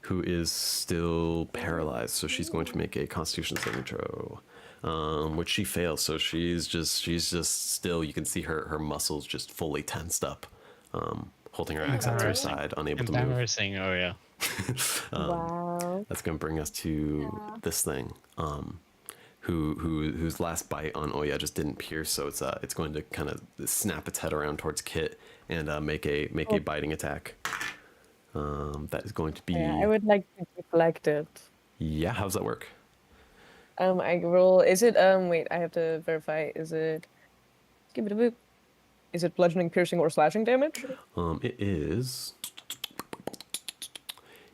who is still paralyzed. So she's going to make a Constitution saving throw, which she fails. So she's just still. You can see her muscles just fully tensed up, holding her axe out to her side, unable to move. Embarrassing. Oh yeah. Wow. That's going to bring us to this thing, whose last bite on Oya just didn't pierce, so it's going to kind of snap its head around towards Kit and make a biting attack. That is going to be. Yeah, I would like to deflect it. Yeah, how's that work? I roll. Is it Wait, I have to verify. Is it? Give it a boop. Is it bludgeoning, piercing, or slashing damage? It is.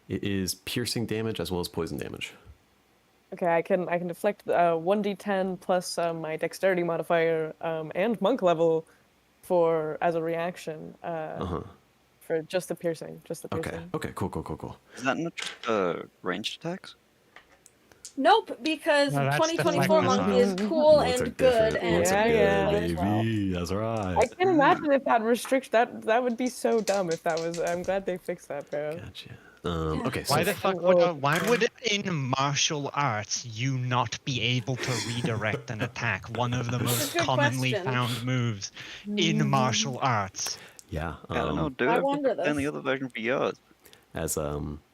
It is piercing damage as well as poison damage. Okay, I can deflect 1d10 plus my dexterity modifier and monk level as a reaction for just the piercing. Okay. Okay. Cool. Is that not just ranged attacks? Nope, because No, that's 2024 deflecting monk as is well. cool Monks are and good, different. and Monks are Yeah, good, yeah. baby. That's right. I can imagine if that restricts that would be so dumb if that was. I'm glad they fixed that, bro. Gotcha. Okay. So Why the fuck would in martial arts you not be able to redirect an attack? One of the most good commonly question. found moves in martial arts. yeah. I don't know, dude. I I've wonder been playing the this. other version for years. As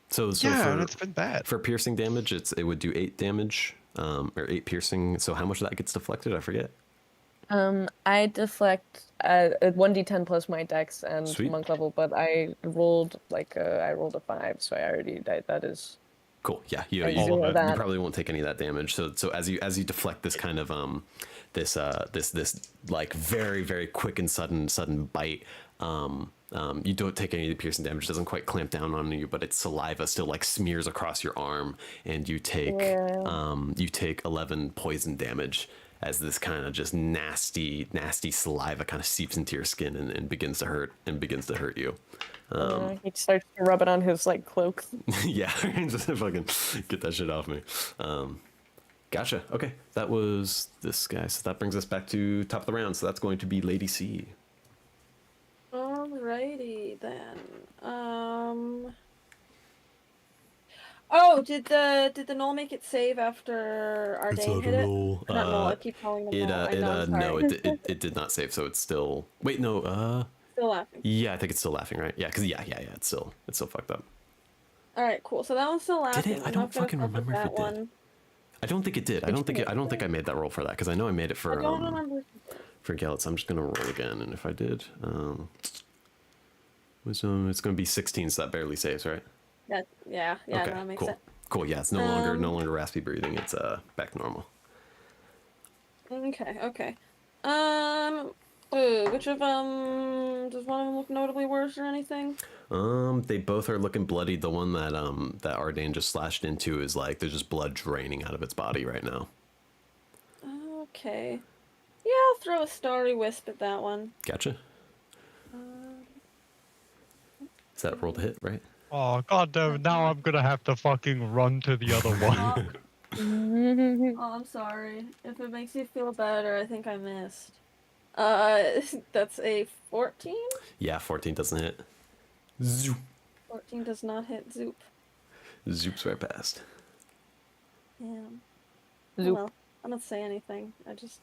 so Yeah, and for it's been bad. for piercing damage, it would do 8 damage, or 8 piercing. So how much of that gets deflected? I forget. I deflect 1d10 plus my dex and Sweet. monk level, but I rolled a 5, so I already that is. Cool. Yeah. You All of it. you probably won't take any of that damage. So as you deflect this kind of this like very very quick and sudden bite, you don't take any of the piercing damage. It doesn't quite clamp down on you, but its saliva still like smears across your arm, and you take 11 poison damage as this kind of just nasty saliva kind of seeps into your skin and begins to hurt you. He starts to rub it on his like cloak. Yeah, just fucking get that shit off me. Gotcha. Okay, that was this guy. So that brings us back to top of the round. So that's going to be Lady C. Alrighty then. Oh, did the Knoll make it save after Ardane hit it? Not Knoll. I keep calling them Knoll. I know, I'm No, sorry. it did not save. So it's still. Wait, no. Still laughing. Yeah, I think it's still laughing, right? Yeah, because yeah, it's still fucked up. All right, cool. So that one's still Did active. it? I I'm don't not gonna fucking fuck with remember if that it did. one. I don't think it did. I Which don't think one I don't think I made that roll for that because I know I made it I for don't remember. for Gellert. So I'm just gonna roll again, and if I did, wisdom, it's gonna be 16, so that barely saves, right? Yeah, Okay, no, that makes cool. sense. Cool. Yeah, it's no longer raspy breathing. It's back to normal. Okay. Which of does one of them look notably worse or anything? They both are looking bloodied. The one that that Ardain just slashed into is like there's just blood draining out of its body right now. Okay. Yeah, I'll throw a starry wisp at that one. Gotcha. Is that roll to hit, right? Oh god damn! Now I'm gonna have to fucking run to the other one. Oh, I'm sorry. If it makes you feel better, I think I missed. That's a 14? Yeah, 14 doesn't hit. Zoop. 14 does not hit Zoop. Zoops right past. Yeah. Zoop. Well, I don't say anything. I just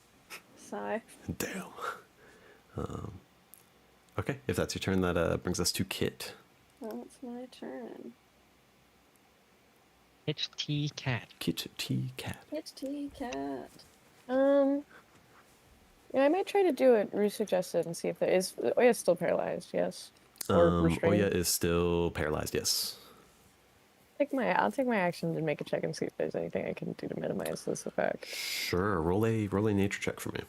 sigh. Damn. Okay, if that's your turn, that brings us to Kit. Well, it's my turn. It's T cat. Kit T Cat. It's T-Cat. Yeah, I might try to do it resuggested and see if there is. Oya's still paralyzed, yes. Or restrained. Oya is still paralyzed, yes. I'll take my action and make a check and see if there's anything I can do to minimize this effect. Sure, roll a nature check for me.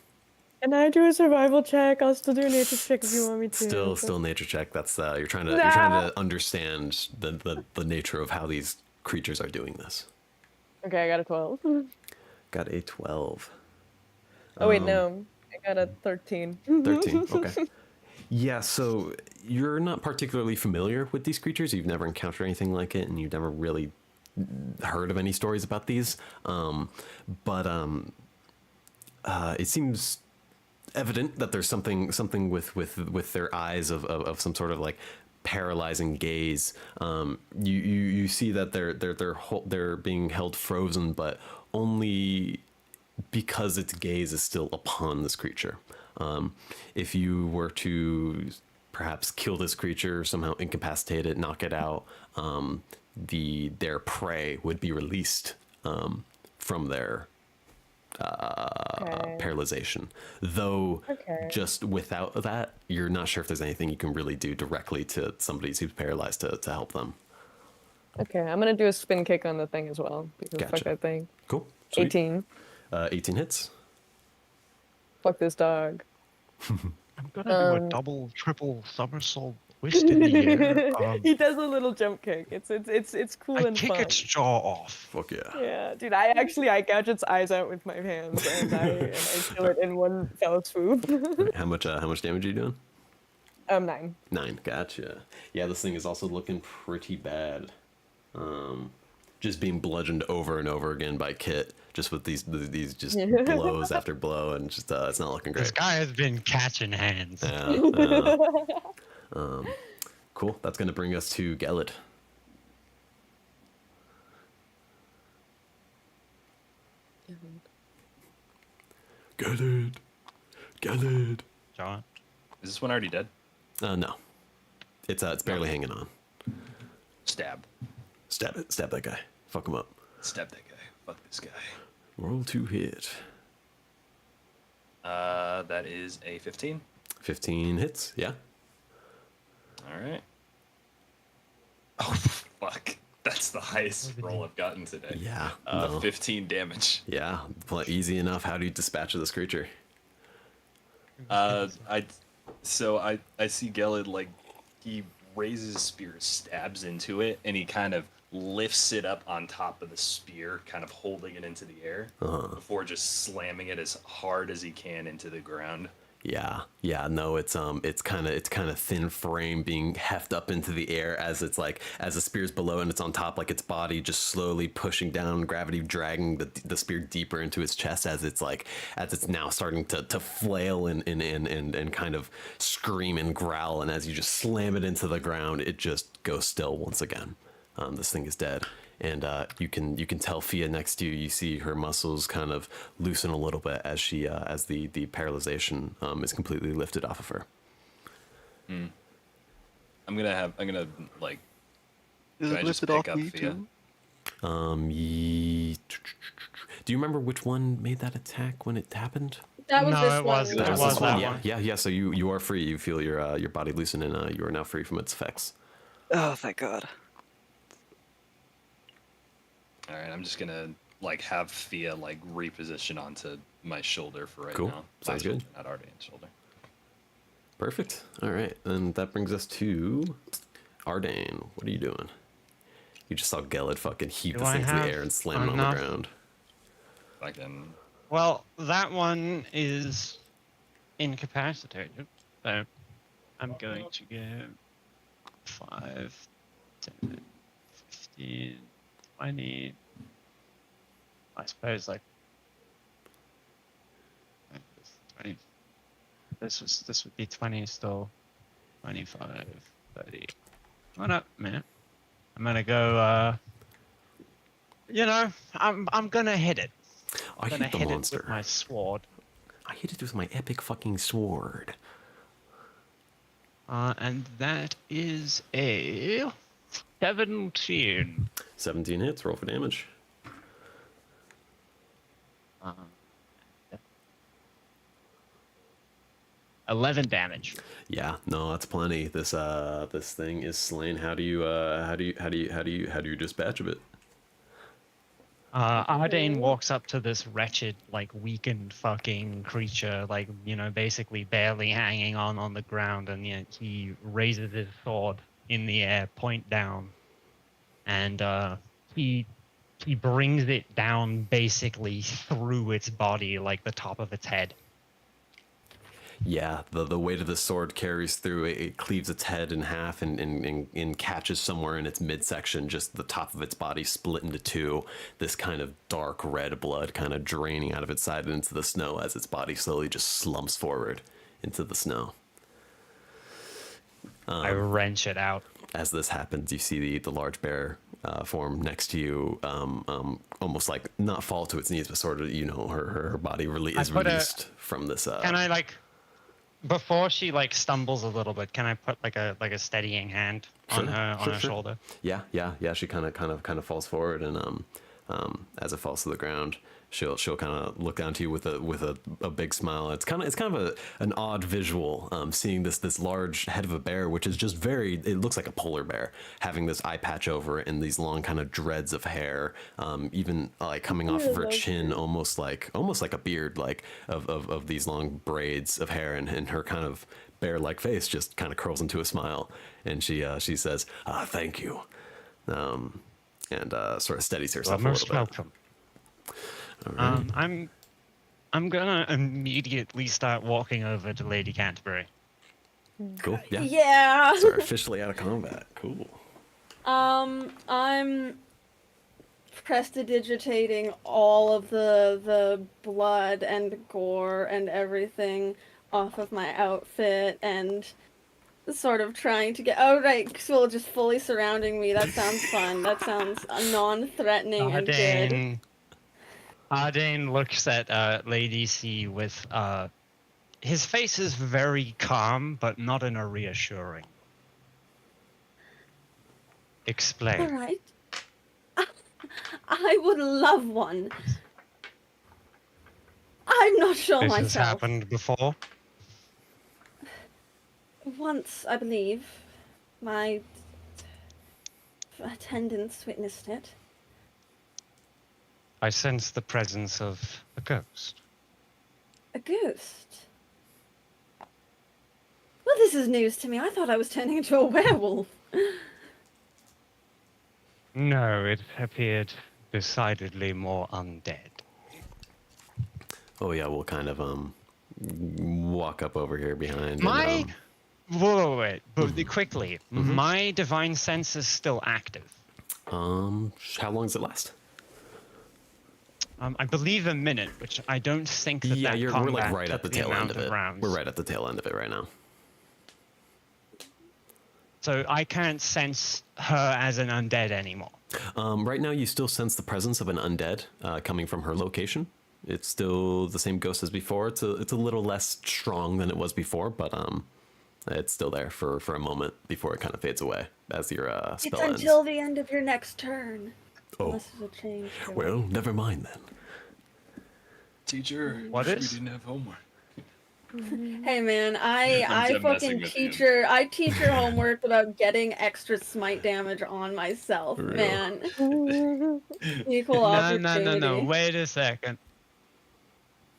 And I do a survival check. I'll still do a nature check if you want me to. Still nature check. That's you're trying to understand the nature of how these creatures are doing this. Okay, I got a 12. Got a 12. Oh wait, no. I got a 13. 13. Okay. Yeah, so you're not particularly familiar with these creatures. You've never encountered anything like it, and you've never really heard of any stories about these. But it seems evident that there's something with their eyes of some sort of like paralyzing gaze. You see that they're being held frozen, but only because its gaze is still upon this creature. If you were to perhaps kill this creature, somehow incapacitate it, knock it out, their prey would be released from their paralyzation. Though, just without that, you're not sure if there's anything you can really do directly to somebody who's paralyzed to help them. Okay, I'm gonna do a spin kick on the thing as well, because fuck Gotcha. that thing. Cool. Sweet. 18. 18 hits. Fuck this dog. I'm gonna do a double, triple somersault twist in the air. He does a little jump kick. It's cool I and kick fun. its jaw off. Fuck yeah. Yeah, dude, I gouge its eyes out with my hands and I kill it in one fell swoop. Right, how much damage are you doing? 9. 9. Gotcha. Yeah, this thing is also looking pretty bad. Just being bludgeoned over and over again by Kit, just with these just blows after blow, and just it's not looking great. This guy has been catching hands. Yeah. Cool. That's gonna bring us to Gellert. Gellert. John. Is this one already dead? No. It's barely hanging on. Stab. Stab it. Stab that guy. Fuck him up. Stab that guy. Fuck this guy. Roll to hit. That is a 15. 15 hits. Yeah. All right. Oh, fuck. That's the highest roll I've gotten today. Yeah. No. 15 damage. Yeah. Easy enough. How do you dispatch this creature? I see Gelid, like, he raises his spear, stabs into it, and he kind of lifts it up on top of the spear, kind of holding it into the air before just slamming it as hard as he can into the ground. Yeah. No, it's kind of thin frame being hefted up into the air as the spear's below and it's on top, like its body just slowly pushing down, gravity dragging the spear deeper into its chest as it's now starting to flail and kind of scream and growl, and as you just slam it into the ground, it just goes still once again. This thing is dead. And you can tell Fia next to you. You see her muscles kind of loosen a little bit as she as the paralyzation is completely lifted off of her. I'm gonna like Can I just pick up Thea? Do you remember which one made that attack when it happened? That was No, this it one. was- it That was this that one? one. Yeah, yeah, yeah. So you are free. You feel your body loosen, and you are now free from its effects. Oh, thank God. All right, I'm just gonna like have Thea like reposition onto my shoulder for right Cool. now. Sounds My good. shoulder, not Ardane's shoulder. Perfect. All right, and that brings us to Ardane. What are you doing? You just saw Gelid fucking heave Do this I thing to the have air and slam it on enough? the ground. Fucking Well, that one is incapacitated, so I'm going to go 5, 10, 15, 20. I suppose like 20. This would be 20 still. 25, 30. Come on up, man. I'm gonna go. I'm gonna hit it. I I'm gonna hit the hit it monster. with my sword. I hit it with my epic fucking sword. And that is a 17. 17 hits. Roll for damage. Uh, 11 damage. Yeah, no, that's plenty. This thing is slain. How do you dispatch of it? Ardane walks up to this wretched, like weakened fucking creature, like, basically barely hanging on the ground, and yet he raises his sword in the air, point down, and he brings it down basically through its body, like the top of its head. Yeah, the weight of the sword carries through. It cleaves its head in half and catches somewhere in its midsection, just the top of its body split into two. This kind of dark red blood kind of draining out of its side and into the snow as its body slowly just slumps forward into the snow. I wrench it out. As this happens, you see the large bear form next to you, almost like not fall to its knees, but sort of, her body is put a- released from this. Can I before she stumbles a little bit, can I put like a steadying hand on her shoulder? Yeah. She kind of falls forward, and as it falls to the ground, she'll kind of look down to you with a big smile. It's kind of an odd visual, seeing this large head of a bear, which is just it looks like a polar bear, having this eye patch over it and these long kind of dreads of hair, even like coming off of her chin, almost like a beard, like of these long braids of hair, and her kind of bear-like face just kind of curls into a smile, and she says, "Thank you," and sort of steadies herself a Most little bit. welcome. All right. I'm gonna immediately start walking over to Lady Canterbury. Cool. Yeah. Yeah. So we're officially out of combat. Cool. I'm prestidigitating all of the blood and gore and everything off of my outfit and sort of trying to get. Oh, right. Quill just fully surrounding me. That sounds fun. That sounds non-threatening and good. Ardane looks at Lady C with his face is very calm, but not in a reassuring. Explain. All right. I would love one. I'm not sure This has myself. happened before. Once, I believe, my attendants witnessed it. I sense the presence of a ghost. A ghost? Well, this is news to me. I thought I was turning into a werewolf. No, it appeared decidedly more undead. Oh yeah, we'll kind of walk up over here behind. My And, wait, but quickly. My divine sense is still active. how long does it last? I believe a minute, which I don't think that Yeah, that we're combat like right took at the the tail end amount of it. rounds. We're right at the tail end of it right now. So I can't sense her as an undead anymore. Right now, you still sense the presence of an undead coming from her location. It's still the same ghost as before. It's a little less strong than it was before, but It's still there for a moment before it kind of fades away as your It's spell ends. until the end of your next turn. Oh, Unless there's a change to it. well, never mind then. Teacher, What we is? didn't have homework. Hey man, I'm I just messing fucking with you. I teach her homework about getting extra smite damage on myself, Real. man. Equal No, opportunity. Wait a second.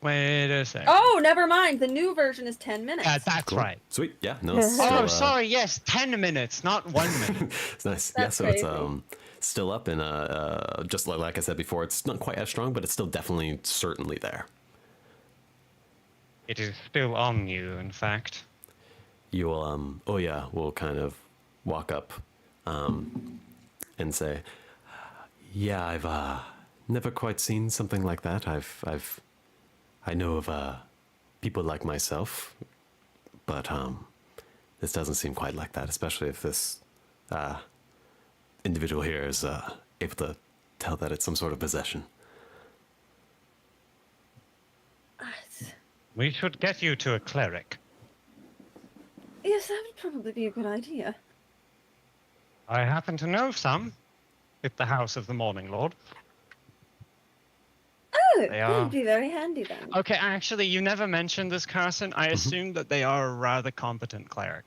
Wait a second. Oh, never mind. The new version is 10 minutes. Yeah, that's Cool. right. Sweet. Yeah. No. It's Oh, still, sorry. Yes, 10 minutes, not 1 minute. It's nice. That's yeah. So crazy. it's still up, and just like I said before, it's not quite as strong, but it's still definitely certainly there. It is still on you, in fact. You will oh yeah, we'll kind of walk up and say, yeah, I've never quite seen something like that. I know of people like myself, but this doesn't seem quite like that, especially if this individual here is able to tell that it's some sort of possession. We should get you to a cleric. Yes, that would probably be a good idea. I happen to know some at the House of the Morning Lord. Oh, They that are- would be very handy then. Okay, actually, you never mentioned this, Carson. I assume that they are a rather competent cleric.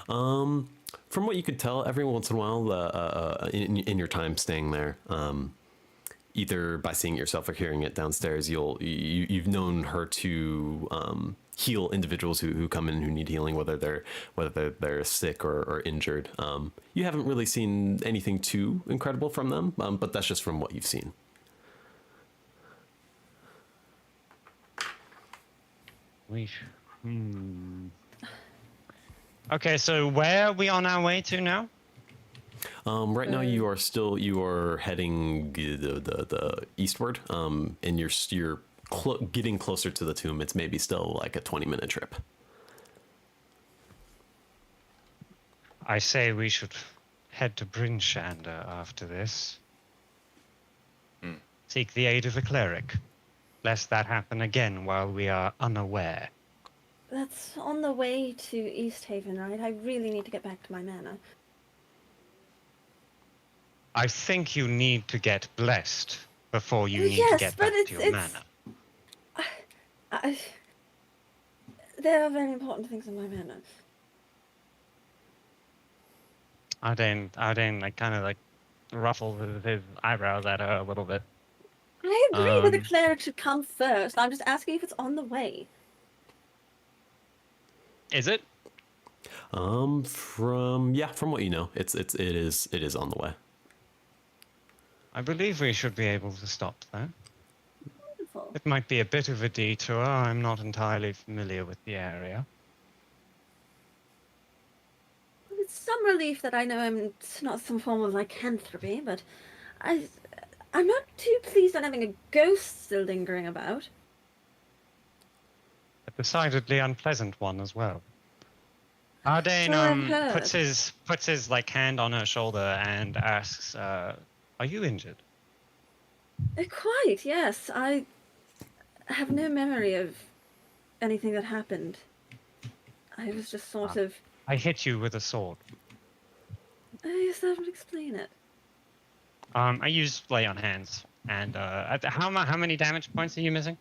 From what you could tell, every once in a while, in your time staying there, either by seeing it yourself or hearing it downstairs, you've known her to heal individuals who come in who need healing, whether they're sick or injured. You haven't really seen anything too incredible from them, but that's just from what you've seen. Okay, so where are we on our way to now? Right now, you are heading the eastward, and you're getting closer to the tomb. It's maybe still like a 20-minute trip. I say we should head to Bryn Shander after this. Seek the aid of a cleric, lest that happen again while we are unaware. That's on the way to East Haven, right? I really need to get back to my manor. I think you need to get blessed before you need to Yes, get but back to your manor. There are very important things in my manor. Arden like kind of like ruffled his eyebrows at her a little bit. I agree that a Um, cleric should come first. I'm just asking if it's on the way. Is it? From what you know, it is on the way. I believe we should be able to stop there. Wonderful. It might be a bit of a detour. I'm not entirely familiar with the area. Well, it's some relief that I know it's not some form of lycanthropy, but I'm not too pleased on having a ghost still lingering about. A decidedly unpleasant one as well. Arden So I've heard. puts his like hand on her shoulder and asks, "Are you injured?" Quite, yes. I have no memory of anything that happened. I was just sort of. I hit you with a sword. Oh, yes, that would explain it. I use lay on hands, and how many damage points are you missing?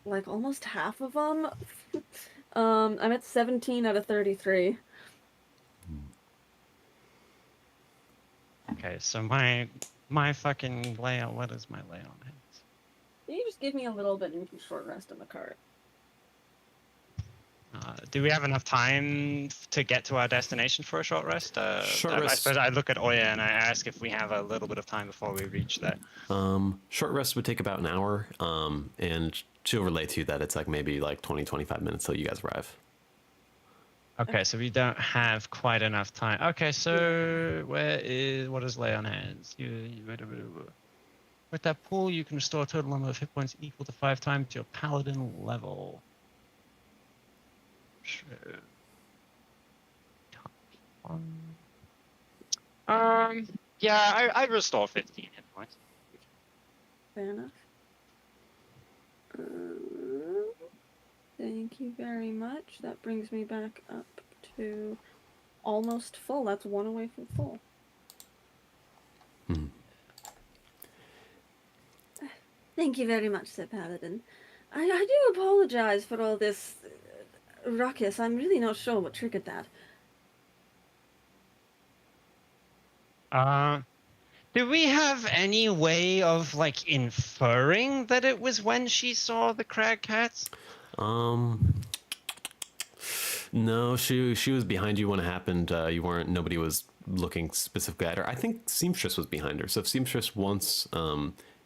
Like almost half of them. I'm at 17 out of 33. Okay, so my fucking layout. What is my lay on hands? Can you just give me a little bit and you can short rest in the cart? Do we have enough time to get to our destination for a short rest? Short I rest. suppose I look at Oya and I ask if we have a little bit of time before we reach that. Short rest would take about an hour, and she'll relate to you that it's like maybe like 20-25 minutes till you guys arrive. Okay, so we don't have quite enough time. Okay, so what is lay on hands? With that pool, you can restore a total number of hit points equal to 5 times your paladin level. Yeah, I restore 15 hit points. Fair enough. Thank you very much. That brings me back up to almost full. That's one away from full. Thank you very much, Sir Paladin. I do apologize for all this ruckus. I'm really not sure what triggered that. Do we have any way of like inferring that it was when she saw the crag cats? No, she was behind you when it happened. You weren't. Nobody was looking specifically at her. I think Seamstress was behind her. So if Seamstress wants,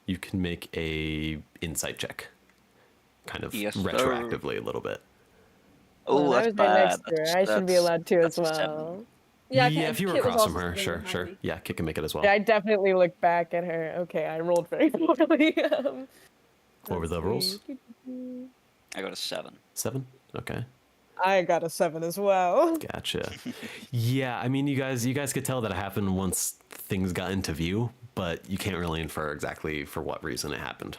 you can make a insight check, kind of Yes, sir. retroactively a little bit. Oh, I that's was right bad. next to her. I should be That's- allowed to as that's a seven. well. Yeah, If you were Kit was across from also her, sitting sure, behind sure. me. Yeah, Kit can make it as well. Yeah, I definitely look back at her. Okay, I rolled very poorly. What were the rolls? I got a 7. 7. Okay. I got a 7 as well. Gotcha. Yeah, I mean, you guys could tell that it happened once things got into view, but you can't really infer exactly for what reason it happened.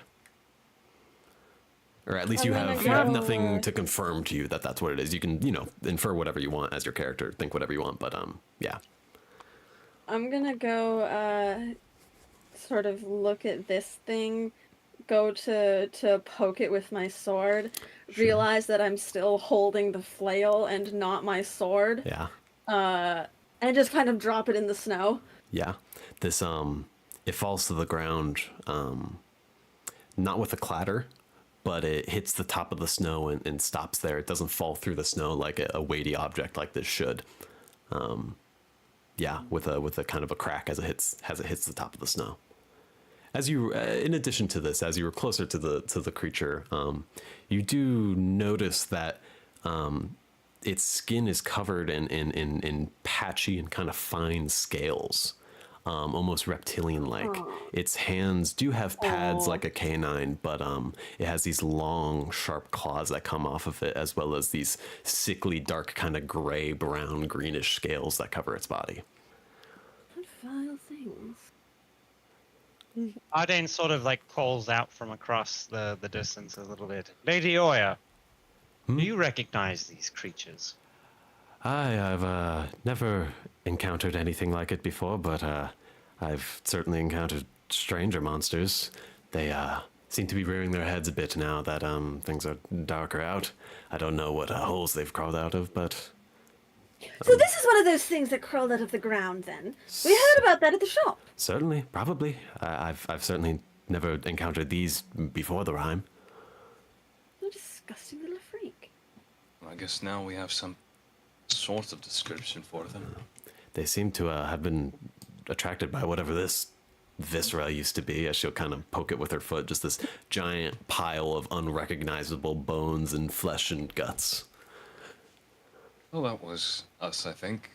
Or at least you I'm gonna have go, nothing to confirm to you that that's what it is. You can, infer whatever you want as your character, think whatever you want, but yeah. I'm gonna go sort of look at this thing, go to poke it with my sword, realize that I'm still holding the flail and not my sword, Yeah. and just kind of drop it in the snow. Yeah. This it falls to the ground, not with a clatter, but it hits the top of the snow and stops there. It doesn't fall through the snow like a weighty object like this should. Yeah, with a kind of a crack as it hits the top of the snow. As you, in addition to this, as you were closer to the creature, you do notice that its skin is covered in patchy and kind of fine scales, almost reptilian-like. Its hands do have pads like a canine, but it has these long, sharp claws that come off of it, as well as these sickly, dark, kind of gray, brown, greenish scales that cover its body. What vile things. Ardane sort of like calls out from across the distance a little bit. Lady Oya, do you recognize these creatures? I've never encountered anything like it before, but I've certainly encountered stranger monsters. They seem to be rearing their heads a bit now that things are darker out. I don't know what holes they've crawled out of, but So this is one of those things that crawled out of the ground then. We heard about that at the shop. certainly, probably. I've certainly never encountered these before the rhyme. You disgusting little freak. I guess now we have some sort of description for them. They seem to have been attracted by whatever this viscera used to be, as she'll kind of poke it with her foot, just this giant pile of unrecognizable bones and flesh and guts. Well, that was us, I think.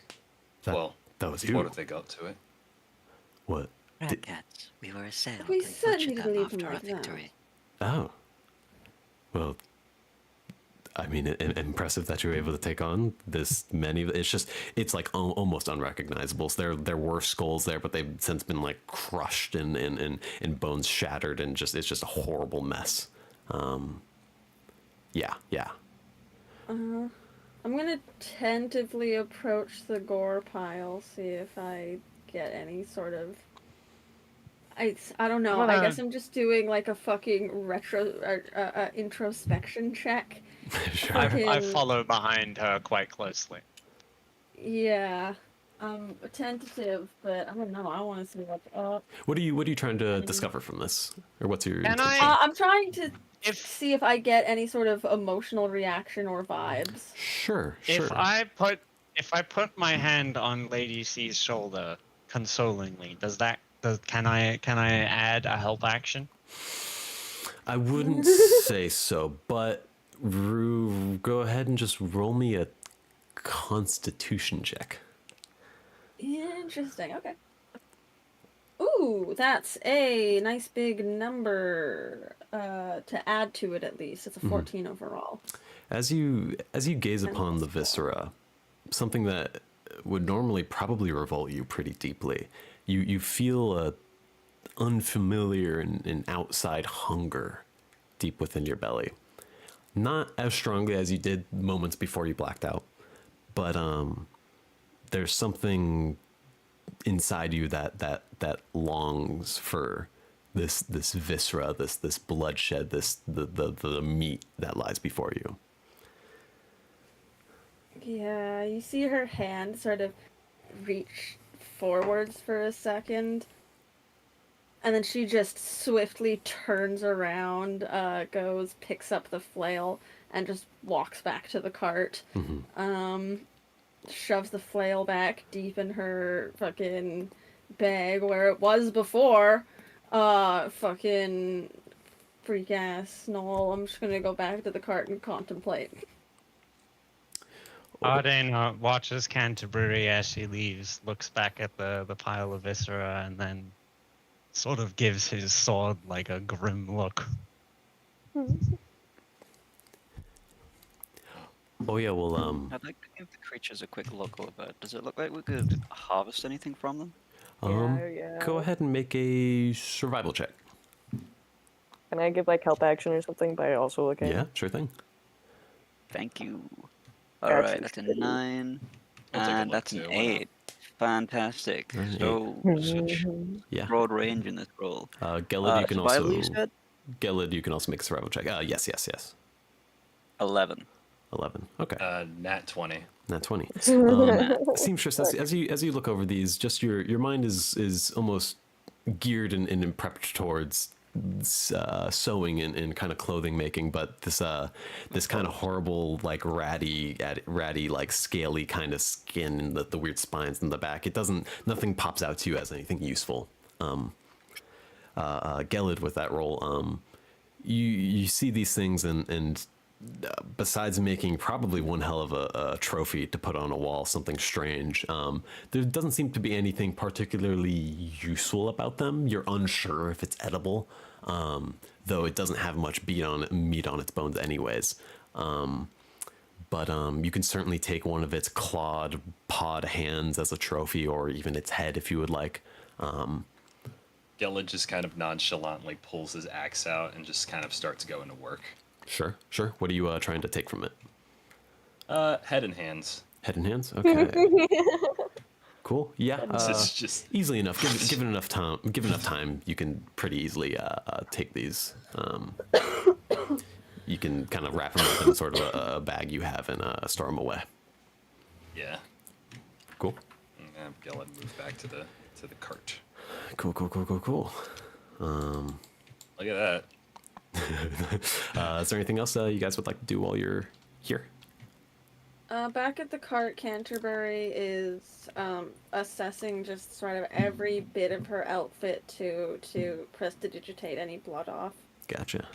That was you. What if they got to it? What? Rat cats. We were assailed We and certainly butchered them believe after in our that. victory. Oh. Well, I mean, impressive that you were able to take on this many. It's like almost unrecognizable. So there were skulls there, but they've since been like crushed and bones shattered, and it's just a horrible mess. Yeah. I'm gonna tentatively approach the gore pile, see if I get any sort of. I don't know. I guess I'm just doing like a fucking introspection check. Sure. I Fucking- follow behind her quite closely. Yeah. Tentative, but I don't know. I want to see what's up. What are you trying to discover from this, or what's your? Can intention? I- I'm trying to If see if I get any sort of emotional reaction or vibes. Sure. if I put my hand on Lady C's shoulder consolingly, can I add a help action? I wouldn't say so, but go ahead and just roll me a Constitution check. Interesting. Okay. Ooh, that's a nice big number to add to it. At least it's a 14 overall. As you gaze upon the viscera, something that would normally probably revolt you pretty deeply, you feel a unfamiliar and outside hunger deep within your belly. Not as strongly as you did moments before you blacked out, but there's something inside you that longs for this viscera, this bloodshed, the meat that lies before you. Yeah, you see her hand sort of reach forwards for a second, and then she just swiftly turns around, picks up the flail, and just walks back to the cart. Shoves the flail back deep in her fucking bag where it was before. Fucking freak ass Snoll. I'm just gonna go back to the cart and contemplate. Arden watches Canterbury as she leaves, looks back at the pile of viscera, and then sort of gives his sword like a grim look. Oh yeah, well I'd like to give the creatures a quick look over. Does it look like we could harvest anything from them? Yeah. go ahead and make a survival check. Can I give like help action or something by also looking? Yeah, sure thing. Thank you. Gotcha. Alright, that's a 9. I'll take a And look that's an too, why not? 8. Fantastic. An So, such Yeah. broad range in this roll. Gelid, you can survival, also you said? Gelid, you can also make a survival check. Yes. 11. 11. Okay. Nat 20. Not 20. Seamstress, as you look over these, just your mind is almost geared and prepped towards sewing and kind of clothing making, but this kind of horrible like ratty like scaly kind of skin and the weird spines in the back. Nothing pops out to you as anything useful. Gelid, with that roll, you see these things and besides making probably one hell of a trophy to put on a wall, something strange, there doesn't seem to be anything particularly useful about them. You're unsure if it's edible, though it doesn't have much meat on its bones anyways. But you can certainly take one of its clawed pawed hands as a trophy, or even its head if you would like. Gelid just kind of nonchalantly pulls his axe out and just kind of starts going to work. Sure. What are you trying to take from it? Head and hands. Head and hands? Okay. Cool. Yeah. It's just Easily enough. Given enough time, you can pretty easily take these. You can kind of wrap them up in sort of a bag you have and store them away. yeah. Cool. And Gelid move back to the cart. Cool. Look at that. Is there anything else you guys would like to do while you're here? Back at the cart, Canterbury is assessing just sort of every bit of her outfit to prestidigitate any blood off. Gotcha.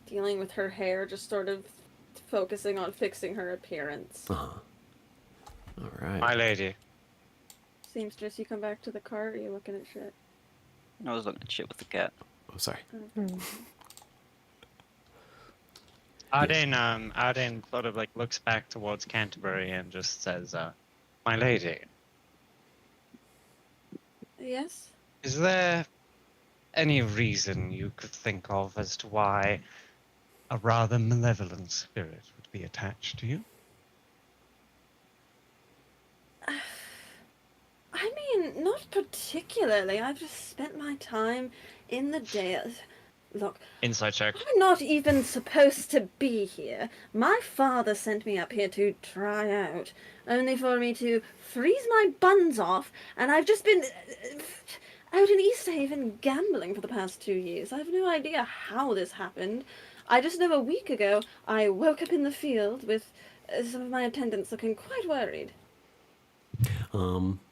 Dealing with her hair, just sort of focusing on fixing her appearance. All right. My lady. Seamstress, you come back to the cart, are you looking at shit? I was looking at shit with the cat. Oh, sorry. Arden sort of like looks back towards Canterbury and just says, "My lady, Yes? is there any reason you could think of as to why a rather malevolent spirit would be attached to you?" I mean, not particularly. I've just spent my time in the jail. Look, Insight check. I'm not even supposed to be here. My father sent me up here to try out, only for me to freeze my buns off, and I've just been out in East Haven gambling for the past 2 years. I have no idea how this happened. I just know a week ago I woke up in the field with some of my attendants looking quite worried.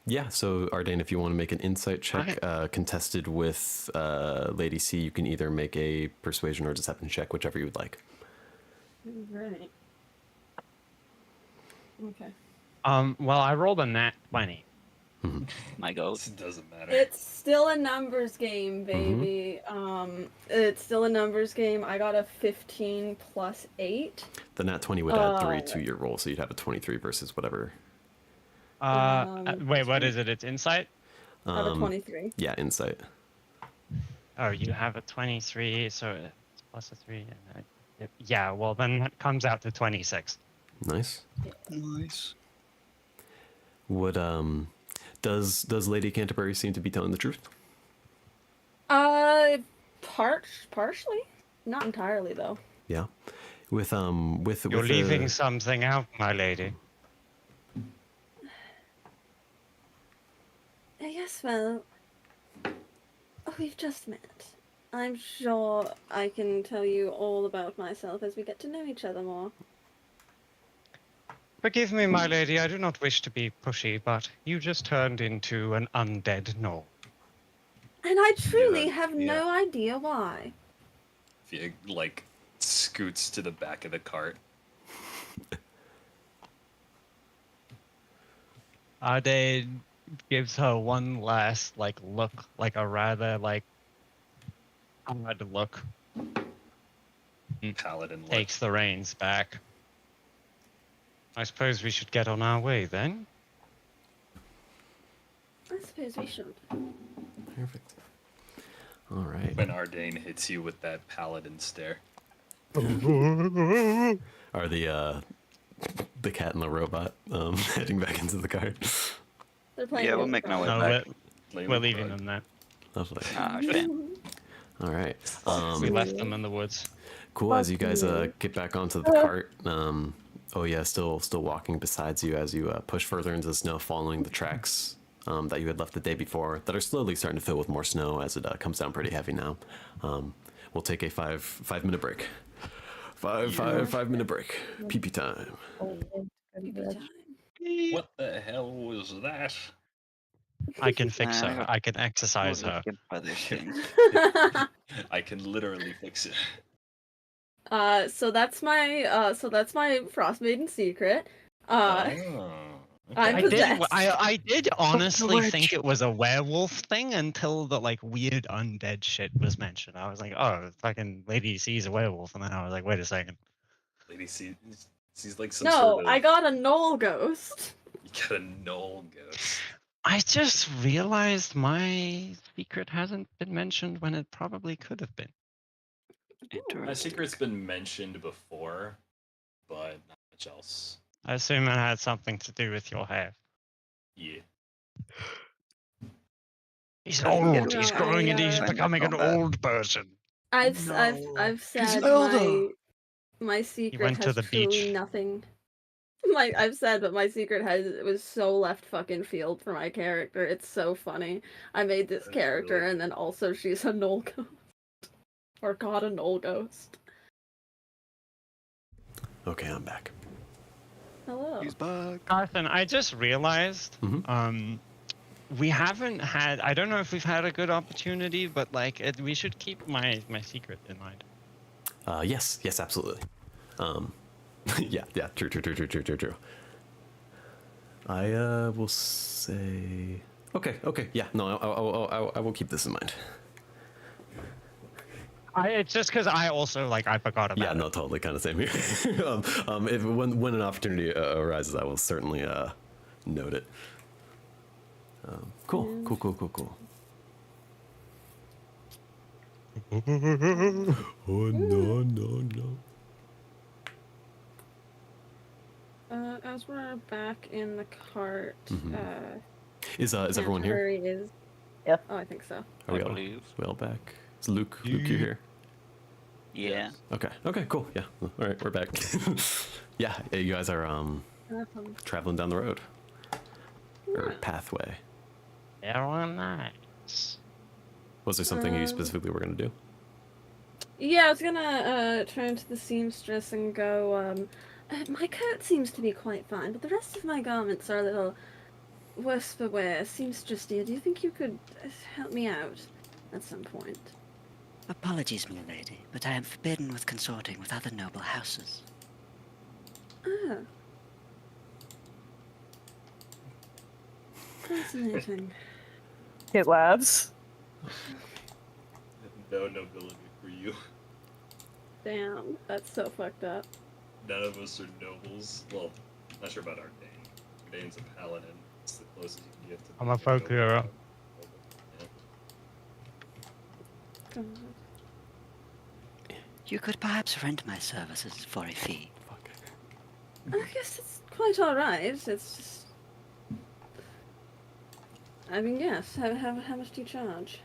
Yeah, so Arden, if you want to make an insight check contested with Lady C, you can either make a persuasion or deception check, whichever you would like. Right. Okay. Well, I rolled a nat 20. My goat. It doesn't matter. It's still a numbers game, baby. It's still a numbers game. I got a 15 plus 8. The nat 20 would add 3 to your roll, so you'd have a 23 versus whatever. Wait, what is it? It's insight? I have a 23. Yeah, insight. Oh, you have a 23, so it's plus a 3. Yeah, well, then that comes out to 26. Nice. Nice. Would does Lady Canterbury seem to be telling the truth? Partially, not entirely though. Yeah. With You're leaving the, something out, my lady. Yes, well, we've just met. I'm sure I can tell you all about myself as we get to know each other more. Forgive me, my lady, I do not wish to be pushy, but you just turned into an undead gnoll. And I truly Yeah, have yeah. no idea why. Fia like scoots to the back of the cart. Ade gives her one last look, like a rather hard look. Paladin look. Takes the reins back. I suppose we should get on our way then. I suppose we should. perfect. All right. When Ardain hits you with that paladin stare. Are the cat and the robot heading back into the cart? They're playing. Yeah, we're Roll making our way No, back. we're leaving them there. Lovely. Ah, shit. All right. We left them in the woods. Cool. As you guys get back onto the cart. Oh yeah, still walking besides you as you push further into the snow, following the tracks that you had left the day before, that are slowly starting to fill with more snow as it comes down pretty heavy now. We'll take a 5-minute break. 5-minute break. Pee time. Pee-pee time. What the hell was that? I can fix Nah, I her. got- I can exercise We'll her. get by these things. I can literally fix it. So that's my Frostmaiden secret. Oh, I'm I okay. did. possessed. I did honestly witch. think it was a werewolf thing until the weird undead shit was mentioned. I was like, oh, fucking lady sees a werewolf, and then I was like, wait a second. Lady sees like some No, sort of. I got a knoll ghost. You got a knoll ghost. I just realized my secret hasn't been mentioned when it probably could have been. My Interesting. secret's been mentioned before, but not much else. I assume it had something to do with your hair. Yeah. He's How did you get old. around He's No, growing into. He's Find that becoming an combat. old person. I've said elder. my secret went to has the truly beach. nothing. I've said, but my secret was so left fucking field for my character. It's so funny. I made this character, Really? and then also she's a knoll ghost, or got a knoll ghost. Okay, I'm back. Hello. He's back. Carson, I just realized, Mhm. we haven't had. I don't know if we've had a good opportunity, but we should keep my secret in mind. Yes, absolutely. Yeah, true. I will say. Okay, yeah, no, I will keep this in mind. It's just because I also I forgot about Yeah, it. no, totally, kind of same here. If when an opportunity arises, I will certainly note it. Cool. Oh no. As we're back in the cart, Is everyone here? Canterbury is. Yeah. Oh, I think so. Are we I all? believe. We all back? Is Luke you here? Yeah. Okay, cool. Yeah. All right, we're back. Yeah, you guys are traveling down the road or Yeah. pathway. Very nice. Was there something you specifically were gonna do? Yeah, I was gonna turn to the seamstress and go, my coat seems to be quite fine, but the rest of my garments are a little worse for wear. Seamstress dear, do you think you could help me out at some point? Apologies, my lady, but I am forbidden with consorting with other noble houses. Ah. Fascinating. It laughs. No nobility for you. Damn, that's so fucked up. None of us are nobles. Well, not sure about Ardain. Ardain's a paladin. It's the closest you can get to. I'm a being folk noble. hero. Yeah. God. You could perhaps rent my services for a fee. I guess it's quite alright. It's just. I mean, yes. How much do you charge?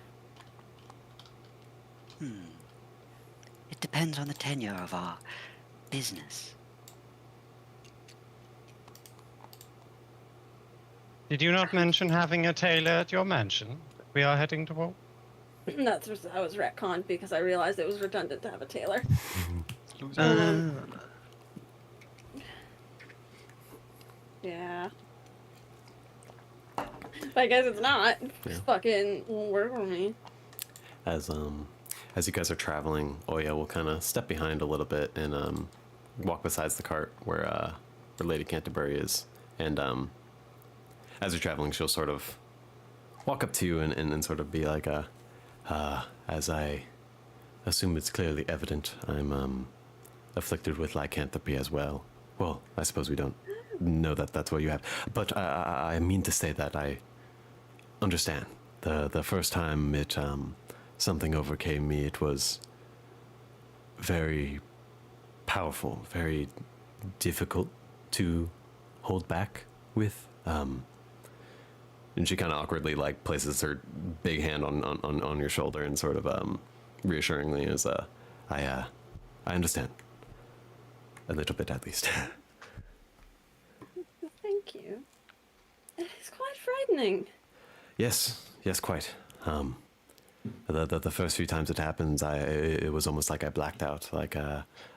It depends on the tenure of our business. Did you not mention having a tailor at your mansion? We are heading to war. That's what I was retconned because I realized it was redundant to have a tailor. Yeah. But I guess it's not. Just fucking work for me. As you guys are traveling, Oya will kind of step behind a little bit and walk beside the cart where Lady Canterbury is. And as you're traveling, she'll sort of walk up to you and sort of be like, as I assume it's clearly evident, I'm afflicted with lycanthropy as well. Well, I suppose we don't know that that's what you have. But I mean to say that I understand. The first time something overcame me, it was very powerful, very difficult to hold back with. And she kind of awkwardly places her big hand on your shoulder and sort of reassuringly is, I understand. A little bit at least. Thank you. It's quite frightening. Yes, quite. The first few times it happens, it was almost like I blacked out. Like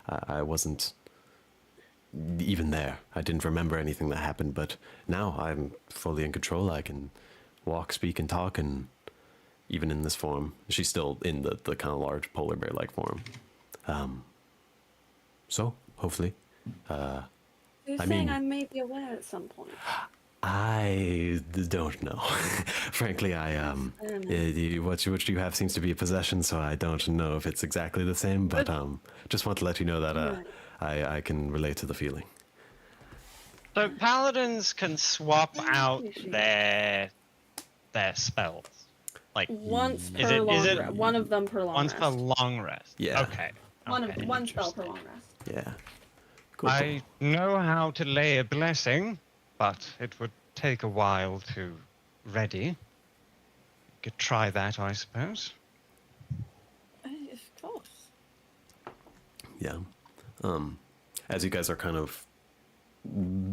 I wasn't even there. I didn't remember anything that happened, but now I'm fully in control. I can walk, speak, and talk, and even in this form. She's still in the kind of large polar bear-like form. So, hopefully. You're I saying mean- I may be aware at some point. I don't know. Frankly, what you have seems to be a possession, so I don't know if it's exactly the same, but just want to let you know that I can relate to the feeling. So paladins can swap out appreciate their spells. Like Once Is per it- long is it- rest. One of them per long once rest. per long rest. Yeah. Okay. One okay, spell per interesting. long rest. Yeah. Cool. I know how to lay a blessing, but it would take a while to ready. Could try that, I suppose. Of course. Yeah. As you guys are kind of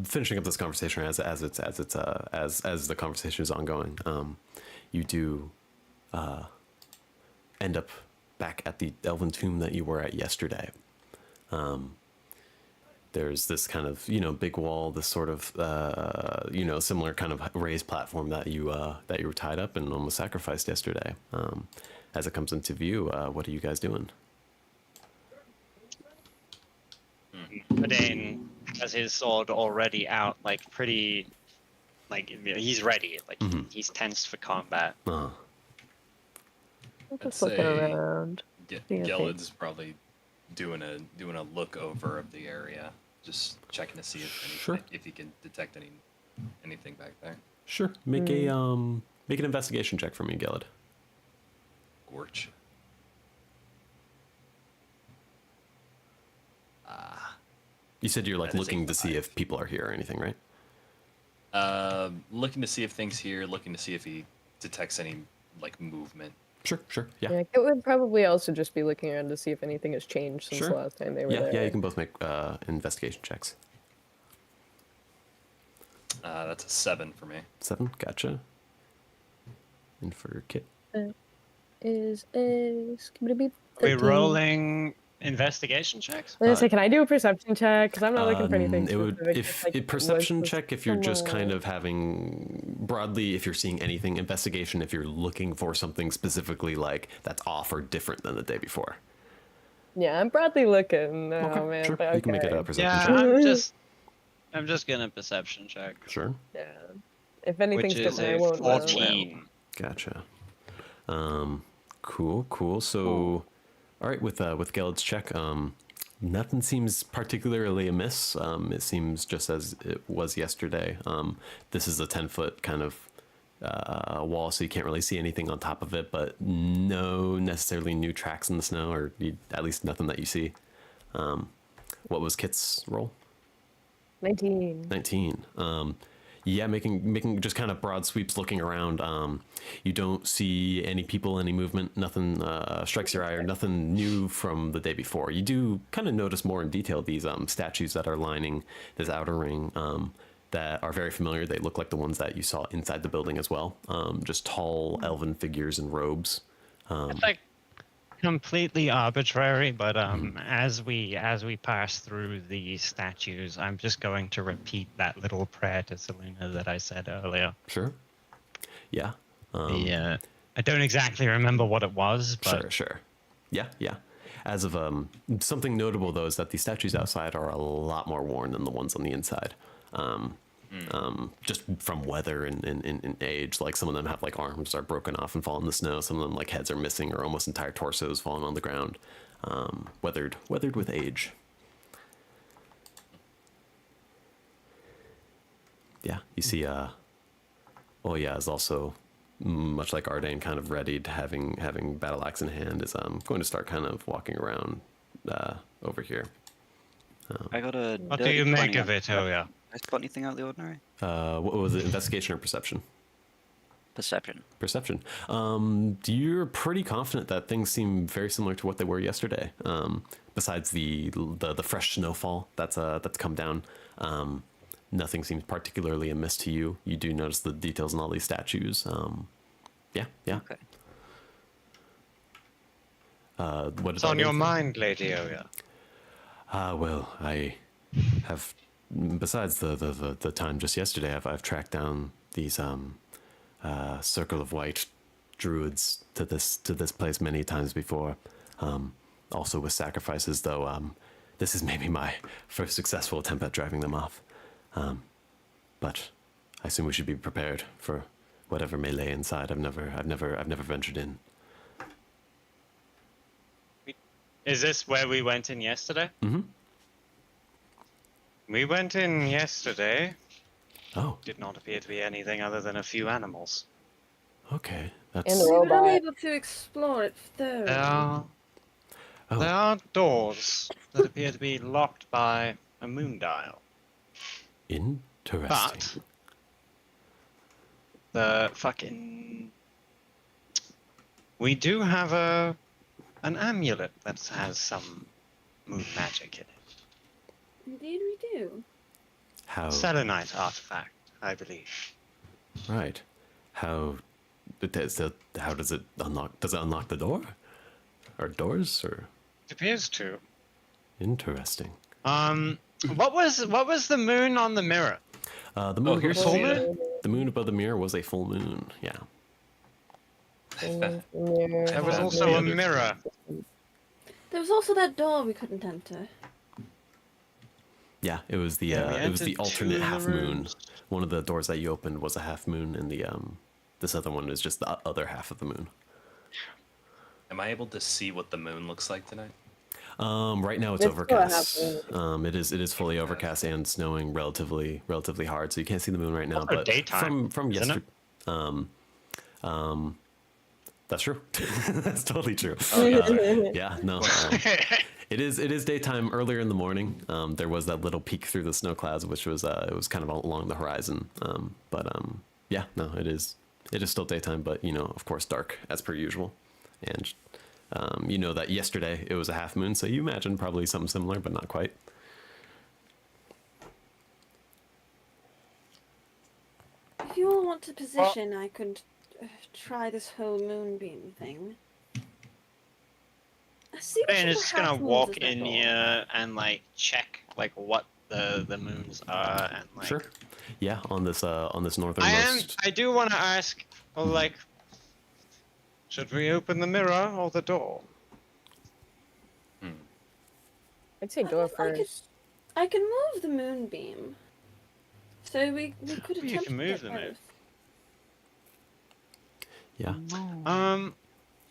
finishing up this conversation, as the conversation is ongoing, you do end up back at the elven tomb that you were at yesterday. There's this kind of big wall, this sort of similar kind of raised platform that you were tied up and almost sacrificed yesterday. As it comes into view, what are you guys doing? Badane has his sword already out, like pretty, like he's ready, like he's tensed for combat. I'm I'd just looking say around. seeing if they- Geld's probably doing a look over of the area, just checking to see Sure. if he can detect anything back there. Sure. Make make an investigation check for me, Gellid. Gorch. You said you're That is looking to see 5. if people are here or anything, right? Looking to see if things here. Looking to see if he detects any movement. Sure. Yeah. Yeah, it would probably also just be looking around to see if anything has changed since Sure. the last time they were Yeah. there. Yeah. You can both make investigation checks. That's a 7 for me. 7. Gotcha. And for Kit. Is gonna be We're rolling investigation checks. I was gonna say, can I do a perception check? Because I'm not looking for anything It would specific. if just, like, a perception what's check if you're just kind similar. of having broadly if you're seeing anything. Investigation if you're looking for something specifically like that's off or different than the day before. Yeah, I'm broadly looking. Oh Okay, man, sure. but You can make it okay. a perception Yeah, check. I'm just gonna perception check, Sure. Yeah. If anything's which is different, I a won't know. 14. Gotcha. Cool. So, all right, with Gellid's check, nothing seems particularly amiss. It seems just as it was yesterday. This is a 10-foot kind of wall, so you can't really see anything on top of it, but no necessarily new tracks in the snow, or at least nothing that you see. What was Kit's roll? 19. 19. Yeah, making just kind of broad sweeps, looking around. You don't see any people, any movement. Nothing strikes your eye, or nothing new from the day before. You do kind of notice more in detail these statues that are lining this outer ring that are very familiar. They look like the ones that you saw inside the building as well. Just tall elven figures in robes. It's like completely arbitrary, but as we pass through the statues, I'm just going to repeat that little prayer to Selena that I said earlier. Sure. Yeah. I don't exactly remember what it was, but Sure. Yeah. As of something notable though is that the statues outside are a lot more worn than the ones on the inside. Just from weather and age. Like some of them have like arms are broken off and fall in the snow. Some of them like heads are missing, or almost entire torsos falling on the ground. Weathered with age. Yeah, you see. Oya is also much like Ardain, kind of readied, having battle axe in hand, is going to start kind of walking around over here. I got a. what do dirty you 20 make of on- it? Oh yeah. I spot anything out of the ordinary? What was it? Investigation or perception? Perception. Perception. You're pretty confident that things seem very similar to what they were yesterday. Besides the fresh snowfall that's come down, nothing seems particularly amiss to you. You do notice the details in all these statues. Yeah. Okay. What What's did on I your do? mind, Lady Oya? Well, I have, besides the time just yesterday, I've tracked down these circle of white druids to this place many times before. Also with sacrifices, though. This is maybe my first successful attempt at driving them off. But I assume we should be prepared for whatever may lay inside. I've never ventured in. Is this where we went in yesterday? Mm-hmm. We went in yesterday. Oh, Did not appear to be anything other than a few animals. okay. And That's the We were robot. unable to explore it thoroughly. There are doors that appear to be locked by a moon dial. interesting. But the fucking we do have an amulet that has some moon magic in it. Indeed, we do. How? Selenite artifact, I believe. Right. How does it unlock? Does it unlock the door? Or doors? Or It appears to. interesting. What was the moon on the mirror? The moon. here's full Selena. moon. The moon above the mirror was a full moon. Yeah. There was also a mirror. There was also that door we couldn't enter. Yeah. It was the Yeah, we it was the entered two alternate of the half moon. rooms. One of the doors that you opened was a half moon, and the this other one is just the other half of the moon. Am I able to see what the moon looks like tonight? Right now it's It's still a half overcast. It is fully overcast and snowing relatively hard, so you can't see the moon right now. Also But daytime, from isn't yesterday, that's true. That's totally true. Yeah, no. It is daytime earlier in the morning. There was that little peek through the snow clouds, which was it was kind of along the horizon. Yeah, no, it is still daytime, but of course, dark as per usual. And you know that yesterday it was a half moon, so you imagine probably something similar, but not quite. If you all want to position, I could try this whole moonbeam thing. See And which of it's the gonna half moons walk is that in door? here and like check like what the moons are and like. Sure. Yeah, on this northernmost. I do want to ask, well, like, should we open the mirror or the door? I'd say I door guess I could- first. I can move the moonbeam. So we could You attempt can to move get the moon. both. Yeah.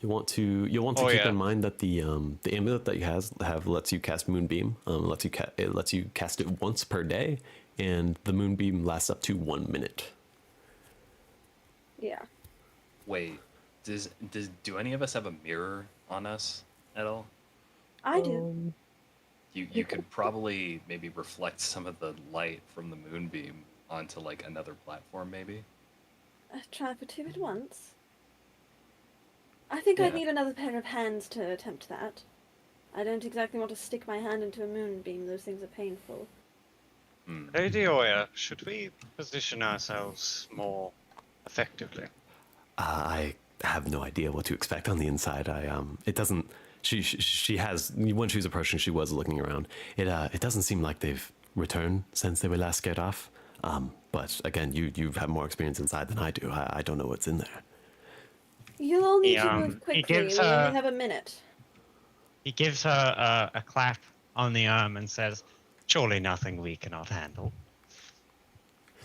You'll want to Oh, keep yeah. in mind that the amulet that you have lets you cast Moonbeam. It lets you cast it once per day, and the Moonbeam lasts up to 1 minute. Yeah. Wait, do any of us have a mirror on us at all? I do. You could probably maybe reflect some of the light from the moonbeam onto like another platform, maybe. Try for 2 at once. I think I'd Yeah. need another pair of hands to attempt that. I don't exactly want to stick my hand into a moonbeam. Those things are painful. Lady Oya, should we position ourselves more effectively? I have no idea what to expect on the inside. It doesn't. She has when she was approaching, she was looking around. It doesn't seem like they've returned since they were last scared off. But again, you have more experience inside than I do. I don't know what's in there. You'll all need He, to move he quickly. gives We only her- have a minute. He gives her a clap on the arm and says, "Surely nothing we cannot handle."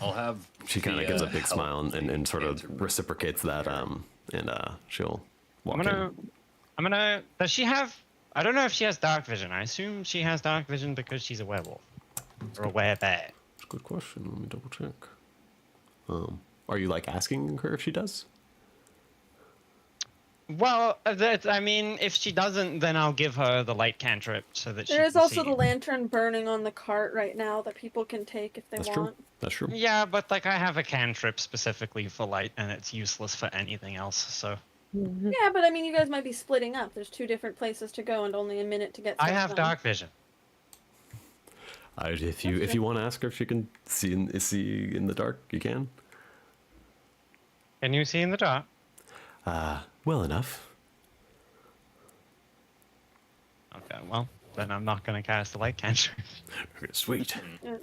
I'll have. She kind of Thea gives a big help smile and Lady sort of Canterbury. reciprocates that. And she'll walk I'm gonna. Does she have? I don't know if she has dark vision. I assume she has dark vision because she's a werewolf or a werebear. That's a good question. Let me double check. Are you like asking her if she does? Well, I mean, if she doesn't, then I'll give her the light cantrip so that she There is can also see. the lantern burning on the cart right now that people can take if they That's want. true. That's true. Yeah, but like I have a cantrip specifically for light, and it's useless for anything else. So Yeah, but I mean, you guys might be splitting up. There's 2 different places to go and only a minute to get I stuff have done. dark vision. If you want to ask her if she can see in the dark, you can. Can you see in the dark? Well enough. Okay, well then I'm not gonna cast the light cantrip. Okay, sweet. Alright.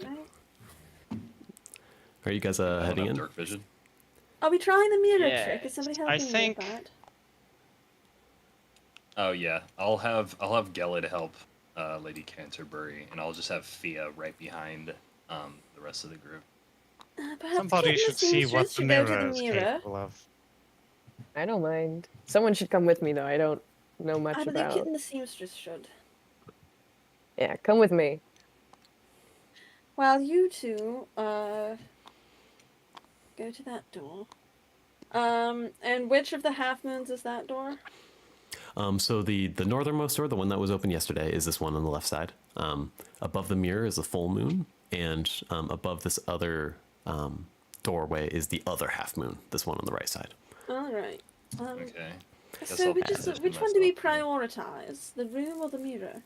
Are you guys I don't heading have in? dark vision. Are we trying the mirror Yeah, trick? Is somebody I helping think- me with that? Oh yeah, I'll have Gelid help Lady Canterbury, and I'll just have Thea right behind the rest of the group. Perhaps Somebody get should the see what seamstress the to go mirror to is the mirror. capable of. I don't mind. Someone should come with me though. I don't know much I believe about. Kit and the seamstress should. Yeah, come with me. While you two go to that door. And which of the half moons is that door? So the northernmost door, the one that was open yesterday, is this one on the left side. Above the mirror is the full moon, and above this other doorway is the other half moon. This one on the right side. All right. Okay. Guess So I'll which pass it to which one do we myself. prioritize? The room or the mirror?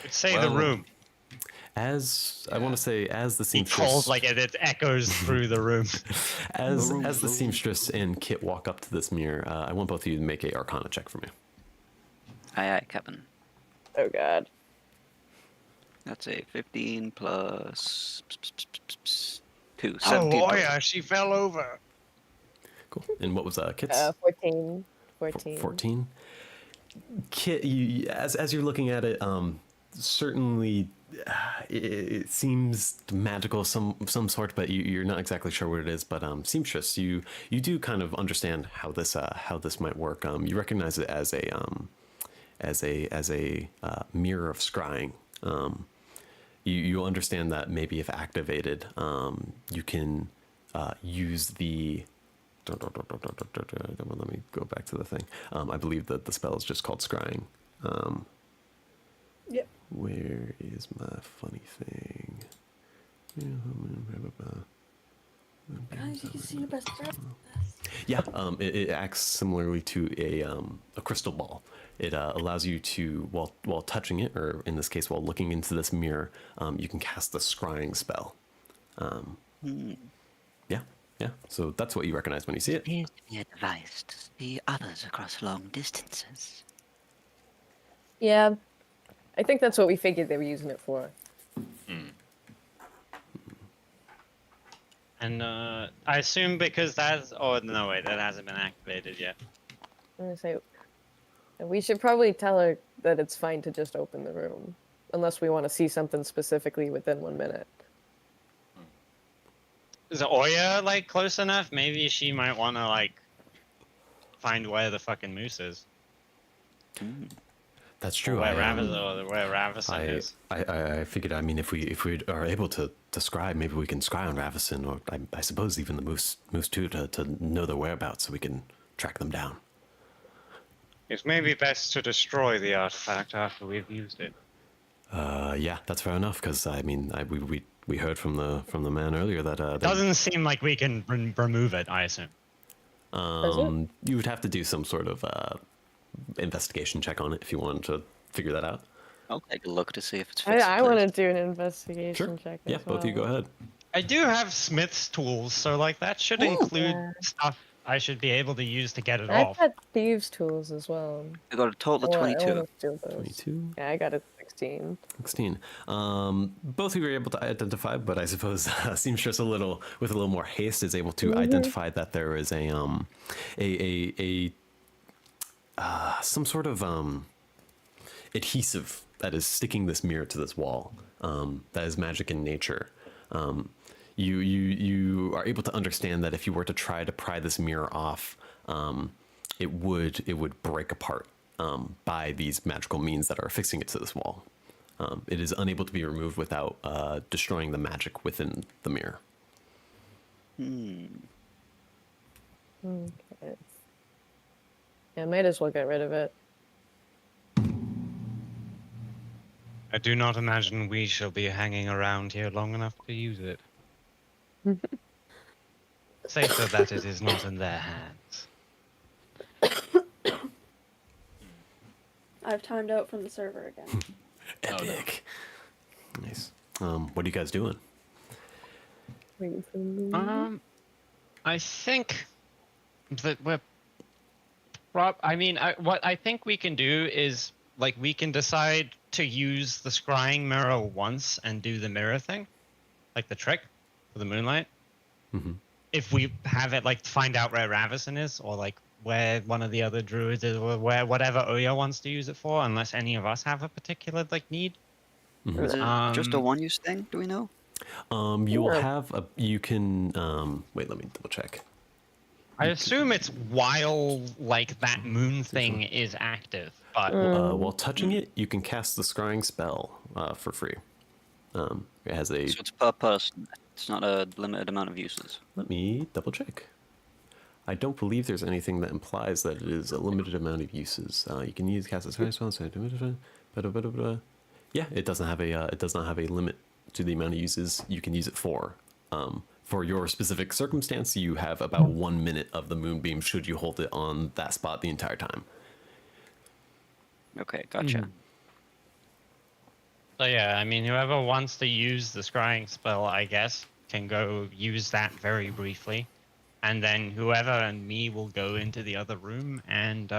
I'd say the Well, room. As I want to say, as the He seamstress, calls like it echoes through the room. as the seamstress and Kit walk up to this mirror, I want both of you to make a Arcana check for me. Aye, aye, Captain. Oh God. That's a 15 plus 2. Oh, 17 total. yeah, she fell over. Cool. And what was Kit's? 14. 14. 14. Kit, as you're looking at it, certainly it seems magical some sort, but you're not exactly sure what it is. But seamstress, you do kind of understand how this might work. You recognize it as a mirror of scrying. You understand that maybe if activated, you can use the. Let me go back to the thing. I believe that the spell is just called scrying. Yep. Where is my funny thing? Guys, you can see the best part. Yeah, it acts similarly to a crystal ball. It allows you to, while touching it, or in this case, while looking into this mirror, you can cast the scrying spell. Yeah. So that's what you recognize when you see it. Appears to be a device to see others across long distances. Yeah. I think that's what we figured they were using it for. And I assume because that's... Oh, no, wait, that hasn't been activated yet. I'm gonna say we should probably tell her that it's fine to just open the room, unless we want to see something specifically within 1 minute. Is Oya, like, close enough? Maybe she might want to, like, find where the fucking moose is. That's true. Where Ravison is. I figured. I mean, if we are able to scry, maybe we can scry on Ravison, or I suppose even the moose too, to know their whereabouts, so we can track them down. It may be best to destroy the artifact after we've used it. Yeah, that's fair enough. Because I mean, we heard from the man earlier that It doesn't seem like we can remove it. I assume. You would have to do some sort of investigation check on it if you wanted to figure that out. I'll take a look to see if it's I, fixed. I want to do an investigation Sure. check. Yeah, as both of you go well. ahead. I do have Smith's tools, so like that should include stuff I should be able to use to get it I've off. got thieves' tools as well. I got a total of I 22. want to steal those. 22. Yeah, I got a 16. 16. Both of you are able to identify, but I suppose Seamstress with a little more haste is able to identify that there is some sort of adhesive that is sticking this mirror to this wall. That is magic in nature. You are able to understand that if you were to try to pry this mirror off, it would break apart by these magical means that are affixing it to this wall. It is unable to be removed without destroying the magic within the mirror. Okay. Yeah, might as well get rid of it. I do not imagine we shall be hanging around here long enough to use it. Safer that it is not in their hands. I've timed out from the server again. Epic. Nice. What are you guys doing? Waiting for me. I think that we're. What I think we can do is like we can decide to use the scrying mirror once and do the mirror thing, like the trick for the moonlight. Mm-hmm. If we have it, like find out where Ravison is, or like where one of the other druids is, or where whatever Oya wants to use it for, unless any of us have a particular like need. Is it just a one-use thing? Do we know? You will have a. You can. Wait, let me double check. I assume it's while like that moon thing is active, but While touching it, you can cast the scrying spell for free. It has a. So it's per person. It's not a limited amount of uses. Let me double check. I don't believe there's anything that implies that it is a limited amount of uses. You can use cast a scrying spell. Yeah, it doesn't have a. It does not have a limit to the amount of uses you can use it for. For your specific circumstance, you have about 1 minute of the moonbeam should you hold it on that spot the entire time. Okay, gotcha. so yeah, I mean, whoever wants to use the scrying spell, I guess, can go use that very briefly, and then whoever and me will go into the other room and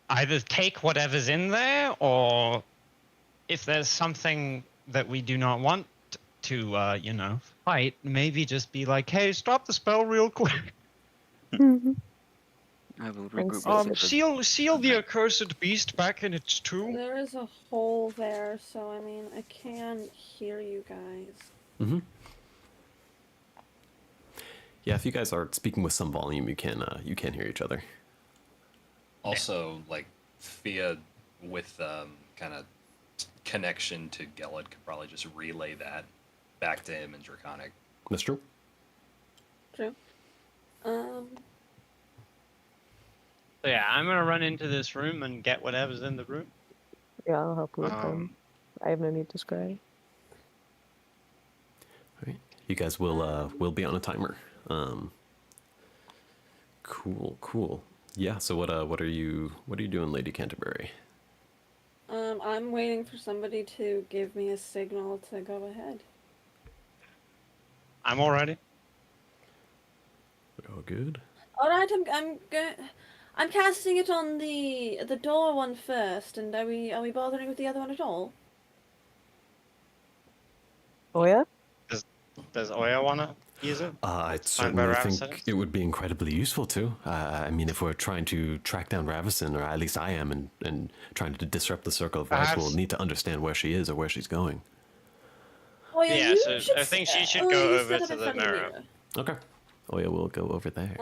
either take whatever's in there, or if there's something that we do not want to, fight, maybe just be like, hey, stop the spell real quick. I will regroup. Seal the accursed beast back in its tomb. There is a hole there, so I mean, I can hear you guys. Mm-hmm. Yeah, if you guys are speaking with some volume, you can hear each other. Also, like Thea with kind of connection to Gelid could probably just relay that back to him in Draconic. That's true. True. So yeah, I'm gonna run into this room and get whatever's in the room. Yeah, I'll help you with them. I have no need to scry. All right. You guys will be on a timer. Cool. Yeah. So what are you doing, Lady Canterbury? I'm waiting for somebody to give me a signal to go ahead. I'm all ready. All good. All right, I'm casting it on the door one first, and are we bothering with the other one at all? Oh yeah? Does Oya wanna use it? I Find where certainly Ravison think is? it would be incredibly useful to. I mean, if we're trying to track down Ravison, or at least I am, and trying to disrupt the circle of life, we'll need to understand where she is or where she's going. Oh Yeah, you so should I think she should you go set over up to in the front of mirror. Okay. Oh yeah, we'll go over there.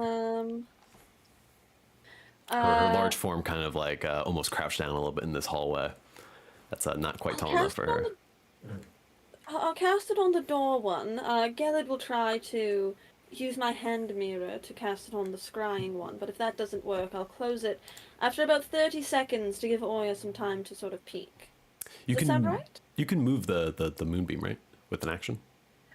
Her large form kind of like almost crouched down a little bit in this hallway. That's not quite tall enough for her. I'll cast it on the door one. Gellid will try to use my hand mirror to cast it on the scrying one, but if that doesn't work, I'll close it after about 30 seconds to give Oya some time to sort of peek. Does that sound right? You can move the moonbeam, right? With an action?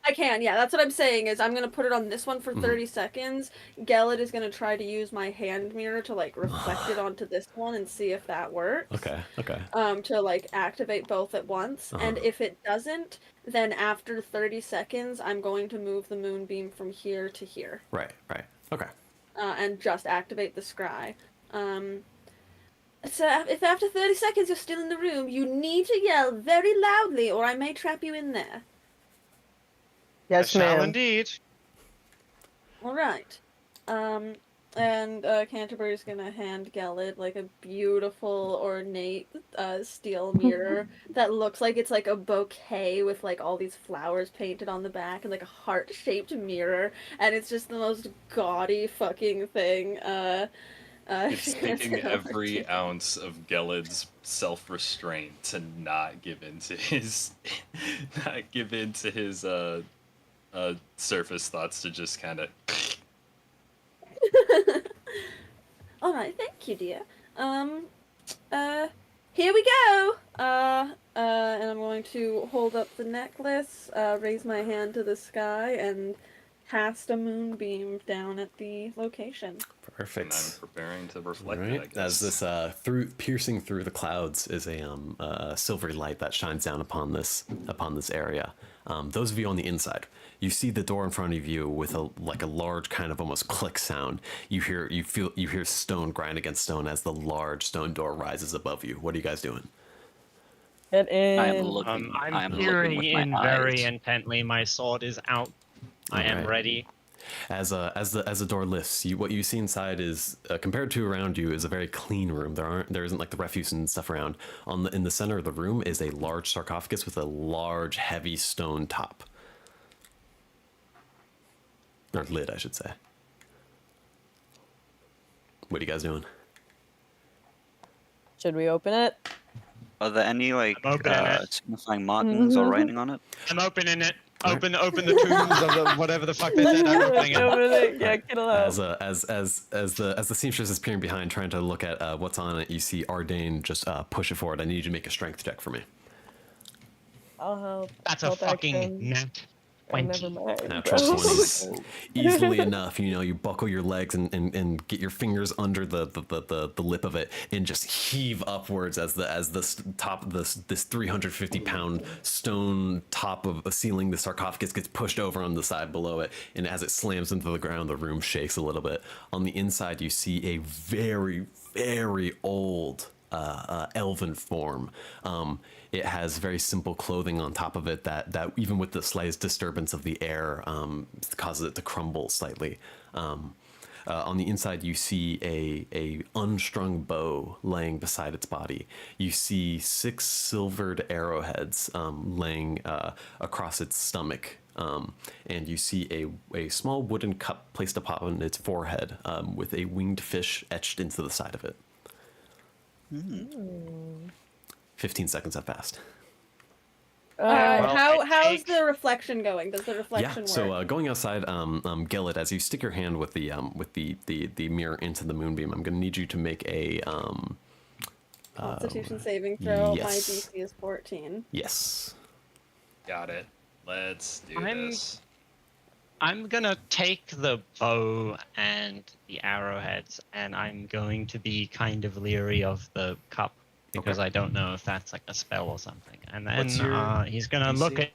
I can, yeah. That's what I'm saying is I'm going to put it on this one for 30 seconds. Gellid is going to try to use my hand mirror to, like, reflect it onto this one and see if that works. Okay. To, like, activate both at once. And if it doesn't, then after 30 seconds, I'm going to move the moonbeam from here to here. Right. Okay. And just activate the scry. So if after 30 seconds you're still in the room, you need to yell very loudly or I may trap you in there. Yes, I shall ma'am. indeed. All right. And Canterbury's gonna hand Gellid like a beautiful, ornate steel mirror that looks like it's like a bouquet with like all these flowers painted on the back and like a heart-shaped mirror, and it's just the most gaudy fucking thing. It's taking every ounce of Gellid's self-restraint to not give in to his surface thoughts to just kind of. All right, thank you, dear. Here we go. And I'm going to hold up the necklace, raise my hand to the sky, and cast a moonbeam down at the location. Perfect. And I'm preparing to reflect Right. it, I guess. As this piercing through the clouds is a silvery light that shines down upon this area. Those of you on the inside, you see the door in front of you with a large kind of almost click sound. You hear stone grind against stone as the large stone door rises above you. What are you guys doing? Get in. I am looking. I I'm am looking peering with my in eyes. very intently. My sword is out. I am Alright. ready. As the door lifts, what you see inside is compared to around you is a very clean room. There isn't like the refuse and stuff around. In the center of the room is a large sarcophagus with a large heavy stone top, or lid, I should say. What are you guys doing? Should we open it? Are there any like I'm opening it. signifying markings or writing on it? I'm opening it. Open the tombs of the, whatever the fuck they said. I'm opening it. Open it. Yeah, get out. As the seamstress is peering behind, trying to look at what's on it, you see Ardain just push it forward. I need you to make a strength check for me. I'll help. That's a Help fucking action. nat Oh, 20. never mind. Natural 20s. Easily enough, you buckle your legs and get your fingers under the lip of it and just heave upwards as the top of this 350-pound stone top of a ceiling, the sarcophagus gets pushed over on the side below it, and as it slams into the ground, the room shakes a little bit. On the inside, you see a very, very old elven form. It has very simple clothing on top of it that even with the slightest disturbance of the air causes it to crumble slightly. On the inside, you see a unstrung bow laying beside its body. You see 6 silvered arrowheads laying across its stomach. And you see a small wooden cup placed upon its forehead with a winged fish etched into the side of it. 15 seconds have passed. Well, How's the reflection going? Does the reflection Yeah. work? So going outside, Gellid, as you stick your hand with the mirror into the moonbeam, I'm going to need you to make a Constitution saving throw. yes. My DC is 14. yes. Got it. Let's do I'm- this. I'm gonna take the bow and the arrowheads, and I'm going to be kind of leery of the cup because Okay. I don't know if that's like a spell or something. And then What's your he's gonna DC? look at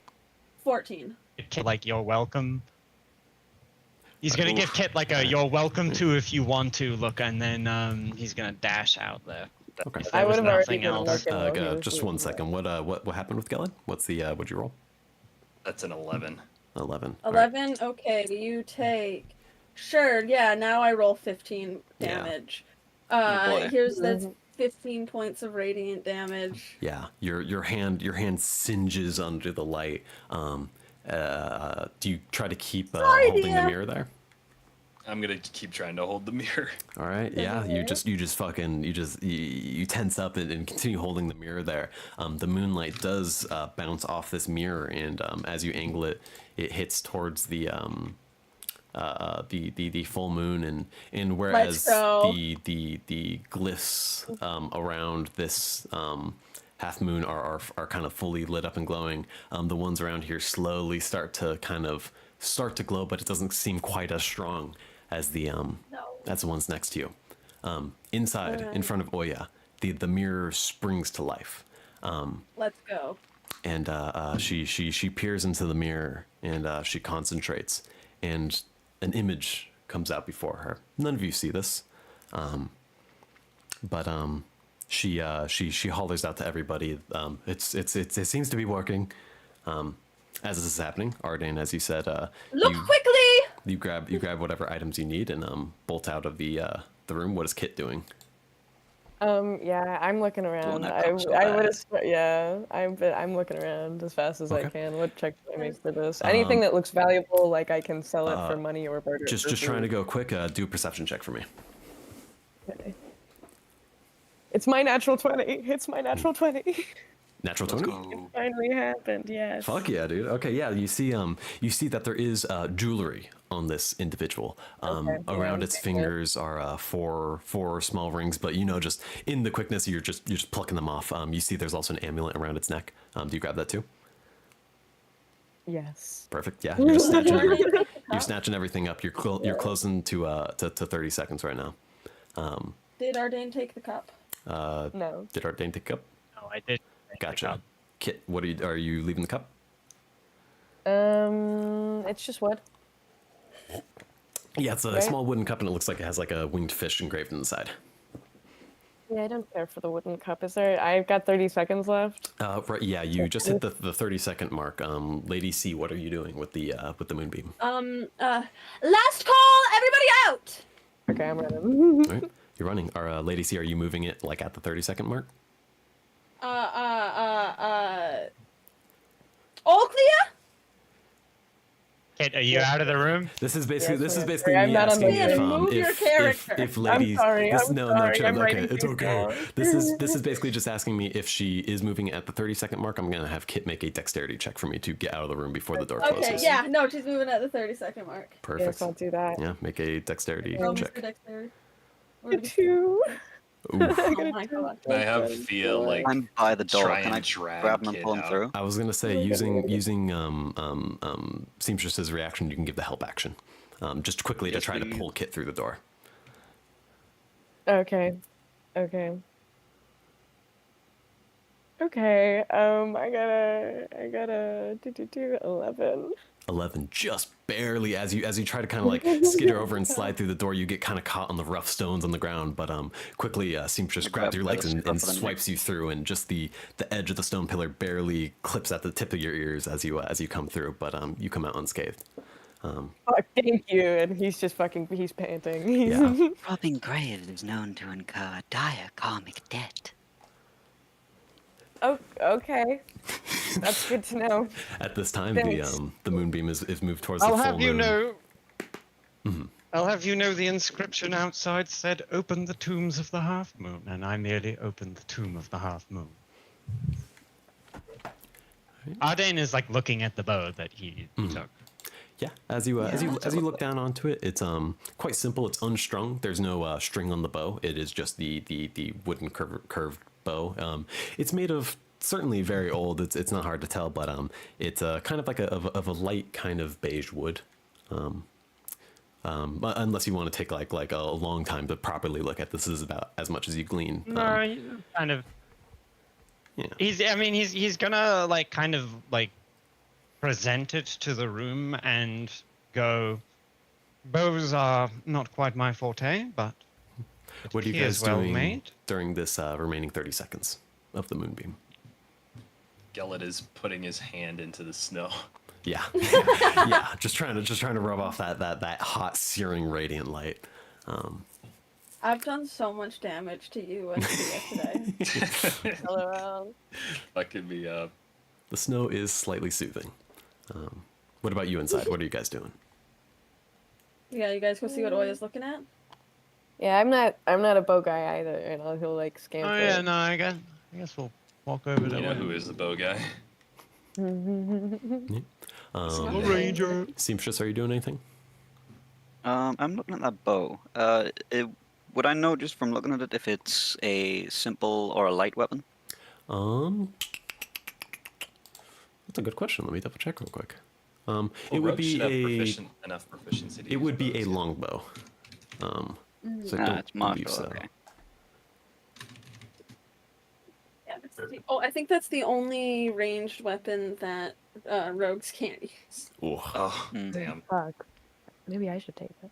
14. Kit like you're welcome. He's gonna Oof. give Kit like a "you're welcome to if you want to" look, and then he's gonna dash out there. Okay. If I there would was have already nothing been else. looking while he was Just doing one that. second. What happened with Gellid? What'd you roll? That's an 11. 11. All right. 11? Okay, you take... Sure, yeah, now I roll 15 Yeah. damage. Oh boy. Here's that's 15 points of radiant damage. Yeah, your hand singes under the light. Do you try to keep Sorry, holding the dear. mirror there? I'm gonna keep trying to hold the mirror. All right, yeah, you tense up and continue holding the mirror there. The moonlight does bounce off this mirror, and as you angle it, it hits towards the full moon, and whereas Let's go. the glyphs around this half moon are kind of fully lit up and glowing, the ones around here slowly start to glow, but it doesn't seem quite as strong as the ones next to you. Inside, in front of Oya, the mirror springs to life. Let's go. And she peers into the mirror, and she concentrates, and an image comes out before her. None of you see this, but she hollers out to everybody. It seems to be working. As this is happening, Ardain, as you said, Look quickly! you grab whatever items you need and bolt out of the room. What is Kit doing? Yeah, I'm looking around. that I comes so would bad. have, yeah, I'm looking around as fast as I Okay. can. What check do I make for this? Anything that looks valuable, like I can sell it for money or barter. Just trying to go quick. Do a perception check for me. Okay. It's my natural 20. It's my natural 20. Natural Let's 20. go. Finally happened. Yes. Fuck yeah, dude. Okay, yeah, you see that there is jewelry on this individual. Okay, Around yeah, its okay. fingers are four small rings, but just in the quickness, you're just plucking them off. You see there's also an amulet around its neck. Do you grab that too? Yes. Perfect. Yeah, you're just you're snatching everything up. You're closing to 30 seconds right now. Did Ardain take the cup? No. Did Ardain take a cup? No, I did. Gotcha. Kit, what are you leaving the cup? It's just wood. Yeah, it's a Right. small wooden cup, and it looks like it has like a winged fish engraved in the side. Yeah, I don't care for the wooden cup. Is there? I've got 30 seconds left. Right, yeah, you just hit the 30-second mark. Lady C, what are you doing with the moonbeam? Last call, everybody out! Okay, I'm ready. All right, you're running. Lady C, are you moving it like at the 30-second mark? All clear? Kit, are you out of the room? This is basically Yes, I'm me sorry, I'm not on asking the if list. Move your character. if ladies. sorry, This, I'm no, sorry, chill, I'm okay, writing it's things okay. down. This is basically just asking me if she is moving at the 30-second mark. I'm gonna have Kit make a dexterity check for me to get out of the room before the door closes. Okay, yeah, no, she's moving at the 30-second mark. Perfect. Yes, I'll do that. Yeah, make a dexterity Roll check. Mr. Dexterity. A 2. Ooh. Oh my god. Can I have Thea like I'm by the door. try Can I and drag grab him and Kit pull him out? through? I was gonna say using Seamstress's reaction, you can give the help action, just quickly to Yes, try to please. pull Kit through the door. Okay. Okay. Okay. I gotta 11. 11, just barely. As you try to kind of like skitter over and slide through the door, you get kind of caught on the rough stones on the ground. But quickly, Seamstress grabs your Grab by legs the and scruff of the swipes you through, and just the edge of the stone pillar barely clips at the tip of your ears as you come through. But you come out unscathed. Oh, thank you. And he's just he's panting. Yeah. Robbing graves is known to incur a dire karmic debt. Oh, okay. That's good to know. At this time, Thanks. the moonbeam is moved towards I'll the full have you moon. know. I'll have you know the inscription outside said, "Open the tombs of the half moon," and I merely opened the tomb of the half moon. Ardain is like looking at the bow that he took. Yeah, as you look down onto it, it's quite simple. It's unstrung. There's no string on the bow. It is just the wooden curved bow. It's made of certainly very old. It's not hard to tell, but it's kind of like a light kind of beige wood. But unless you want to take like a long time to properly look at this, is about as much as you glean. No, he's kind of. Yeah. He's gonna like kind of like present it to the room and go. Bows are not quite my forte, but What are you he guys is well doing made. during this remaining 30 seconds of the moonbeam? Gellet is putting his hand into the snow. Yeah, yeah, just trying to rub off that hot, searing, radiant light. I've done so much damage to you and Thea today. LOL. Fucking me up. The snow is slightly soothing. What about you inside? What are you guys doing? Yeah, you guys go see what Oya's looking at. Yeah, I'm not a bow guy either, and he'll like scamper. Oh yeah, no, I guess we'll walk over to You know Oya. who is the bow guy? Ranger. Seamstress, are you doing anything? I'm looking at that bow. Would I know just from looking at it if it's a simple or a light weapon? That's a good question. Let me double check real quick. It Well, would rogues be should have a enough proficiency to it use would be bows, a yeah. longbow. So I don't It's martial. believe so. Okay. Yeah, I think that's the only ranged weapon that rogues can't use. Ooh. Oh, damn. Fuck. Maybe I should take it.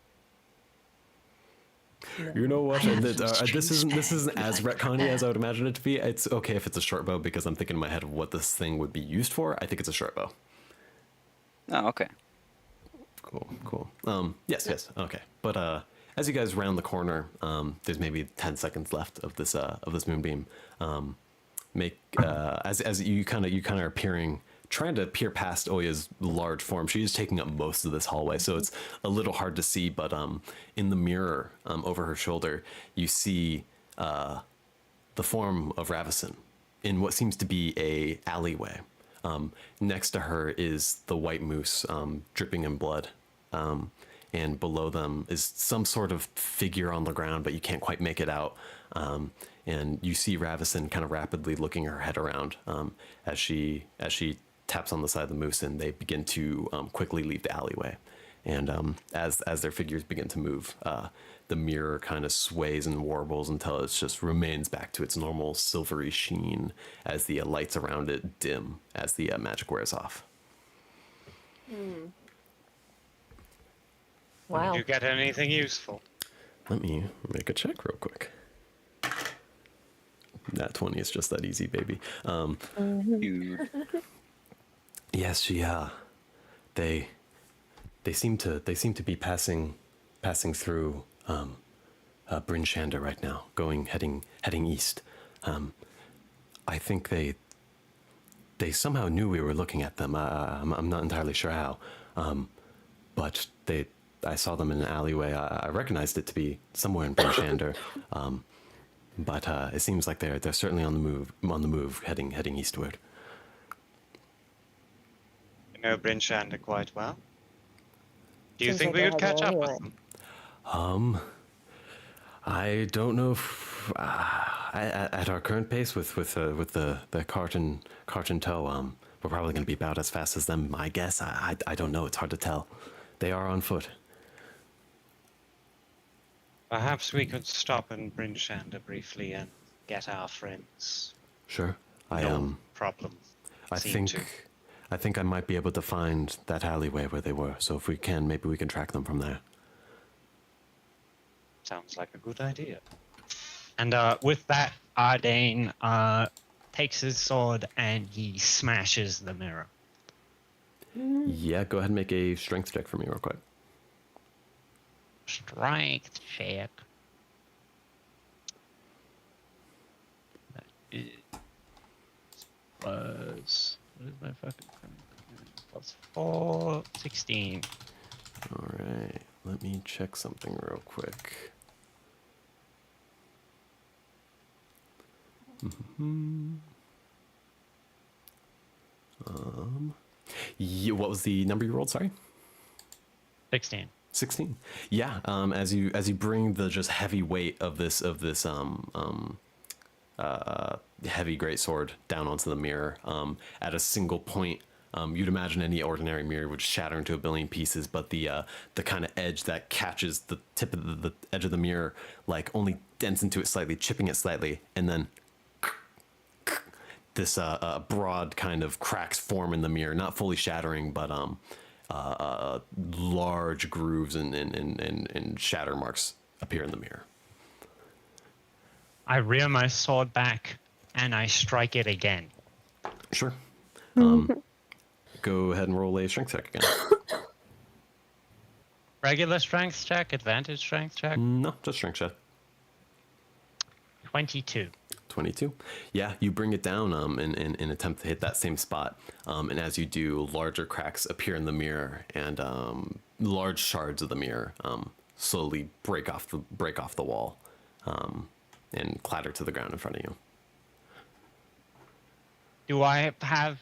You know what? I have This isn't strange as like retconny as I would imagine it to be. It's okay if it's a short bow because I'm thinking in my head of what this thing would be used for. I think it's a short bow. Oh, okay. Cool. Yes. Okay. But as you guys round the corner, there's maybe 10 seconds left of this moonbeam. As you kind of are peering, trying to peer past Oya's large form. She is taking up most of this hallway, so it's a little hard to see. But in the mirror over her shoulder, you see the form of Ravison in what seems to be a alleyway. Next to her is the white moose, dripping in blood. And below them is some sort of figure on the ground, but you can't quite make it out. And you see Ravison kind of rapidly looking her head around as she taps on the side of the moose, and they begin to quickly leave the alleyway. And as their figures begin to move, the mirror kind of sways and warbles until it just remains back to its normal silvery sheen as the lights around it dim as the magic wears off. Wow. Did you get anything useful? Let me make a check real quick. That 20 is just that easy, baby. Dude. Yes, she. They seem to be passing through Bryn Shander right now, heading east. I think they somehow knew we were looking at them. I'm not entirely sure how, but I saw them in an alleyway. I recognized it to be somewhere in Bryn Shander, but it seems like they're certainly on the move, heading eastward. You know Bryn Shander quite well. Do you Seems think like we I could have catch up no with idea. them? I don't know if at our current pace with the cart in tow, we're probably going to be about as fast as them. I guess I don't know. It's hard to tell. They are on foot. Perhaps we could stop in Bryn Shander briefly and get our friends. Sure. No problem. I Seem think I might be able to find that alleyway where they were. So if we can, maybe we can track them from there. Sounds like a good idea. And with that, Ardane takes his sword and he smashes the mirror. Yeah, go ahead and make a strength check for me real quick. Strength check. That is plus. What is my fucking plus 4, 16. All right, let me check something real quick. What was the number you rolled? Sorry. 16. 16. Yeah. As you bring the just heavy weight of this heavy greatsword down onto the mirror, at a single point, you'd imagine any ordinary mirror would shatter into a billion pieces, but the kind of edge that catches the tip of the edge of the mirror, like, only dents into it slightly, chipping it slightly, and then this broad kind of cracks form in the mirror, not fully shattering, but large grooves and shatter marks appear in the mirror. I rear my sword back and I strike it again. Sure. Go ahead and roll a strength check again. Regular strength check, advantage strength check. No, just strength check. 22. 22. Yeah, you bring it down in attempt to hit that same spot. And as you do, larger cracks appear in the mirror. And large shards of the mirror slowly break off the wall and clatter to the ground in front of you. Do I have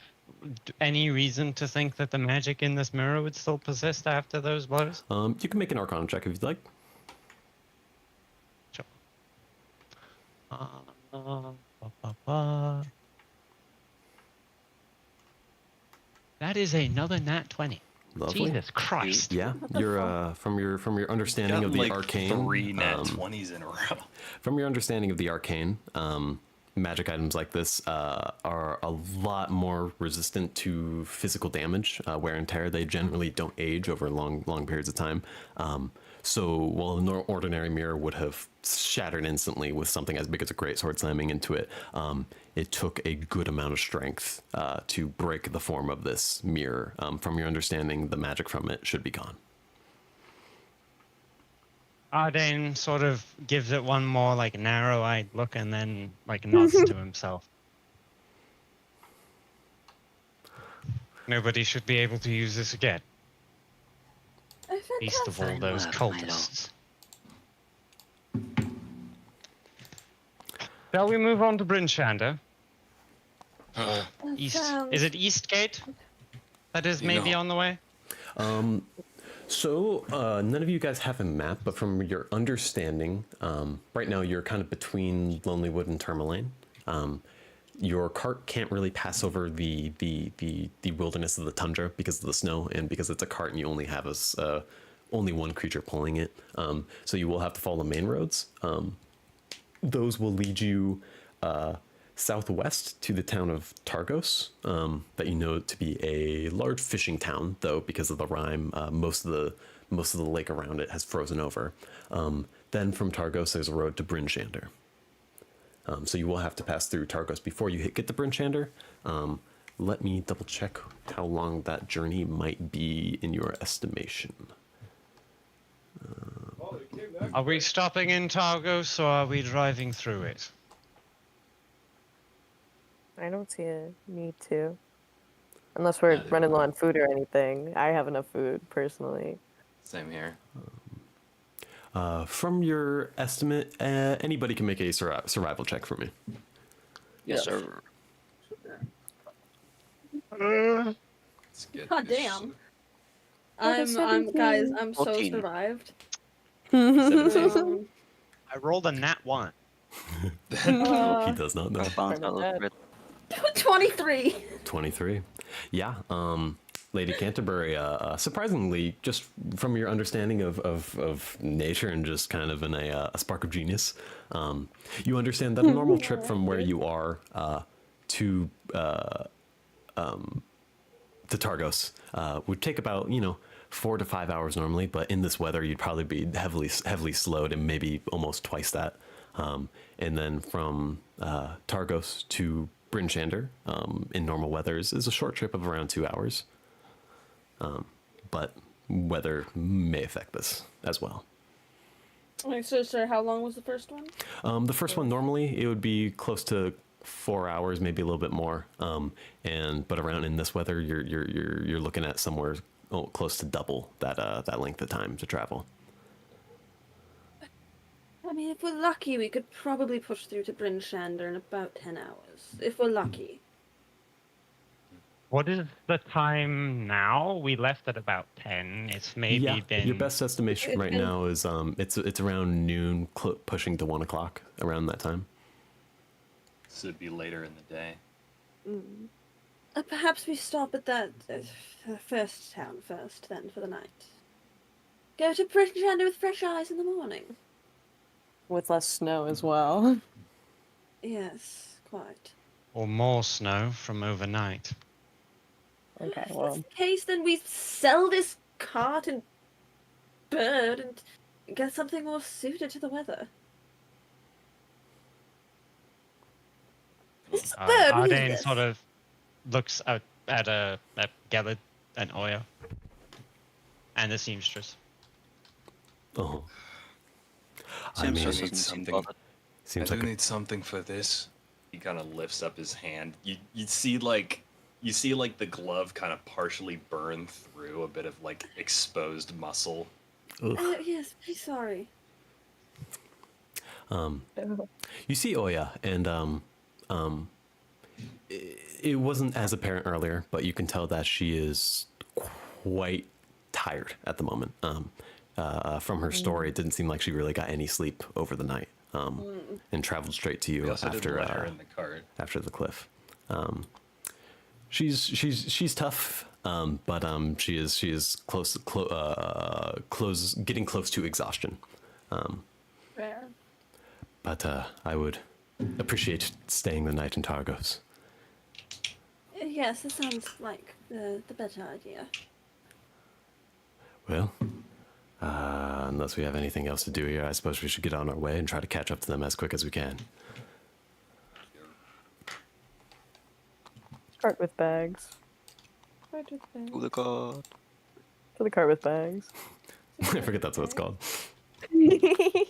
any reason to think that the magic in this mirror would still persist after those blows? You can make an Arcana check if you'd like. Sure. Ba, ba. That is another nat 20. Lovely. Jesus Christ. Yeah, you're from your understanding Gotten of the like arcane. 3 nat 20s in a row. From your understanding of the arcane, magic items like this are a lot more resistant to physical damage, wear and tear. They generally don't age over long periods of time. So while an ordinary mirror would have shattered instantly with something as big as a greatsword slamming into it, it took a good amount of strength to break the form of this mirror. From your understanding, the magic from it should be gone. Ardain sort of gives it one more like narrow-eyed look and then like nods to himself. Nobody should be able to use this again. Least of all Fine those work, my lord. cultists. Shall we move on to Bryn Shander? East. Is it Eastgate? That is maybe on the way? So none of you guys have a map, but from your understanding, right now you're kind of between Lonelywood and Tourmaline. Your cart can't really pass over the wilderness of the tundra because of the snow, and because it's a cart and you only have only one creature pulling it. So you will have to follow the main roads. Those will lead you southwest to the town of Targos, that you know to be a large fishing town, though because of the Rime, most of the lake around it has frozen over. Then from Targos, there's a road to Bryn Shander. So you will have to pass through Targos before you get to Bryn Shander. Let me double check how long that journey might be in your estimation. Are we stopping in Targos or are we driving through it? I don't see a need to. Unless we're running low on food or anything. I have enough food, personally. Same here. From your estimate, anybody can make a survival check for me. Yes, sir. Let's get God this damn. What a I'm guys, 17. I'm so 14. survived. 17. I rolled a nat 1. He does not know. Bounce out Not of it. 23. 23. Yeah. Lady Canterbury, surprisingly, just from your understanding of nature and just kind of in a spark of genius, you understand that a normal trip from where you are to Targos would take about 4 to 5 hours normally, but in this weather you'd probably be heavily slowed and maybe almost twice that. And then from Targos to Bryn Shander in normal weather is a short trip of around 2 hours. But weather may affect this as well. Wait, so sir, how long was the first one? The first one normally it would be close to 4 hours, maybe a little bit more. But around in this weather, you're looking at somewhere close to double that length of time to travel. I mean, if we're lucky, we could probably push through to Bryn Shander in about 10 hours. If we're lucky. What is the time now? We left at about 10. It's maybe been... Your best estimation right now is it's around noon, pushing to 1 o'clock around that time. So it'd be later in the day. Perhaps we stop at that first town first, then, for the night. Go to Bryn Shander with fresh eyes in the morning. With less snow as well. Yes, quite. Or more snow from overnight. Okay, If well. that's the case, then we sell this cart and bird and get something more suited to the weather. This bird, what is Ardain this? sort of looks out at Gellid and Oya. And the seamstress. Oh. I Seems mean, just it doesn't seem something- bothered. seems I like do need something for this. He kind of lifts up his hand. You see like You see like the glove kind of partially burn through a bit of like exposed muscle. Yes, please, sorry. You see Oya, and it wasn't as apparent earlier, but you can tell that she is quite tired at the moment. From her story, it didn't seem like she really got any sleep over the night, and traveled straight to We you also didn't after let her in the cart. after the cliff. She's tough, but she is getting close to exhaustion. Fair. But I would appreciate staying the night in Targos. Yes, this sounds like the better idea. Well, unless we have anything else to do here, I suppose we should get on our way and try to catch up to them as quick as we can. Cart with bags. Oh, the god. To the cart with bags. I forget that's what it's called.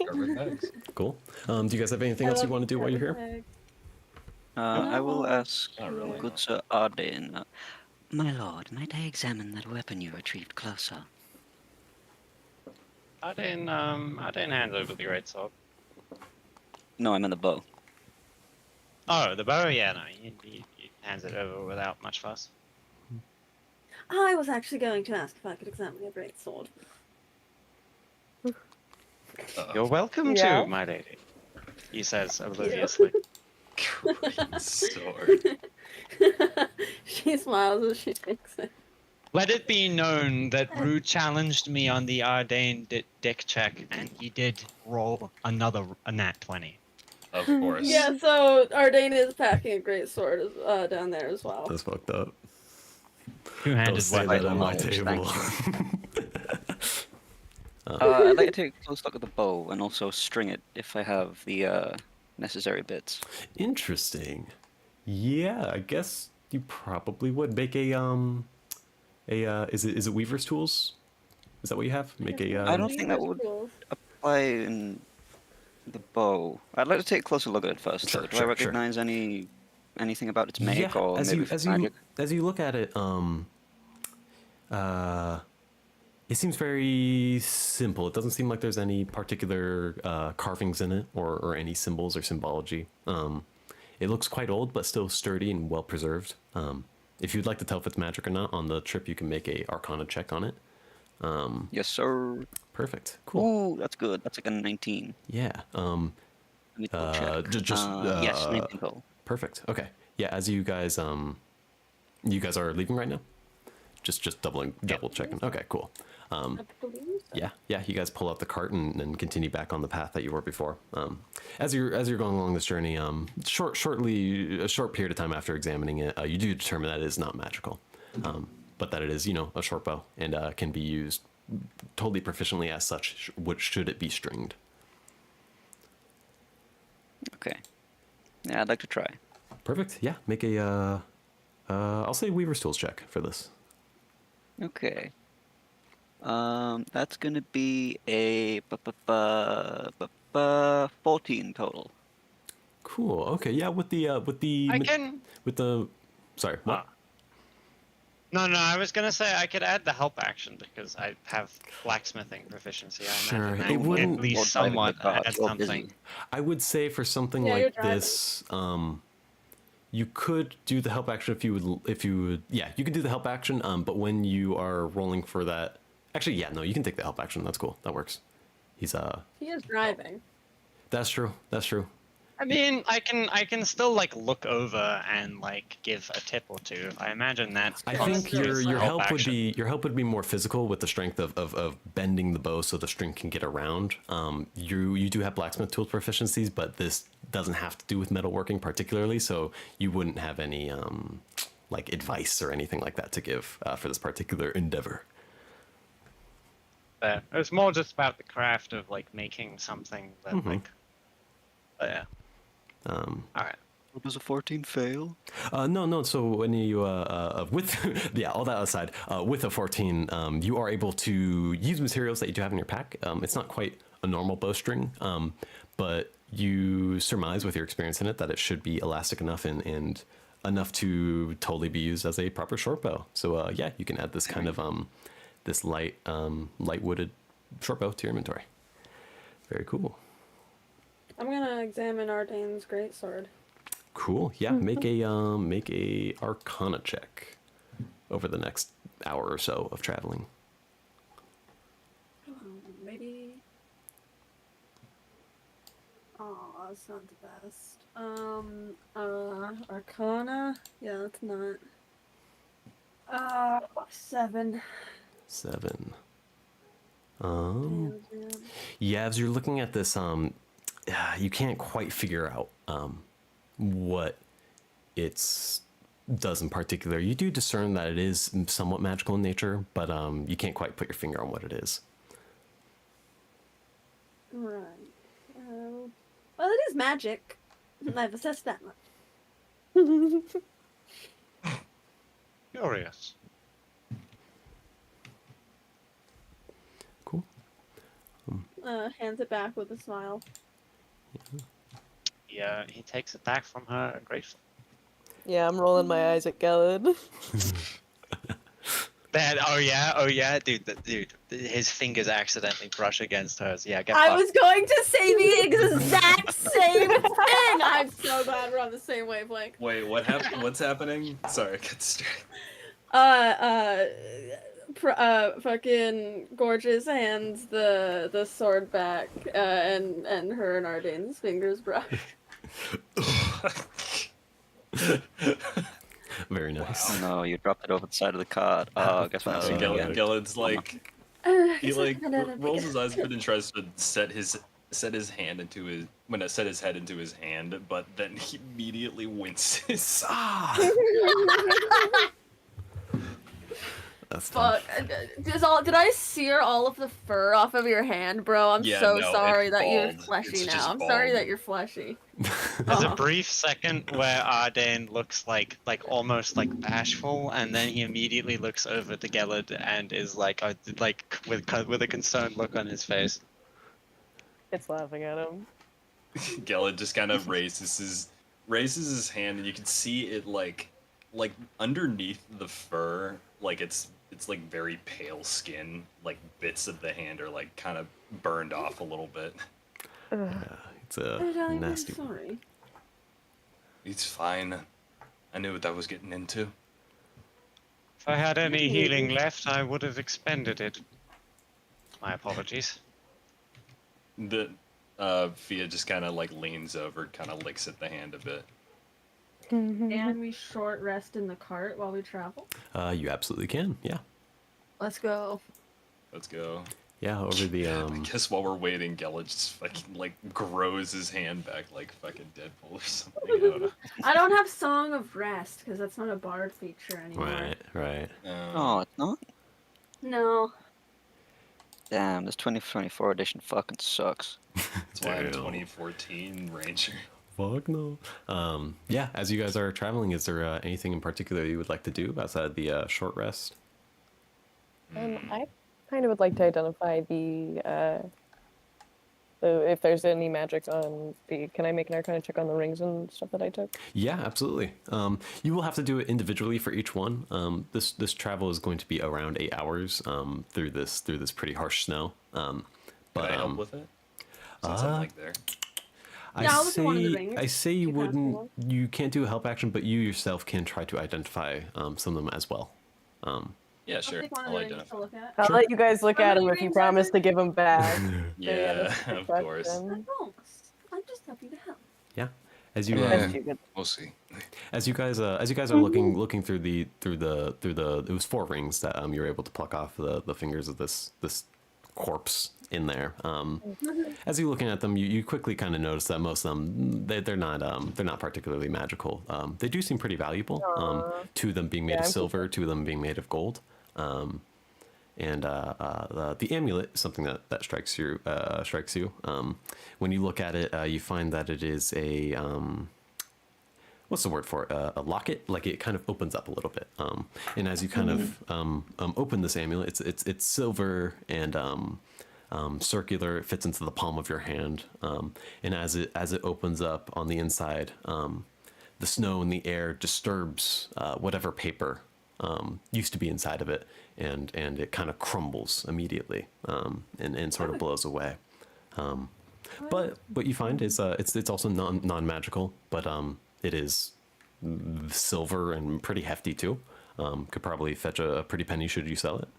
Covered bags. Cool. Do you guys have anything else you want to do while you're here? I will ask Not really, good no. Sir Arden. My lord, might I examine that weapon you retrieved closer? Arden hands over the great sword. No, I'm in the bow. Oh, the bow? Yeah, no, he hands it over without much fuss. I was actually going to ask if I could examine your great sword. You're welcome Yeah. to, my lady, he says obliviously. Great sword. She smiles as she takes it. Let it be known that Rue challenged me on the Arden deck check, and he did roll a nat 20. Of course. Yeah, so Ardain is packing a great sword down there as well. That's fucked up. Two-handed Don't say weapon. that on my Thank table. I'd like to take a close look at the bow and also string it if I have the necessary bits. Interesting. Yeah, I guess you probably would make a is it Weaver's tools? Is that what you have? Make a I don't think that would apply in the bow. I'd like to take a closer look at it first. Sure, though. Do I sure, recognize anything about its make yeah, or maybe if it's magic? as you look at it, it seems very simple. It doesn't seem like there's any particular carvings in it or any symbols or symbology. It looks quite old, but still sturdy and well preserved. If you'd like to tell if it's magic or not on the trip, you can make a Arcana check on it. Yes, sir. Perfect. Cool. Ooh, that's good. That's like a 19. Yeah. Let me double check. Yes, 19 total. Perfect. Okay. Yeah. As you guys are leaving right now. Just double checking. Okay. Cool. I believe so. Yeah. You guys pull out the cart and continue back on the path that you were before. As you're going along this journey, a short period of time after examining it, you do determine that it is not magical, but that it is a short bow and can be used totally proficiently as such. Should it be stringed? Okay. Yeah, I'd like to try. Perfect. Yeah. Make a I'll say Weaver's Tools check for this. Okay. That's gonna be a 14 total. Cool. Okay. Yeah. With the I can. with the sorry. What? No, I was gonna say I could add the help action because I have blacksmithing proficiency. I Sure, imagine it that would wouldn't- at least Or driving somewhat the cart, add you're something. busy. I would say for something Yeah, you're like driving. this, you could do the help action if you would. Yeah, you could do the help action. But when you are rolling for that, actually, yeah, no, you can take the help action. That's cool. That works. He's He is driving. That's true. That's true. I mean, I can still like look over and like give a tip or two. I imagine that. I think constitutes your the help would action. be more physical with the strength of bending the bow so the string can get around. You do have blacksmith tools proficiencies, but this doesn't have to do with metalworking particularly, so you wouldn't have any like advice or anything like that to give for this particular endeavor. It was more just about the craft of like making something that like. Yeah. All right. Does a 14 fail? No. So when you with yeah, all that aside, with a 14, you are able to use materials that you do have in your pack. It's not quite a normal bowstring, but you surmise with your experience in it that it should be elastic enough and enough to totally be used as a proper short bow. So yeah, you can add this kind of this light wooded short bow to your inventory. Very cool. I'm gonna examine Ardane's greatsword. Cool. Yeah, make a Arcana check over the next hour or so of traveling. Maybe. Oh, that's not the best. Arcana. Yeah, that's not. 7. 7. Damn. Yeah, as you're looking at this, you can't quite figure out what it's does in particular. You do discern that it is somewhat magical in nature, but you can't quite put your finger on what it is. Right. Well, it is magic. I've assessed that much. Curious. Cool. Hands it back with a smile. Yeah, he takes it back from her grateful. Yeah, I'm rolling my eyes at Gellid. That, oh yeah, dude, his fingers accidentally brush against hers. Yeah, get I fucked. was going to say the exact same thing. I'm so glad we're on the same wavelength. Wait, what happened? What's happening? Sorry, I got distracted. Fucking Gorgeous hands the sword back, and her and Ardane's fingers brush. Very nice. Oh no, you dropped it over the side of the cart. Oh, guess we're not seeing it again. Gelid's like he rolls his eyes a bit and tries to set his hand into his set his head into his hand, but then he immediately winces. That's Fuck. Did I sear all of the fur off of your hand, bro? I'm Yeah, so no, sorry it's that you're bald. fleshy It's now. just I'm sorry bald. that you're fleshy. There's a brief second where Ardane looks like almost like bashful, and then he immediately looks over to Gelid and is like with a concerned look on his face. It's laughing at him. Gelid just kind of raises his hand, and you can see it like underneath the fur, like it's like very pale skin, like bits of the hand are like kind of burned off a little bit. It's a I'm nasty. sorry. It's fine. I knew what I was getting into. If I had any healing left, I would have expended it. My apologies. The Fia just kind of like leans over, kind of licks at the hand a bit. Can we short rest in the cart while we travel? You absolutely can. Yeah. Let's go. Let's go. Yeah. Over the I guess while we're waiting, Gelid just fucking like grows his hand back like fucking Deadpool or something. I don't know. I don't have Song of Rest because that's not a bard feature anymore. Right. Oh, it's not? No. Damn, this 2024 edition fucking sucks. That's why I'm Damn. 2014 Ranger. Fuck no. Yeah. As you guys are traveling, is there anything in particular you would like to do outside the short rest? I kind of would like to identify the if there's any magic on the. Can I make an Arcana check on the rings and stuff that I took? Yeah, absolutely. You will have to do it individually for each one. This travel is going to be around 8 hours through this pretty harsh snow. Can I help with it? Since I'm like there. Yeah, I'll look at one of the rings. I say you Keep asking wouldn't. You can't do a help action, but you yourself can try to identify some of them as well. Yeah, I'll sure. take one of I'll the rings identify. to look at. I'll let you guys look How at many them if you rings promise are to give them back. Yeah, Good of course. question. Oh, I'm just happy to help. Yeah. As you Yeah. Stupid. We'll see. as you guys are looking through the it was 4 rings that you were able to pluck off the fingers of this corpse in there. As you're looking at them, you quickly kind of notice that most of them they're not particularly magical. They do seem pretty valuable. 2 of them being made Yeah, of I'm silver, 2 of them being made of gold. And the amulet is something that strikes you. When you look at it, you find that it is a what's the word for it? A locket. Like it kind of opens up a little bit. And as you kind of open this amulet, it's silver and circular. It fits into the palm of your hand. And as it opens up on the inside, the snow in the air disturbs whatever paper used to be inside of it, and it kind of crumbles immediately, and sort of blows away. But what you find is it's also non magical, but it is silver and pretty hefty too. Could probably fetch a pretty penny should you sell it.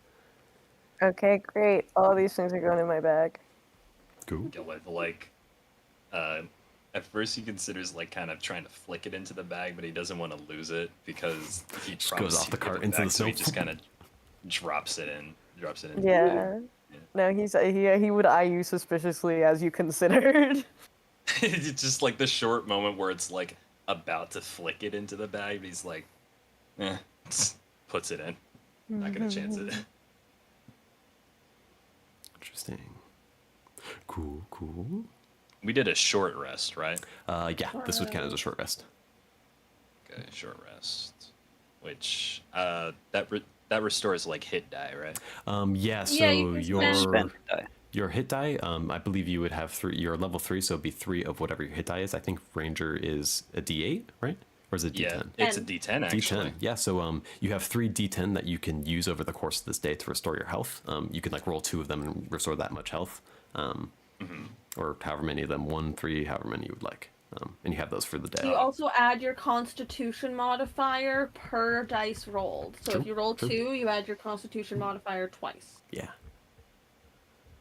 Okay, great. All these things are going in my bag. Cool. Gilith, like, at first he considers like kind of trying to flick it into the bag, but he doesn't want to lose it because he Just promised goes off he'd the give cart it into back, the so he snow. just kind of drops it in. Yeah. No, he would eye you suspiciously as you considered. It's just like the short moment where it's like about to flick it into the bag, but he's like, just puts it in. Not gonna chance it. Interesting. Cool. We did a short rest, right? Yeah, this would count as a short rest. Okay, short rest. Which that restores like hit die, right? Yeah. So Yeah, you can your Spend die. your hit die, I believe you would have 3. You're level 3, so it'd be 3 of whatever your hit die is. I think Ranger is a D8, right? Or is it D10? Yeah, it's a D10 actually. D10. Yeah, so you have 3 D10 that you can use over the course of this day to restore your health. You can like roll 2 of them and restore that much health, or however many of them, 1, 3, however many you would like, and you have those for the day. You also add your Constitution modifier per dice rolled. So True, if you roll true. 2, you add your Constitution modifier twice. Yeah.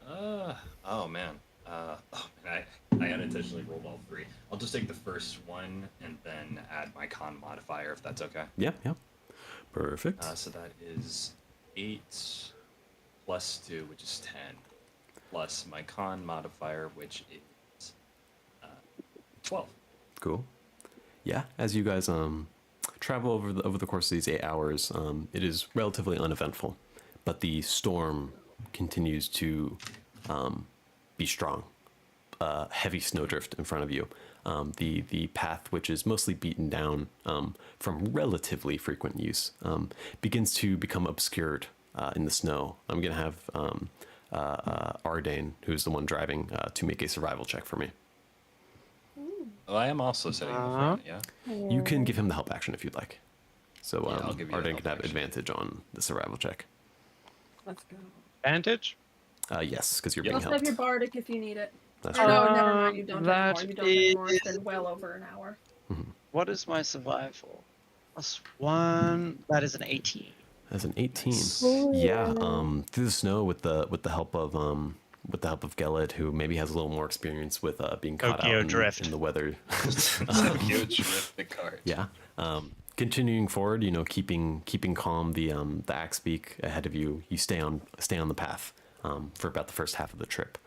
Oh man. I unintentionally rolled all 3. I'll just take the first one and then add my con modifier if that's okay. Yeah. Perfect. So that is 8 plus 2, which is 10, plus my con modifier, which is 12. Cool. Yeah, as you guys travel over the course of these 8 hours, it is relatively uneventful, but the storm continues to be strong. Heavy snowdrift in front of you. The path, which is mostly beaten down from relatively frequent use, begins to become obscured in the snow. I'm gonna have Ardane, who's the one driving, to make a survival check for me. Oh, I am also sitting in the front, yeah? You can give him the help action if you'd like. So Yeah, I'll give you the Ardane help can have action. advantage on the survival check. Let's go. Advantage? Yes, because you're Yeah. being Let's have helped. your bardic if you need it. That's Or right. no, never mind. You don't that anymore. You don't anymore. It's is- been well over an hour. What is my survival? +1. That is an 18. That's an 18. Nice. Yeah. Through the snow with the help of Gelid, who maybe has a little more experience with being caught Tokyo out drift. in the weather. Tokyo drift the cart. Yeah. Continuing forward, keeping calm, the axe beak ahead of you. You stay on the path for about the first half of the trip.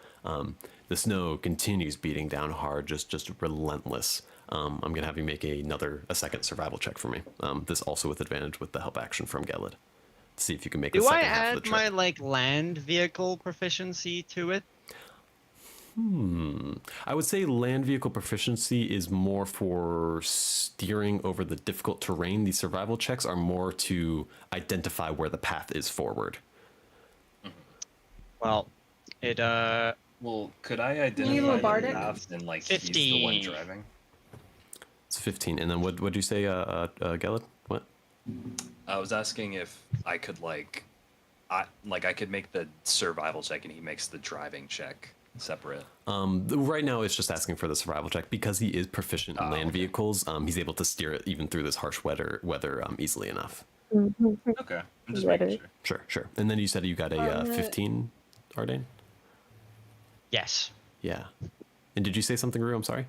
The snow continues beating down hard, just relentless. I'm gonna have you make a second survival check for me. This also with advantage with the help action from Gelid. See if you can make the Do I second half of the add trip. my like land vehicle proficiency to it? I would say land vehicle proficiency is more for steering over the difficult terrain. These survival checks are more to identify where the path is forward. Well, it Well, could I you identify roll the bardic? path and like he's the one 15. driving? It's 15. And then what'd you say, Gelid? What? I was asking if I could I could make the survival check and he makes the driving check separate. Right now, it's just asking for the survival check because he is proficient in land okay. vehicles. He's able to steer it even through this harsh weather easily enough. Okay, I'm just making sure. Sure. And then you said you got a 15, Ardane? yes. Yeah. And did you say something, Rue? I'm sorry.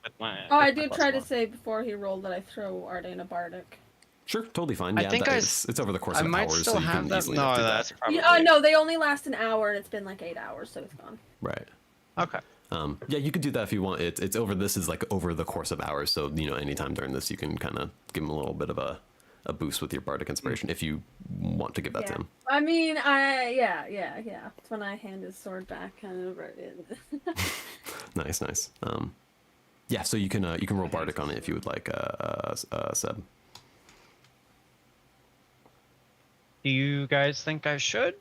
With my, Oh, I with my did try to +1. say before he rolled that I throw Ardane a bardic. Sure, totally fine. I Yeah, think it's over the course I of might hours, still so you have can that. easily No, not do that's that. probably. No, they only last an hour, and it's been like 8 hours, so it's gone. Right. Okay. Yeah, you could do that if you want. It's over. This is like over the course of hours, so anytime during this, you can kind of give him a little bit of a boost with your bardic inspiration if you want to give that to Yeah. him. I mean, yeah. It's when I hand his sword back, kind of. Nice. Yeah, so you can roll bardic on it if you would like, Seb. Do you guys think I should?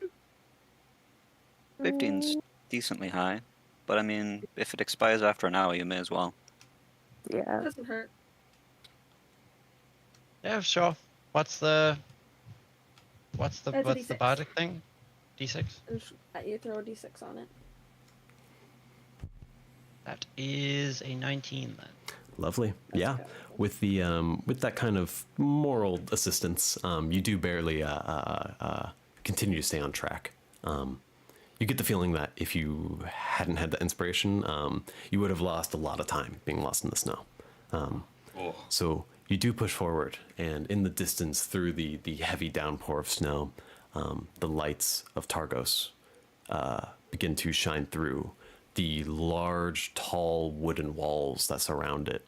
15's decently high, but I mean, if it expires after an hour, you may as well. Yeah. Doesn't hurt. Yeah, sure. What's the That's a what's the D6. bardic thing? D6. You throw a D6 on it. That is a 19 then. Lovely. Yeah. good. With the with that kind of moral assistance, you do barely continue to stay on track. You get the feeling that if you hadn't had the inspiration, you would have lost a lot of time being lost in the snow. Oh. So you do push forward, and in the distance, through the heavy downpour of snow, the lights of Targos begin to shine through the large, tall wooden walls that surround it.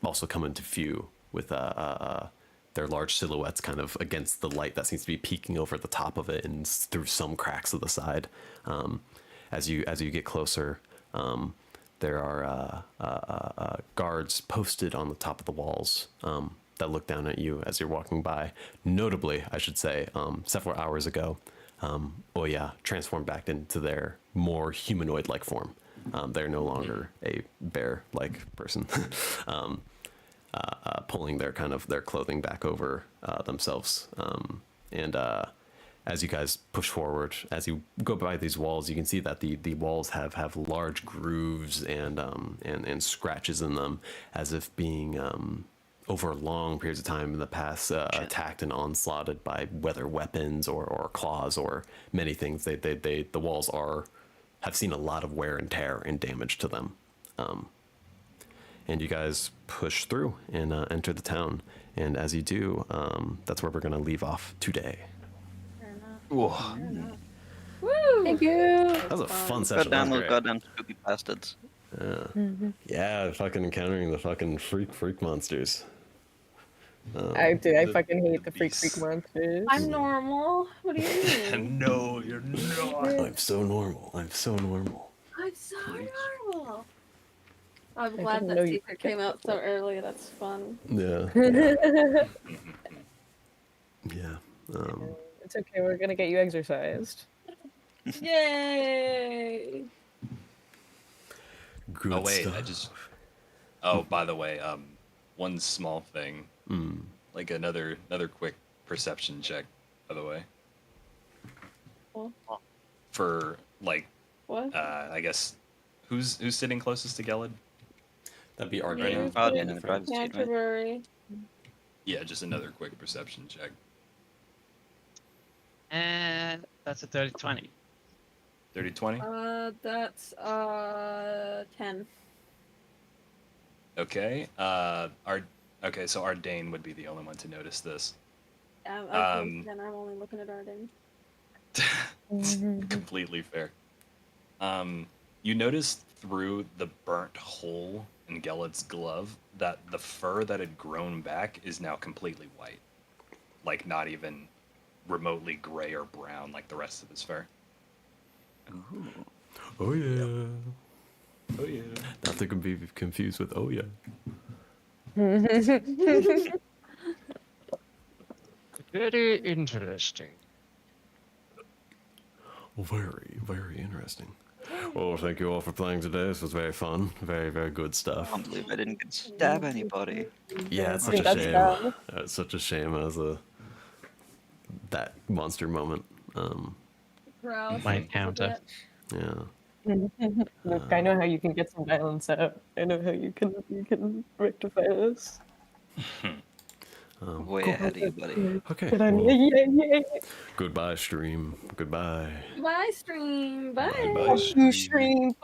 Also come into view with their large silhouettes kind of against the light that seems to be peeking over the top of it and through some cracks of the side. As you get closer, there are guards posted on the top of the walls that look down at you as you're walking by. Notably, I should say, several hours ago, Oya transformed back into their more humanoid-like form. They're no longer a bear-like person, pulling their clothing back over themselves. And as you guys push forward, as you go by these walls, you can see that the walls have large grooves and scratches in them, as if being over long periods of time in the past attacked and onslaughted by whether weapons or claws or many things. The walls have seen a lot of wear and tear and damage to them. And you guys push through and enter the town. And as you do, that's where we're going to leave off today. Fair enough. Whoa. Fair enough. Woo! Thank you. That was a fun session. That Goddamn was those great. goddamn spooky bastards. Yeah, fucking encountering the fucking freak monsters. I The fucking hate the freak beast. monsters. I'm normal. What do you mean? No, you're not. I'm so normal. I'm so normal. I'm so normal. I'm I glad didn't that know you secret could came get out so early. That's fun. Yeah. Yeah. It's okay. We're gonna get you exercised. Yay! Good Oh wait, stuff. Oh, by the way, one small thing, like another quick perception check. By the way, What? for like, What? I guess, who's sitting closest to Gelid? That'd be You Arden. Arden in the driver's seat, right? Canterbury. Yeah, just another quick perception check. And that's a 30-20. 30-20? That's 10. Okay. Okay, so Ardane would be the only one to notice this. Then I'm only looking at Arden. Completely fair. You noticed through the burnt hole in Gelid's glove that the fur that had grown back is now completely white. Like, not even remotely gray or brown like the rest of his fur. Oh yeah. Oh yeah. Not to be confused with oh yeah. Very interesting. Very, very interesting. Well, thank you all for playing today. This was very fun. Very, very good I stuff. can't believe I didn't stab anybody. Yeah, it's I such think a that's shame. dumb. It's such a shame as that monster moment. Grouse. Might counter. Yeah. Look, I know how you can get some violence out. I know how you can rectify this. Way ahead of you, buddy. Okay. Good on well, you. Yeah. goodbye, stream. Goodbye. Bye, stream. Bye. Bye, You stream.